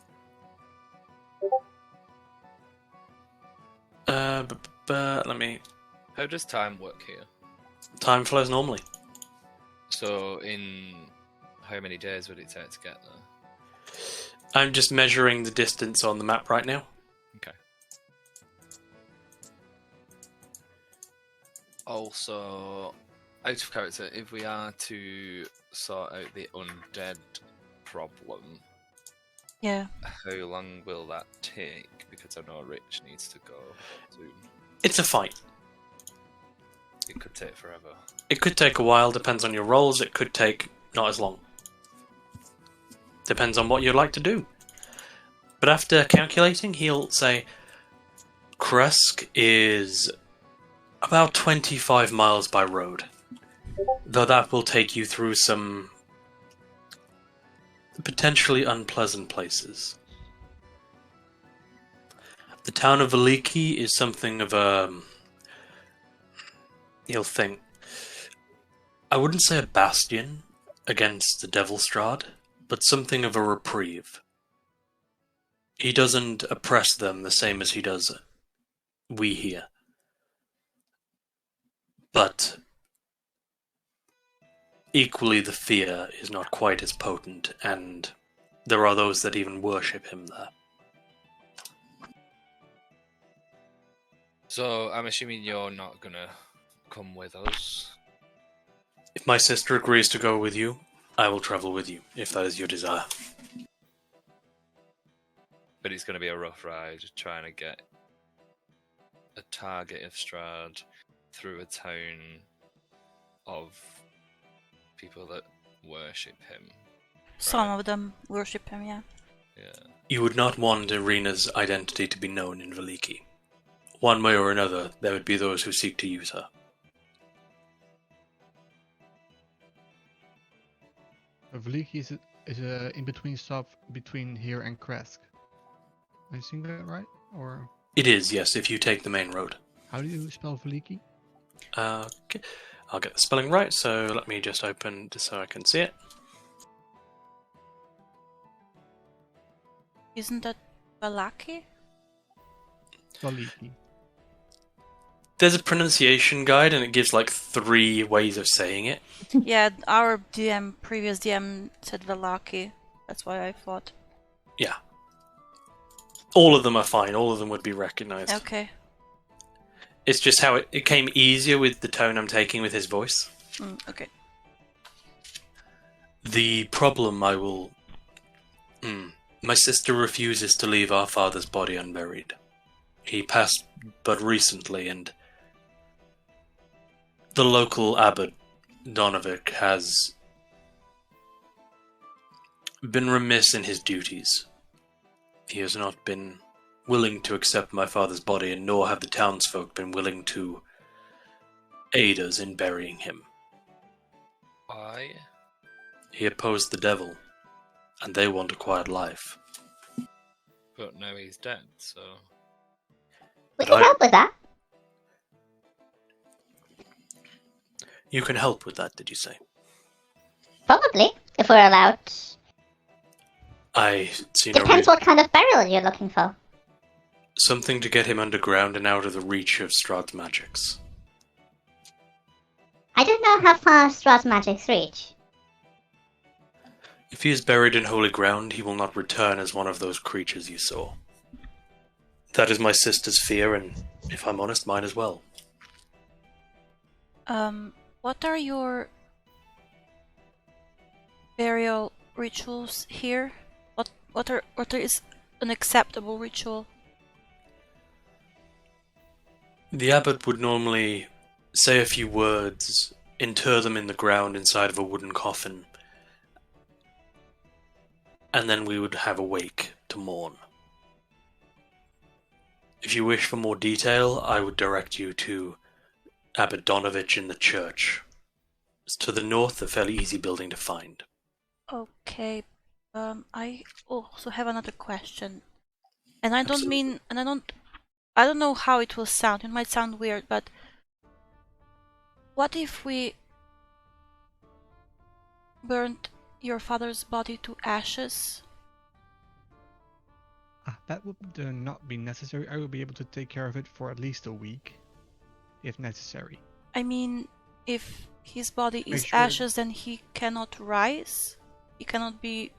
Let me... How does time work here? Time flows normally. So, in how many days would it take to get there? I'm just measuring the distance on the map right now. Okay. Also, out of character, if we are to sort out the undead problem, Yeah. how long will that take? Because I know Rich needs to go soon. It's a fight. It could take forever. It could take a while, depends on your rolls. It could take not as long. Depends on what you'd like to do. But after calculating, he'll say Kresk is about 25 miles by road. Though that will take you through some potentially unpleasant places. The town of Veliki is something of a... He'll think... I wouldn't say a bastion against the Devil Strahd, but something of a reprieve. He doesn't oppress them the same as he does we here. But equally the fear is not quite as potent, and there are those that even worship him there. So, I'm assuming you're not gonna come with us? If my sister agrees to go with you, I will travel with you, if that is your desire. But it's gonna be a rough ride trying to get a target of Strahd through a town of people that worship him. Some of them worship him, yeah. Yeah. You would not want Irina's identity to be known in Veliki. One way or another, there would be those who seek to use her. Veliki is a in-between stop between here and Kresk. Am I seeing that right? Or It is, yes, if you take the main road. how do you spell Veliki? Okay. I'll get the spelling right, so let me just open just so I can see it. Isn't that Balaki? Veliki. There's a pronunciation guide and it gives like 3 ways of saying it. Yeah, our previous DM said Valaki. That's why I thought. Yeah. All of them are fine, all of them would be recognized. Okay. It's just how it came easier with the tone I'm taking with his voice. Okay. The problem I will... My sister refuses to leave our father's body unburied. He passed but recently, and the local abbot, Donovic, has been remiss in his duties. He has not been willing to accept my father's body, and nor have the townsfolk been willing to aid us in burying him. Why? He opposed the devil, and they want a quiet life. But now he's dead, so We But can help with that. You can help with that, did you say? Probably, if we're allowed. I see no Depends reason. what kind of burial you're looking for. Something to get him underground and out of the reach of Strahd's magics. I don't know how far Strahd's magics reach. If he is buried in holy ground, he will not return as one of those creatures you saw. That is my sister's fear, and if I'm honest, mine as well. What are your burial rituals here? What is an acceptable ritual? The abbot would normally say a few words, inter them in the ground inside of a wooden coffin, and then we would have a wake to mourn. If you wish for more detail, I would direct you to Abbot Donovich in the church. It's to the north, a fairly easy building to find. Okay. I also have another question, and I don't Absolutely. mean, and I don't know how it will sound. It might sound weird, but what if we burnt your father's body to ashes? That would not be necessary. I will be able to take care of it for at least a week, if necessary. I mean, if his body Make is sure- ashes, then he cannot rise. He cannot be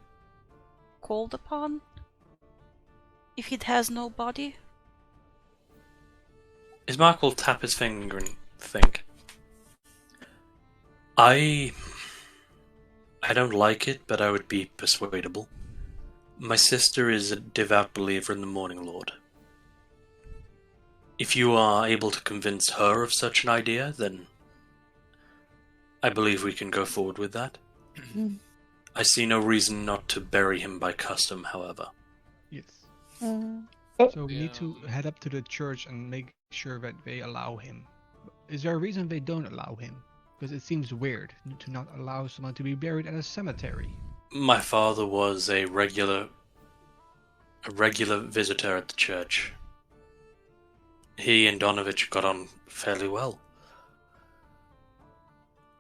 called upon. If he has no body. Ismark will tap his finger and think. I don't like it, but I would be persuadable. My sister is a devout believer in the Morning Lord. If you are able to convince her of such an idea, then I believe we can go forward with that. I see no reason not to bury him by custom, however. Yes. Mm. So we need to head up to the church and make sure that they allow him. Is there a reason they don't allow him? Because it seems weird to not allow someone to be buried at a cemetery. My father was a regular visitor at the church. He and Donovich got on fairly well.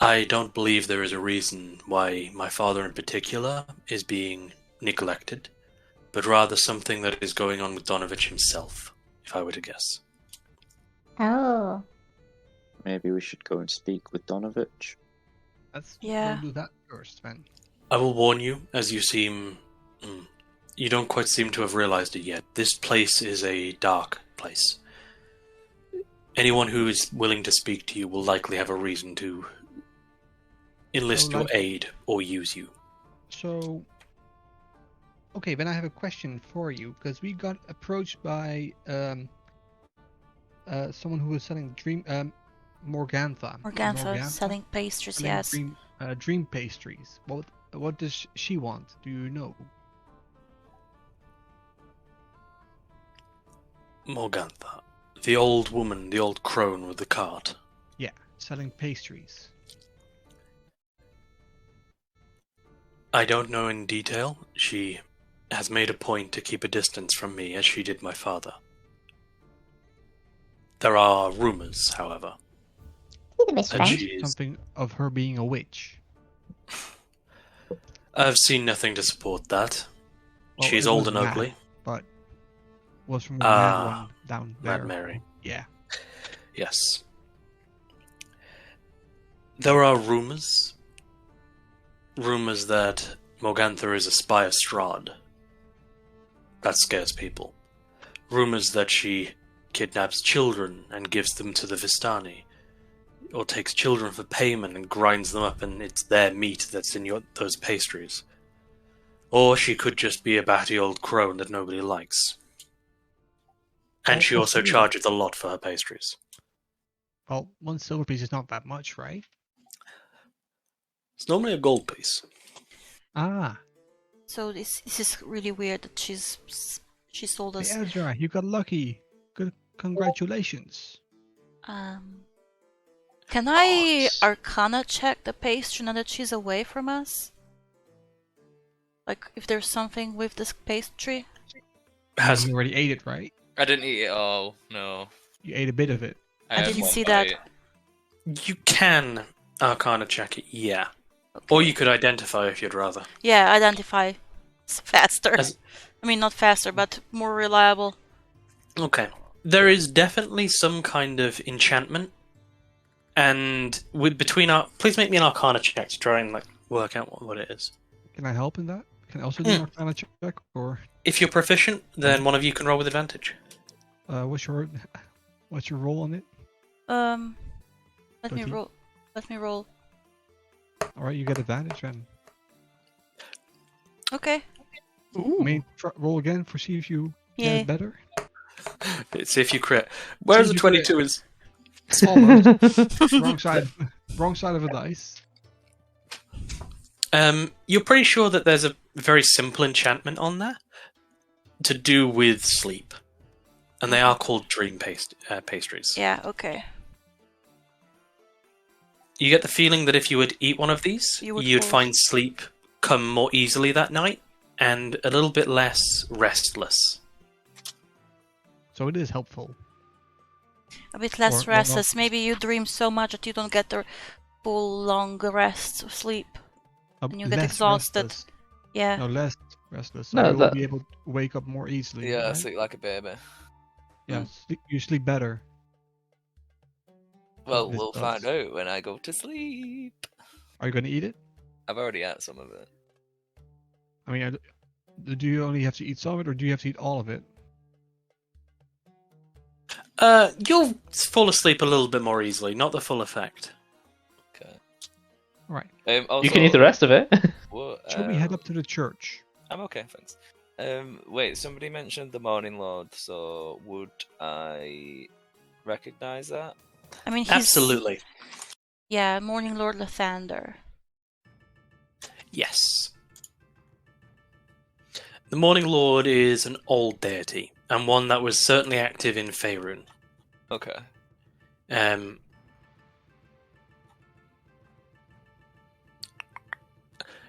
I don't believe there is a reason why my father in particular is being neglected, but rather something that is going on with Donovich himself, if I were to guess. Oh. Maybe we should go and speak with Donovich. Let's Yeah. go do that first, then. I will warn you, as you seem... you don't quite seem to have realized it yet. This place is a dark place. Anyone who is willing to speak to you will likely have a reason to enlist your aid or use you. So, okay, then I have a question for you, because we got approached by someone who was selling Morgantha. Morgantha selling pastries, selling yes. dream pastries. What does she want? Do you know? Morgantha. The old woman, the old crone with the cart. Yeah, selling pastries. I don't know in detail. She has made a point to keep a distance from me, as she did my father. There are rumors, however. He's a bit that strange. she is... Something of her being a witch. I've seen nothing to support that. Well, She's it old was and mad, ugly. but was from the mad one down there. Mad Mary. Yeah. Yes. There are rumors. Rumors that Morgantha is a spy of Strahd. That scares people. Rumors that she kidnaps children and gives them to the Vistani. Or takes children for payment and grinds them up and it's their meat that's in those pastries. Or she could just be a batty old crone that nobody likes. And she also possibly. charges a lot for her pastries. Well, 1 silver piece is not that much, right? It's normally a gold piece. Ah, So this is really weird that she sold us. Ezra, you got lucky. Good, congratulations. Can I Arcana check the pastry now that she's away from us? Like, if there's something with this pastry. Has You already ate it, right? I didn't eat it all. No, You ate a bit of it. I had didn't one see bite. that. you can Arcana check it, yeah, Okay. or you could identify if you'd rather. Yeah, identify. It's faster. As- I mean, not faster, but more reliable. Okay. There is definitely some kind of enchantment, and please make me an Arcana check to try and work out what it is. Can I help in that? Can I also do an Arcana check? Or If you're proficient, then one of you can roll with advantage. what's your roll on it? Let me 13. roll. Let me roll. All right, you get advantage then. Okay. I mean, roll again for see if you get Yay. it better. See if you crit. Where's the See if you crit. 22 is? Almost. wrong side of a dice. You're pretty sure that there's a very simple enchantment on there to do with sleep, and they are called dream pastries. Yeah, okay. You get the feeling that if you would eat one of these, You would you'd fall find sleep come more easily that night, and a little bit less restless. So it is helpful. A bit less Or not. restless. Maybe you dream so much that you don't get the full long rest of sleep. And you get Less exhausted. restless. Yeah. No, less restless. So No, you'll that- be able to wake up more easily. Yeah, right? sleep like a baby. Yeah, you sleep better. Well, This we'll does. find out when I go to sleep. Are you going to eat it? I've already had some of it. I mean, do you only have to eat some of it, or do you have to eat all of it? You'll fall asleep a little bit more easily, not the full effect. Okay. All right. Also, You can eat the rest of it. What, Shall we head up to the church? I'm okay, thanks. Wait, somebody mentioned the Morning Lord, so would I recognize that? I mean, he's... Absolutely. Yeah, Morning Lord Lathander. Yes. The Morning Lord is an old deity, and one that was certainly active in Faerun. Okay.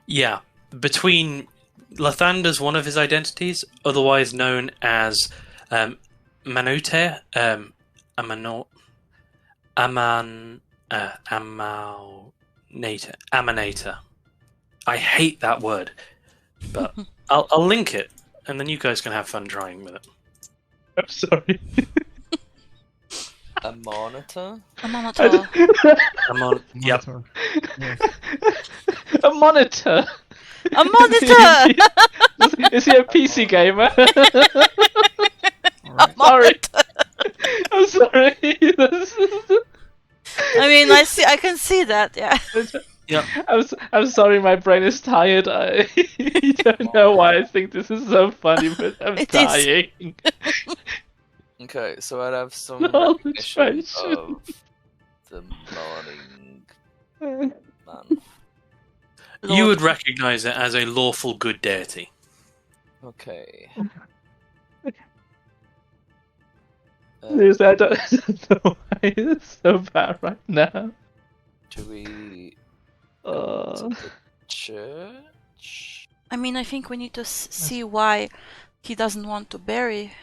Yeah, between Lathander's one of his identities, otherwise known as Manute, Amanator. I hate that word, but I'll link it, and then you guys can have fun trying with it. I'm sorry. A monitor? A monitor. Yep. Monitor. Yes. A monitor. A monitor! Is he a PC gamer? All right. Sorry. I'm sorry. I mean, I can see that, yeah. Yep. I'm sorry, my brain is tired. I don't know why I think this is so funny, but I'm It is. dying. Okay, so I'd have some No, recognition it's fine. of the morning man. You would recognize it as a lawful good deity. Okay. Seriously, I don't know why it's so bad right now. Do we go to the church? I mean, I think we need to see why he doesn't want to bury,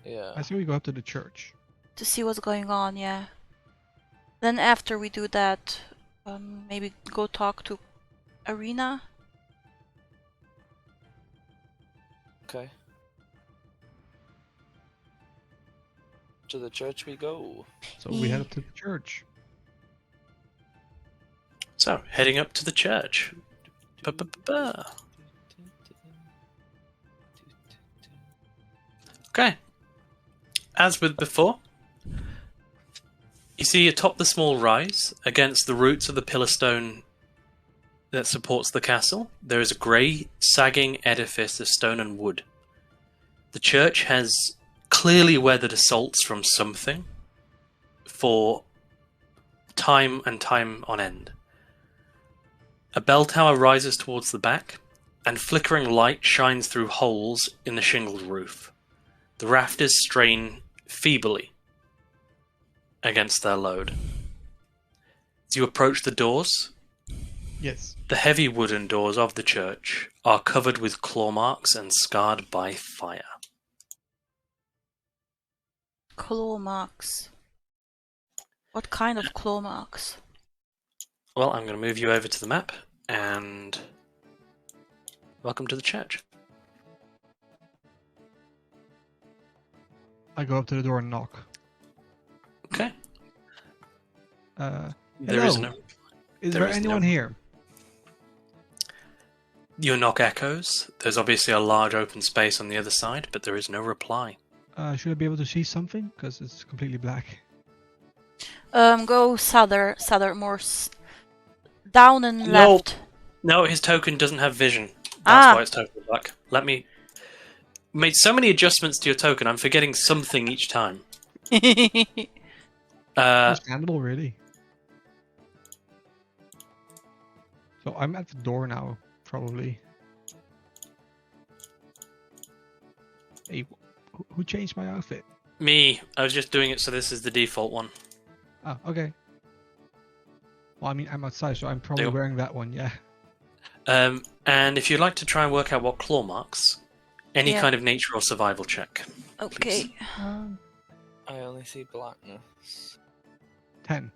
Yeah. I say we go up to the church. to see what's going on, yeah. Then after we do that, maybe go talk to Arena. Okay. To the church we go. So we head up to the church. So, heading up to the church. Ba-ba-ba-ba. Okay. As with before, you see atop the small rise, against the roots of the pillar stone that supports the castle, there is a grey, sagging edifice of stone and wood. The church has clearly weathered assaults from something for time and time on end. A bell tower rises towards the back, and flickering light shines through holes in the shingled roof. The rafters strain feebly against their load. As you approach the doors, Yes. The heavy wooden doors of the church are covered with claw marks and scarred by fire. Claw marks. What kind of claw marks? Well, I'm going to move you over to the map, and welcome to the church. I go up to the door and knock. Okay. There is Hello. no. Is there there is anyone no- here? Your knock echoes. There's obviously a large open space on the other side, but there is no reply. Should I be able to see something? Because it's completely black. Go southern, more down and No. left. No, his token doesn't have vision. That's Ah. why it's totally black. Let me. Made so many adjustments to your token, I'm forgetting something each time. Understandable, really. So I'm at the door now, probably. Hey, who changed my outfit? Me. I was just doing it so this is the default one. Ah, okay. Well, I mean, I'm outside, so I'm probably Deal. wearing that one, yeah. And if you'd like to try and work out what claw marks, any Yeah. kind of nature or survival check. Okay. I only see blackness. 10.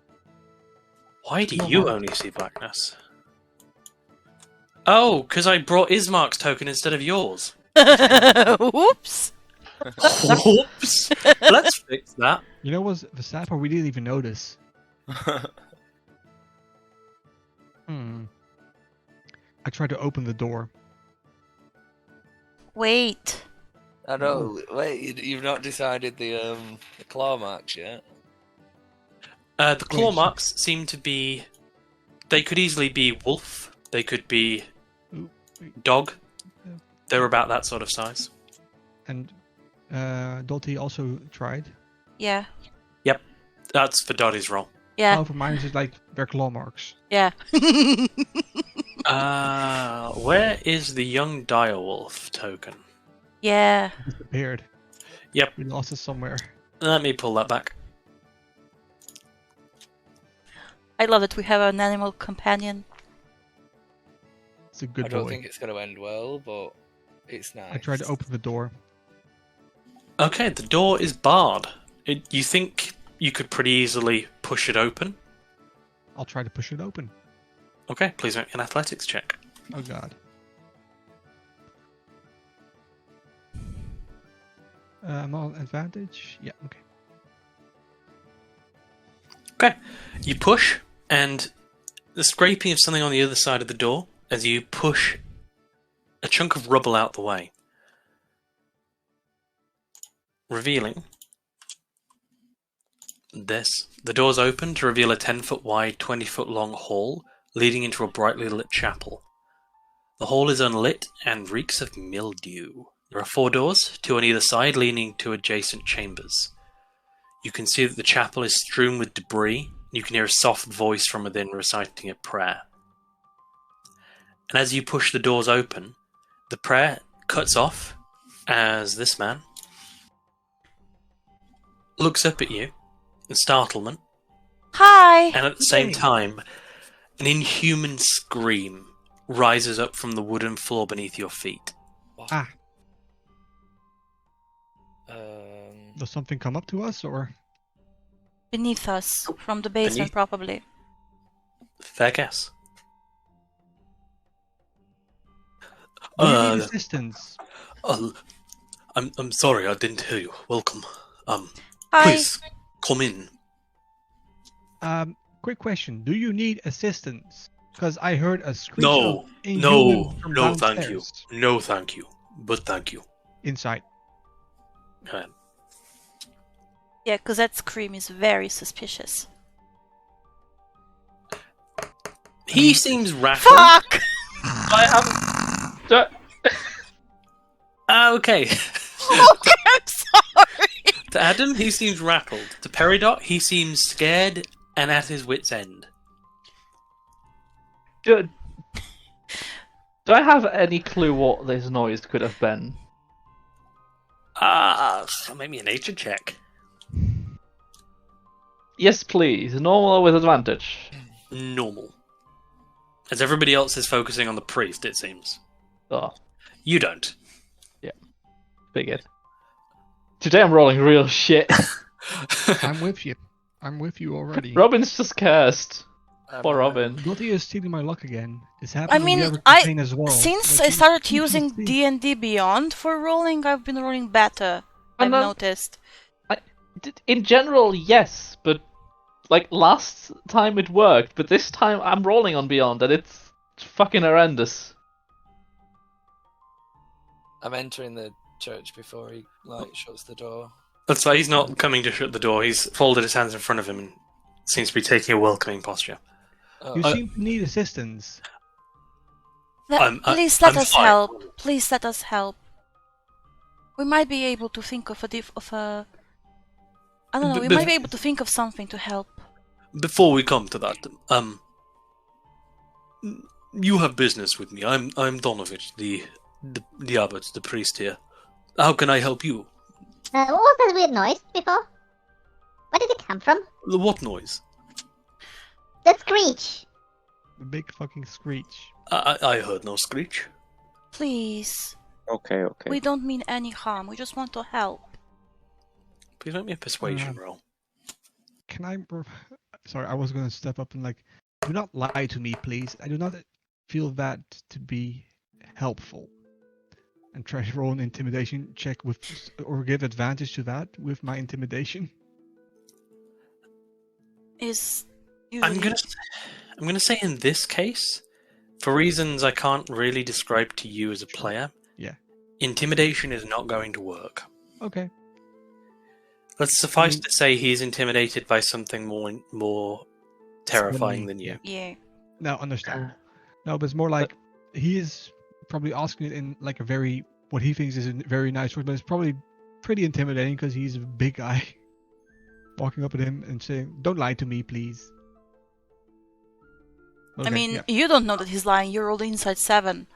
Why do Claw you mark. only see blackness? Oh, because I brought Ismark's token instead of yours. Whoops. Whoops. Let's fix that. You know what's the sad part? We didn't even notice. I tried to open the door. Wait. I know. Wait, you've not decided the claw marks yet? The claw Wait. marks seem to be... They could easily be wolf. They could be Ooh, wait. dog. They're about that sort of size. And Dottie also tried. Yeah. That's for Dottie's roll. Yeah. Oh, for mine it's just like their claw marks. Yeah. Where is the young direwolf token? Yeah. Disappeared. Yep. We lost it somewhere. Let me pull that back. I love that we have an animal companion. It's a good I don't boy. think it's going to end well, but it's nice. I tried to open the door. Okay, the door is barred. You think you could pretty easily push it open? I'll try to push it open. Okay, please make an athletics check. Oh god. I'm on advantage. Yeah, okay. Okay, you push, and the scraping of something on the other side of the door as you push a chunk of rubble out the way, revealing this. The doors open to reveal a 10-foot wide, 20-foot long hall leading into a brightly lit chapel. The hall is unlit and reeks of mildew. There are 4 doors, 2 on either side, leading to adjacent chambers. You can see that the chapel is strewn with debris. You can hear a soft voice from within reciting a prayer. And as you push the doors open, the prayer cuts off as this man looks up at you in startlement, Hi. and at the same time, an inhuman scream rises up from the wooden floor beneath your feet. Ah, Um, does something come up to us or? Beneath us, from the basement, Beneath? probably. Fair guess. Do you need assistance? I'm sorry, I didn't hear you. Welcome. Hi. Please come in. Quick question. Do you need assistance? Because I heard a screech No, of inhuman from no, thank you. downstairs. No, thank you. But thank you. Inside. Yeah, because that scream is very suspicious. He seems rattled. Fuck! Okay. Okay, I'm sorry. To Adam, he seems rattled. To Peridot, he seems scared and at his wit's end. Do I have any clue what this noise could have been? Maybe a nature check. Yes, please. Normal or with advantage? Normal. As everybody else is focusing on the priest, it seems. Oh, You don't. figured. Today I'm rolling real shit. I'm with you. I'm with you already. Robin's just cursed. Poor Robin. Dottie is stealing my luck again. It's I happening in the mean, other campaign as well. since Like, I she started keeps using stealing. D&D Beyond for rolling, I've been rolling better. I've And then- noticed. In general, yes, but like last time it worked, but this time I'm rolling on Beyond and it's fucking horrendous. I'm entering the church before he shuts the door. That's why he's not coming to shut the door. He's folded his hands in front of him and seems to be taking a welcoming posture. You Oh, seem to need assistance. Please let I'm us fine. help. Please let us help. We might be able to think of a I don't know. We might be able to think of something to help. Before we come to that, you have business with me. I'm Donovich, the abbot, the priest here. How can I help you? What was that weird noise before? Where did it come from? What noise? That screech. The big fucking screech. I heard no screech. Please. Okay. We don't mean any harm. We just want to help. Please make me a persuasion roll. Can I... Sorry, I was gonna step up and like... Do not lie to me, please. I do not feel that to be helpful. And try to roll an intimidation check with... Or give advantage to that with my intimidation. Is I'm usually gonna say in this case, for reasons I can't really describe to you as a player, Yeah. intimidation is not going to work. Okay. Let's suffice to say he's intimidated by something more terrifying than you. yeah. No, understand. No, but it's more like... He is probably asking it in like a very... What he thinks is a very nice way, but it's probably pretty intimidating because he's a big guy. Walking up at him and saying, "Don't lie to me, please." I mean, yeah. you don't know that he's lying. You rolled inside 7.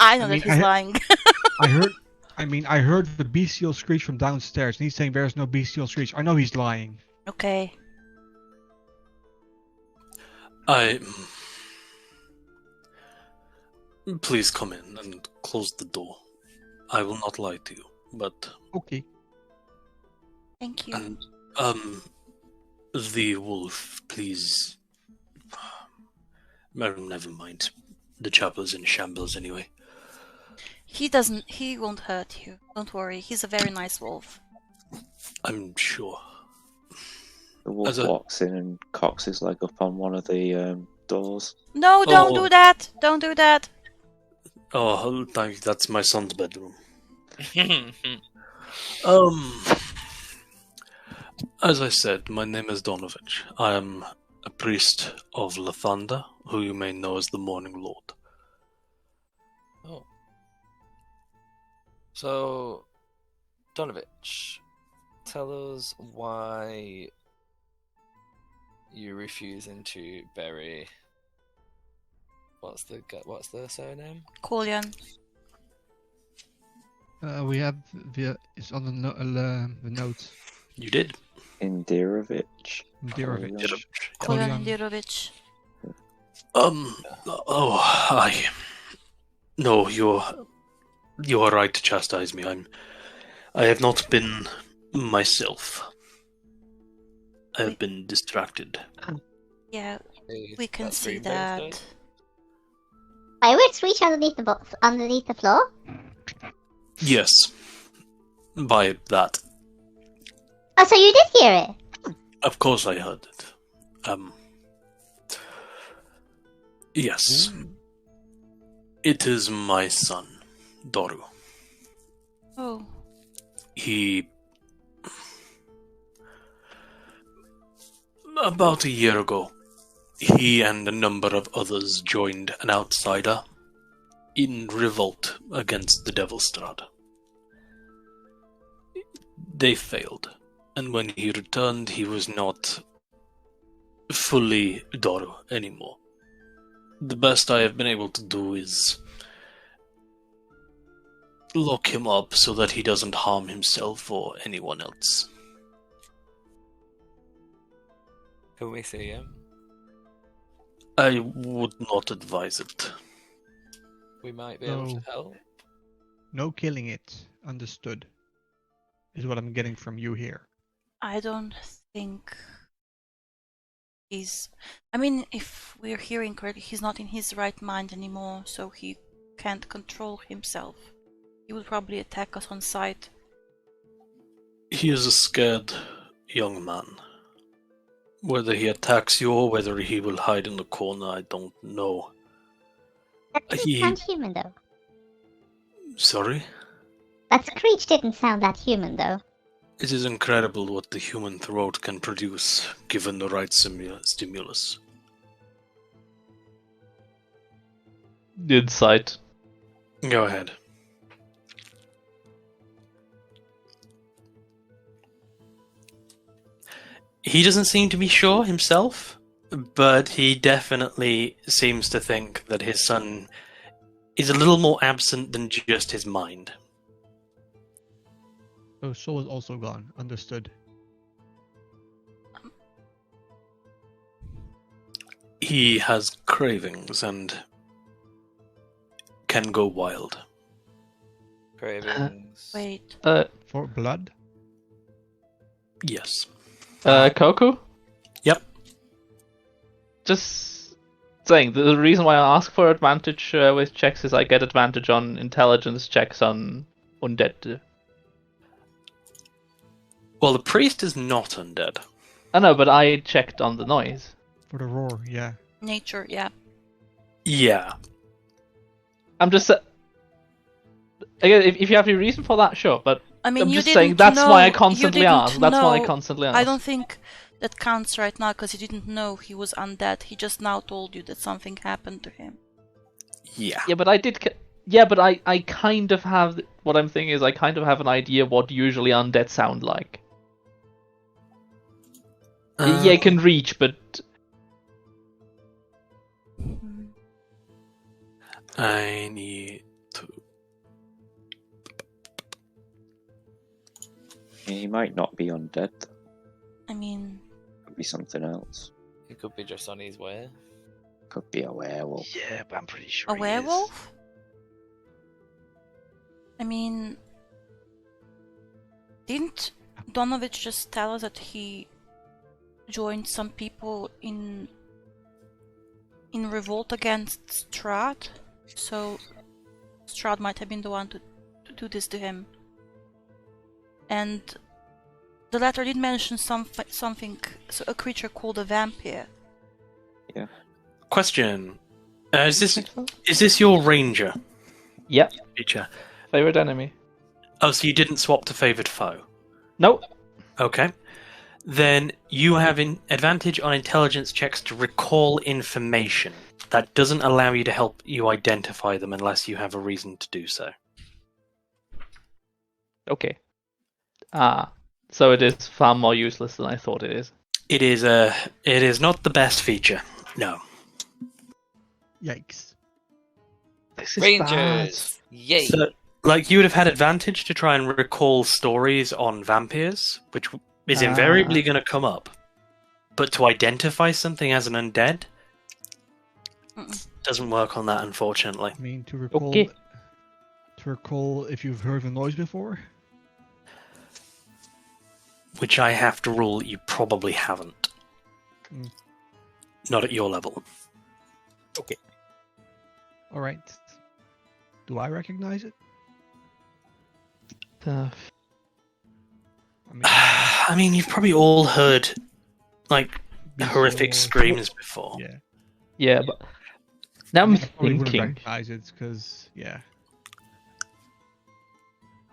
I know I mean, that he's lying. I heard the bestial screech from downstairs, and he's saying there's no bestial screech. I know he's lying. Okay. Please come in and close the door. I will not lie to you, but... Okay. Thank you. And, the wolf, please... Never mind. The chapel is in shambles anyway. He won't hurt you. Don't worry. He's a very nice wolf. I'm sure. The wolf walks in and cocks his leg up on one of the doors. No, don't do that! Don't do that! Oh, thank you. That's my son's bedroom. As I said, my name is Donovich. I am a priest of Lathander, who you may know as the Morning Lord. Oh. So, Donovich, tell us why you're refusing to bury... What's the surname? Kolyan. We have it's on the notes. You did. Indirovich. Indirovich. Kolyan Indirovich. No, you are right to chastise me. I have not been myself. I have been distracted. Yeah, we can That's see Green Wednesday. that. I would screech underneath the floor. Yes. By that. Oh, so you did hear it? Of course I heard it. Yes. It is my son, Doru. Oh. About a year ago, he and a number of others joined an outsider in revolt against the Devil Strahd. They failed, and when he returned, he was not fully Doru anymore. The best I have been able to do is lock him up so that he doesn't harm himself or anyone else. Can we see him? I would not advise it. We might be able No. to help. No killing it. Understood. Is what I'm getting from you here. I don't think he's. I mean, if we're hearing correctly, he's not in his right mind anymore, so he can't control himself. He would probably attack us on sight. He is a scared young man. Whether he attacks you or whether he will hide in the corner, I don't know. That didn't He- sound human, though. Sorry? That screech didn't sound that human, though. It is incredible what the human throat can produce, given the right stimulus. Insight. Go ahead. He doesn't seem to be sure himself, but he definitely seems to think that his son is a little more absent than just his mind. Oh, soul is also gone. Understood. He has cravings and can go wild. Cravings. Wait. For blood? Yes. Koku? Yep. Just saying, the reason why I ask for advantage with checks is I get advantage on intelligence checks on undead. Well, the priest is not undead. I know, but I checked on the noise. For the roar, yeah. Nature, yeah. Yeah. I'm just again, if you have a reason for that, sure. But I mean, I'm you just didn't saying that's know, why I you constantly didn't ask. That's why I know- constantly ask. I don't think that counts right now because he didn't know he was undead. He just now told you that something happened to him. Yeah. Yeah, but I did. Yeah, but I kind of have. What I'm thinking is I kind of have an idea what usually undead sound like. Yeah, it can reach, but I need to. He might not be undead. I mean, Could be something else. He could be just on his way. Could be a werewolf. Yeah, but I'm pretty sure a he is. werewolf? I mean, didn't Donovich just tell us that he joined some people in revolt against Strahd? So Strahd might have been the one to do this to him. And the letter did mention something, so a creature called a vampire. Question: is this your ranger yeah, feature? favorite enemy. Oh, so you didn't swap to favored foe? Nope. Okay. Then you have advantage on intelligence checks to recall information. That doesn't allow you to help you identify them unless you have a reason to do so. Okay. So it is far more useless than I thought it is. It is not the best feature. No. Yikes. This is Rangers! Yay! So, like, you would have had advantage to try and recall stories on vampires, which is invariably going to come up. But to identify something as an undead doesn't work on that, unfortunately. I mean, to recall... Okay. To recall if you've heard a noise before? Which I have to rule that you probably haven't. Mm. Not at your level. Okay. Alright. Do I recognize it? Uh, I mean, I mean, you've probably all heard, like, beast horrific or- screams before. Yeah. yeah, but now I'm I probably wouldn't thinking. recognize it because, yeah.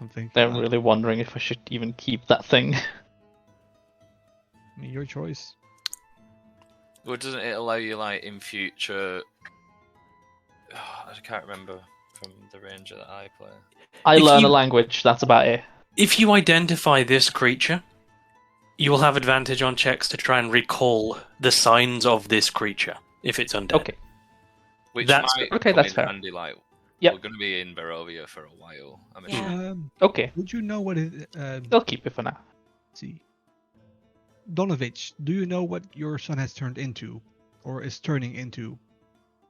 I'm thinking. I'm really wondering if I should even keep that thing. I mean, your choice. Well, doesn't it allow you, like, in future... I can't remember from the ranger that I play. I If learn you- a language. That's about it. If you identify this creature, you will have advantage on checks to try and recall the signs of this creature, if it's undead. Okay. Which That's- might okay, come that's in fair. handy, like, Yep. we're going to be in Barovia for a while, I'm Yeah. assuming. Okay, Would you know what it? I'll keep it for now. Let's see. Donovich, do you know what your son has turned into? or is turning into?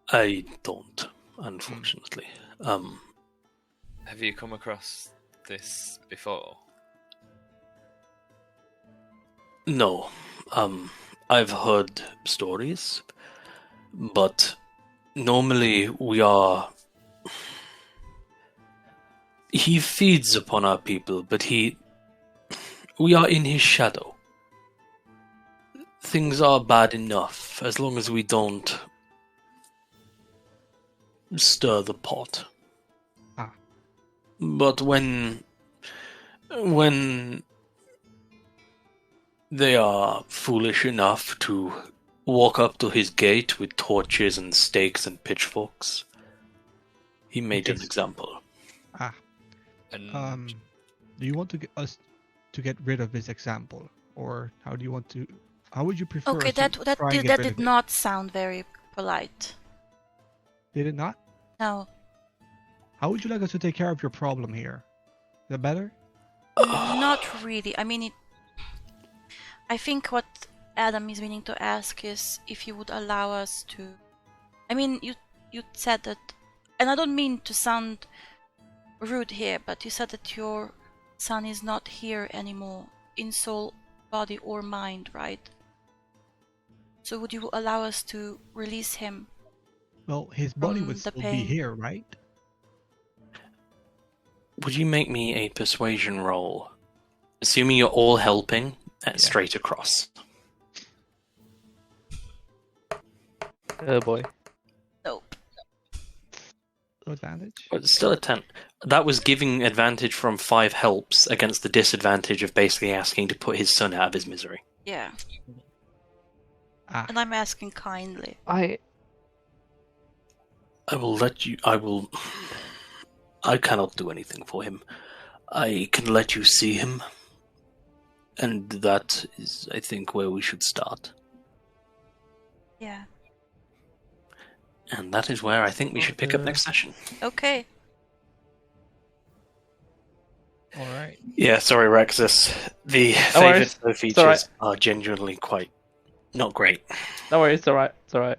I don't, unfortunately. Have you come across this before? No. I've heard stories, but normally he feeds upon our people, but we are in his shadow. Things are bad enough as long as we don't stir the pot. Ah. But when they are foolish enough to walk up to his gate with torches and stakes and pitchforks, he made an Yes. example. And Do you want to get us to get rid of this example, or how do you want to? How would you prefer? Okay, us to try and get that rid did of it? not sound very polite. Did it not? No. How would you like us to take care of your problem here? Is that better? Not really. I mean, I think what Adam is meaning to ask is if you would allow us to. I mean, you said that, and I don't mean to sound rude here, but you said that your son is not here anymore, in soul, body, or mind, right? So would you allow us to release him? Well, his body From would the still be pain. here, right? Would you make me a persuasion roll? Assuming you're all helping, straight across. Oh boy. Nope. No advantage. But it's still a 10. That was giving advantage from 5 helps against the disadvantage of basically asking to put his son out of his misery. Yeah. Ah, And I'm asking kindly. I will let you. I cannot do anything for him. I can let you see him. And that is, I think, where we should start. Yeah. And that is where I think we should pick up next session. Okay. all right. Yeah, sorry, Rexus. The No favored worries. features alright. are genuinely quite not great. No worries, it's alright. It's alright.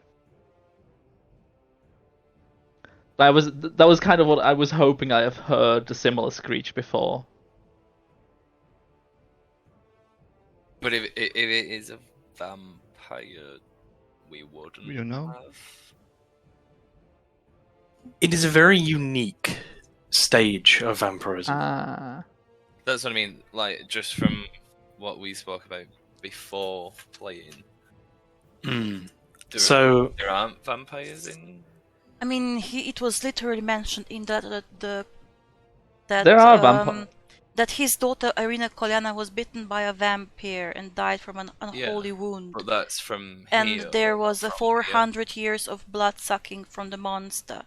That was kind of what I was hoping I have heard a similar screech before. But if it is a vampire, we wouldn't We don't know. have. It is a very unique stage of vampirism. Ah. That's what I mean. Like just from what we spoke about before playing, Mm. there, So, there aren't vampires in. I mean, it was literally mentioned in that There are vampires. that his daughter Irina Kolyana was bitten by a vampire and died from an unholy wound. But that's from And here, there was a from 400 years of blood sucking from the monster.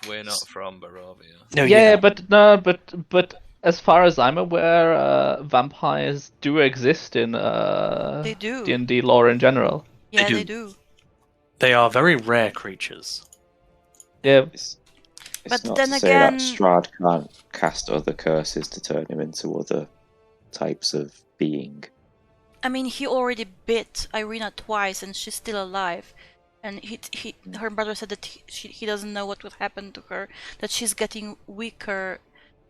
here. We're not from Barovia. no, Yeah, but as far as I'm aware, vampires do exist in They do. D&D lore in general. Yeah, do. they do. they are very rare creatures. Yeah, It's But not then to say again- that Strahd can't cast other curses to turn him into other types of being. I mean, he already bit Irina twice, and she's still alive. And her brother said that he doesn't know what will happen to her. That she's getting weaker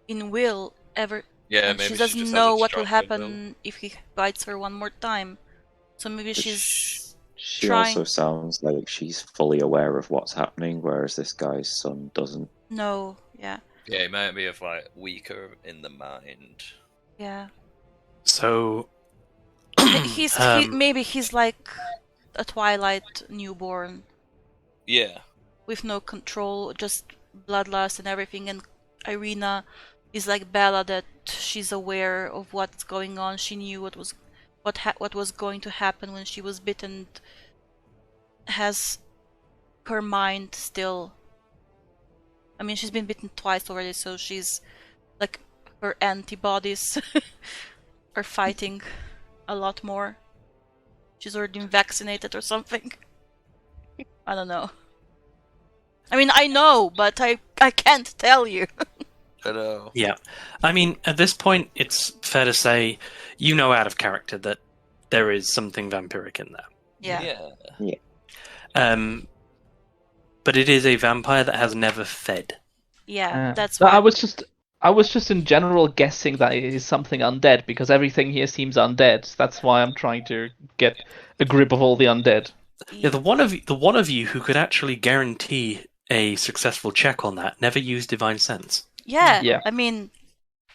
in will Yeah, and maybe she she doesn't just know has a what will stronger will. happen if he bites her one more time. So maybe But she's She trying- also sounds like she's fully aware of what's happening, whereas this guy's son doesn't. no, yeah, Yeah, he might be of like weaker in the mind. yeah. So, Maybe he's like a Twilight newborn Yeah, with no control, just bloodlust and everything. And Irina is like Bella, that she's aware of what's going on. She knew what was going to happen when she was bitten. Has her mind still. I mean, she's been bitten twice already, so she's like her antibodies are fighting a lot more. She's already been vaccinated or something. I don't know. I mean, I know, but I can't tell you. I know. yeah. I mean, at this point, it's fair to say you know out of character that there is something vampiric in there. Yeah. But it is a vampire that has never fed. Yeah, that's No, why. I was just in general guessing that it is something undead because everything here seems undead. That's why I'm trying to get a grip of all the undead. Yeah, the one of you who could actually guarantee a successful check on that never used divine sense. Yeah, Yeah. I mean,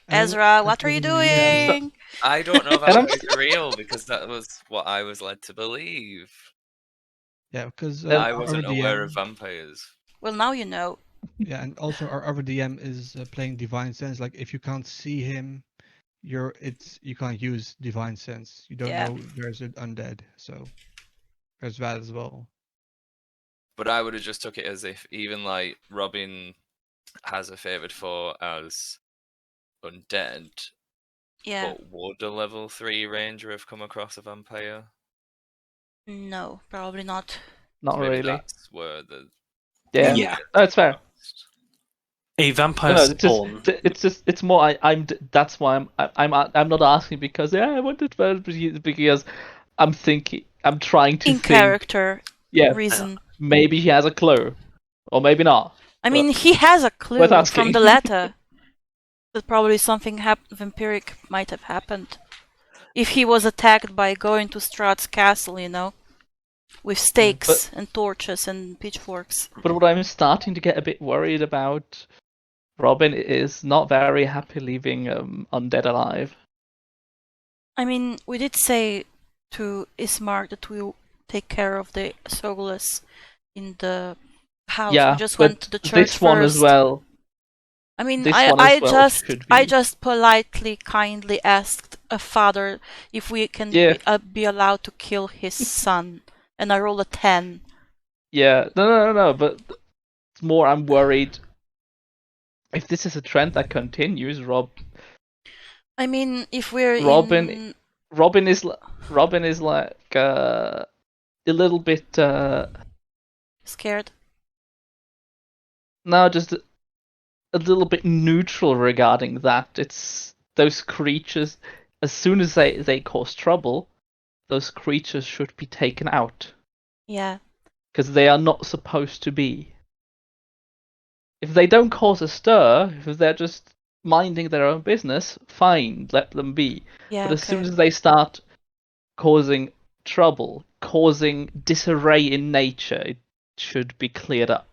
And Ezra, what are you definitely, doing? I don't know if And I'm vampires are real because that was what I was led to believe. yeah, because I our wasn't other aware DM, of vampires. Well, now you know. yeah, and also our other DM is playing divine sense. Like if you can't see him, you can't use divine sense. You don't Yeah. know there's an undead, so there's that as well. But I would have just took it as if even like Robin has a favoured foe as undead, Yeah. but would a level 3 ranger have come across a vampire? No, probably not. Not So maybe really. that's where the Yeah. Yeah. No, it's fair. A vampire No, spawn. it's more. That's why I'm not asking because I wanted because I'm thinking. I'm trying to In think. character Yeah. reason. Maybe he has a clue, or maybe not. I mean, he has a clue Worth from asking. the letter that probably something vampiric might have happened. If he was attacked by going to Strahd's castle, you know, with stakes and torches and pitchforks. But what I'm starting to get a bit worried about, Robin is not very happy leaving undead alive. I mean, we did say to Ismark that we'll take care of the soulless in the house. Yeah, We just but went to the church this one first. as well. I mean, This I one as well just should I be. just politely, kindly asked a father if we can be allowed to kill his son, and I rolled a 10. Yeah, no. But it's more. I'm worried if this is a trend that continues. I mean, if we're Robin is like a little bit scared. no, just a little bit neutral regarding that. It's those creatures. As soon as they cause trouble, those creatures should be taken out. Yeah. Because they are not supposed to be. If they don't cause a stir, if they're just minding their own business, fine, let them be. Yeah, but as soon as they start causing trouble, causing disarray in nature, it should be cleared up.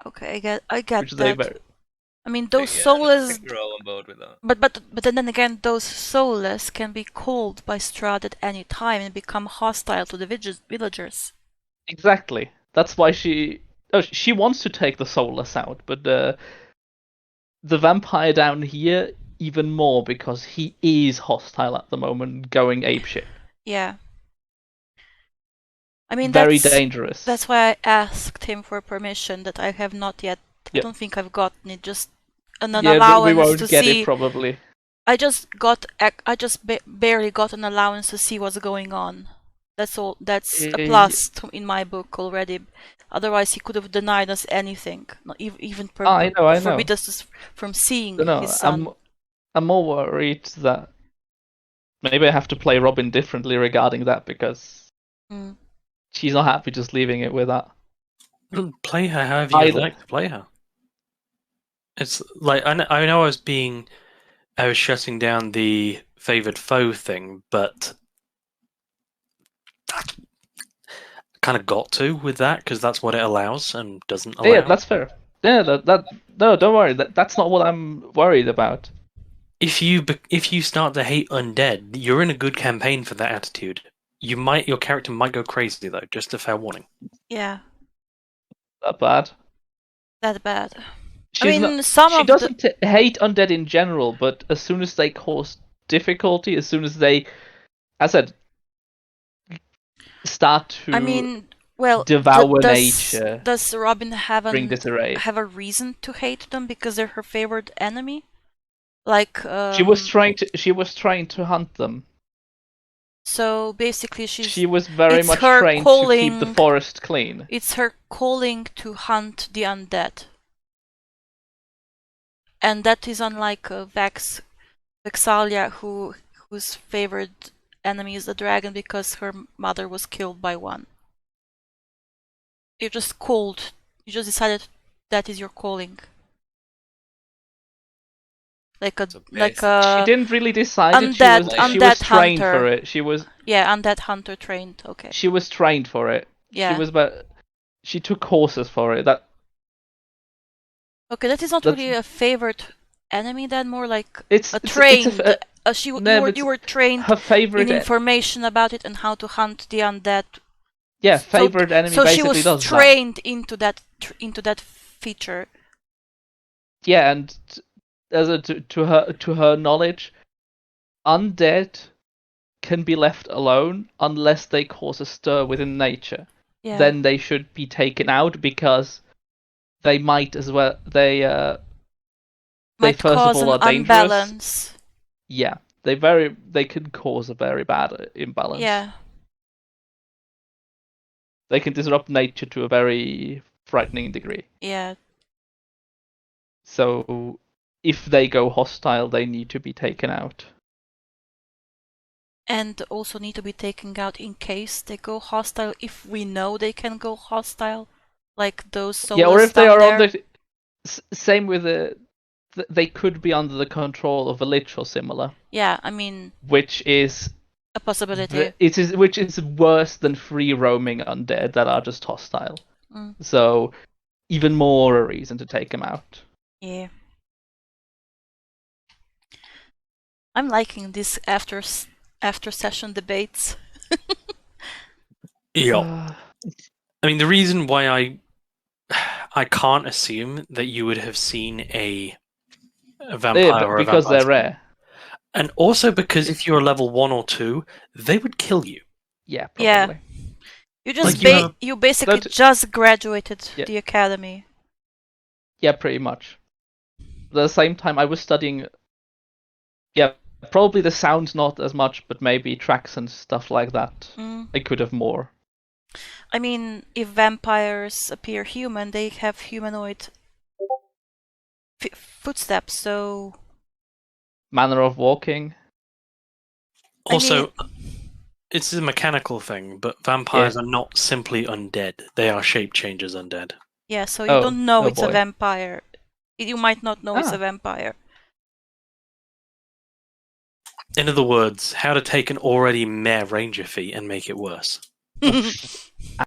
Okay, I get Which that. I mean, those soulless. I think we're all on board with that. But then again, those soulless can be called by Strahd at any time and become hostile to the villagers. Exactly. That's why she wants to take the soulless out, but the vampire down here even more because he is hostile at the moment, going apeshit. Yeah. I mean, very dangerous. That's why I asked him for permission that I have not yet. Yep. I don't think I've gotten it. Just an allowance we won't to get see. It probably. I just barely got an allowance to see what's going on. That's all. That's a plus in my book already. Otherwise, he could have denied us anything, not even I know. forbid us from seeing his son. I'm more worried that maybe I have to play Robin differently regarding that because she's not happy just leaving it with that. Play her however you'd like to play her. It's like I know I was shutting down the favored foe thing, but that kind of got to with that because that's what it allows and doesn't allow. Yeah, that's fair. Yeah, no, don't worry. That's not what I'm worried about. If you start to hate undead, you're in a good campaign for that attitude. Your character might go crazy though. Just a fair warning. Yeah. That bad. That bad. She doesn't hate undead in general, but as soon as they cause difficulty, as soon as they, as I said, start to devour nature. Does Robin have a reason to hate them because they're her favorite enemy? Like she was trying to hunt them. So basically, she was very much trained to keep the forest clean. It's her calling to hunt the undead. And that is unlike Vexalia, whose favorite enemy is the dragon because her mother was killed by one. You're just called. You just decided that is your calling. Like a So like basically- a She didn't really decide it. undead She undead was trained hunter. for it. She was undead hunter trained. Okay. she was trained for it. Yeah. She took courses for it. Okay, that is not That's- really a favorite enemy. Then more like It's a trained. no, but You were trained her favorite. in information about it and how to hunt the undead. Yeah, So- favorite enemy So she basically was does that. trained into that feature. Yeah, and to her knowledge, undead can be left alone unless they cause a stir within nature. Yeah. Then they should be taken out because they might as well. They might first cause of all an are dangerous. unbalance. Yeah, they can cause a very bad imbalance. Yeah. They can disrupt nature to a very frightening degree. Yeah. So if they go hostile, they need to be taken out. And also need to be taken out in case they go hostile. If we know they can go hostile, like those soulless Yeah, or if they down are there. under. Same with they could be under the control of a lich or similar, Yeah, I mean which is a possibility. which is worse than free roaming undead that are just hostile. Mm. So even more a reason to take them out. Yeah. I'm liking this after session debates. Yeah. I mean, the reason why I can't assume that you would have seen a vampire Yeah, or a because vampire they're rare. and also because if you're level 1 or 2, they would kill you. Yeah, Yeah. probably. You just Like you basically That- just graduated Yeah. the academy. Yeah, pretty much. At the same time, I was studying. Yeah, probably the sounds not as much, but maybe tracks and stuff like that. Mm. I could have more. I mean, if vampires appear human, they have humanoid footsteps, so Manner of walking. Also, it's a mechanical thing, but vampires are not simply undead. They are shape changers undead. yeah, so you don't know it's a boy. vampire. You might not know it's a vampire. In other words, how to take an already meh ranger feat and make it worse.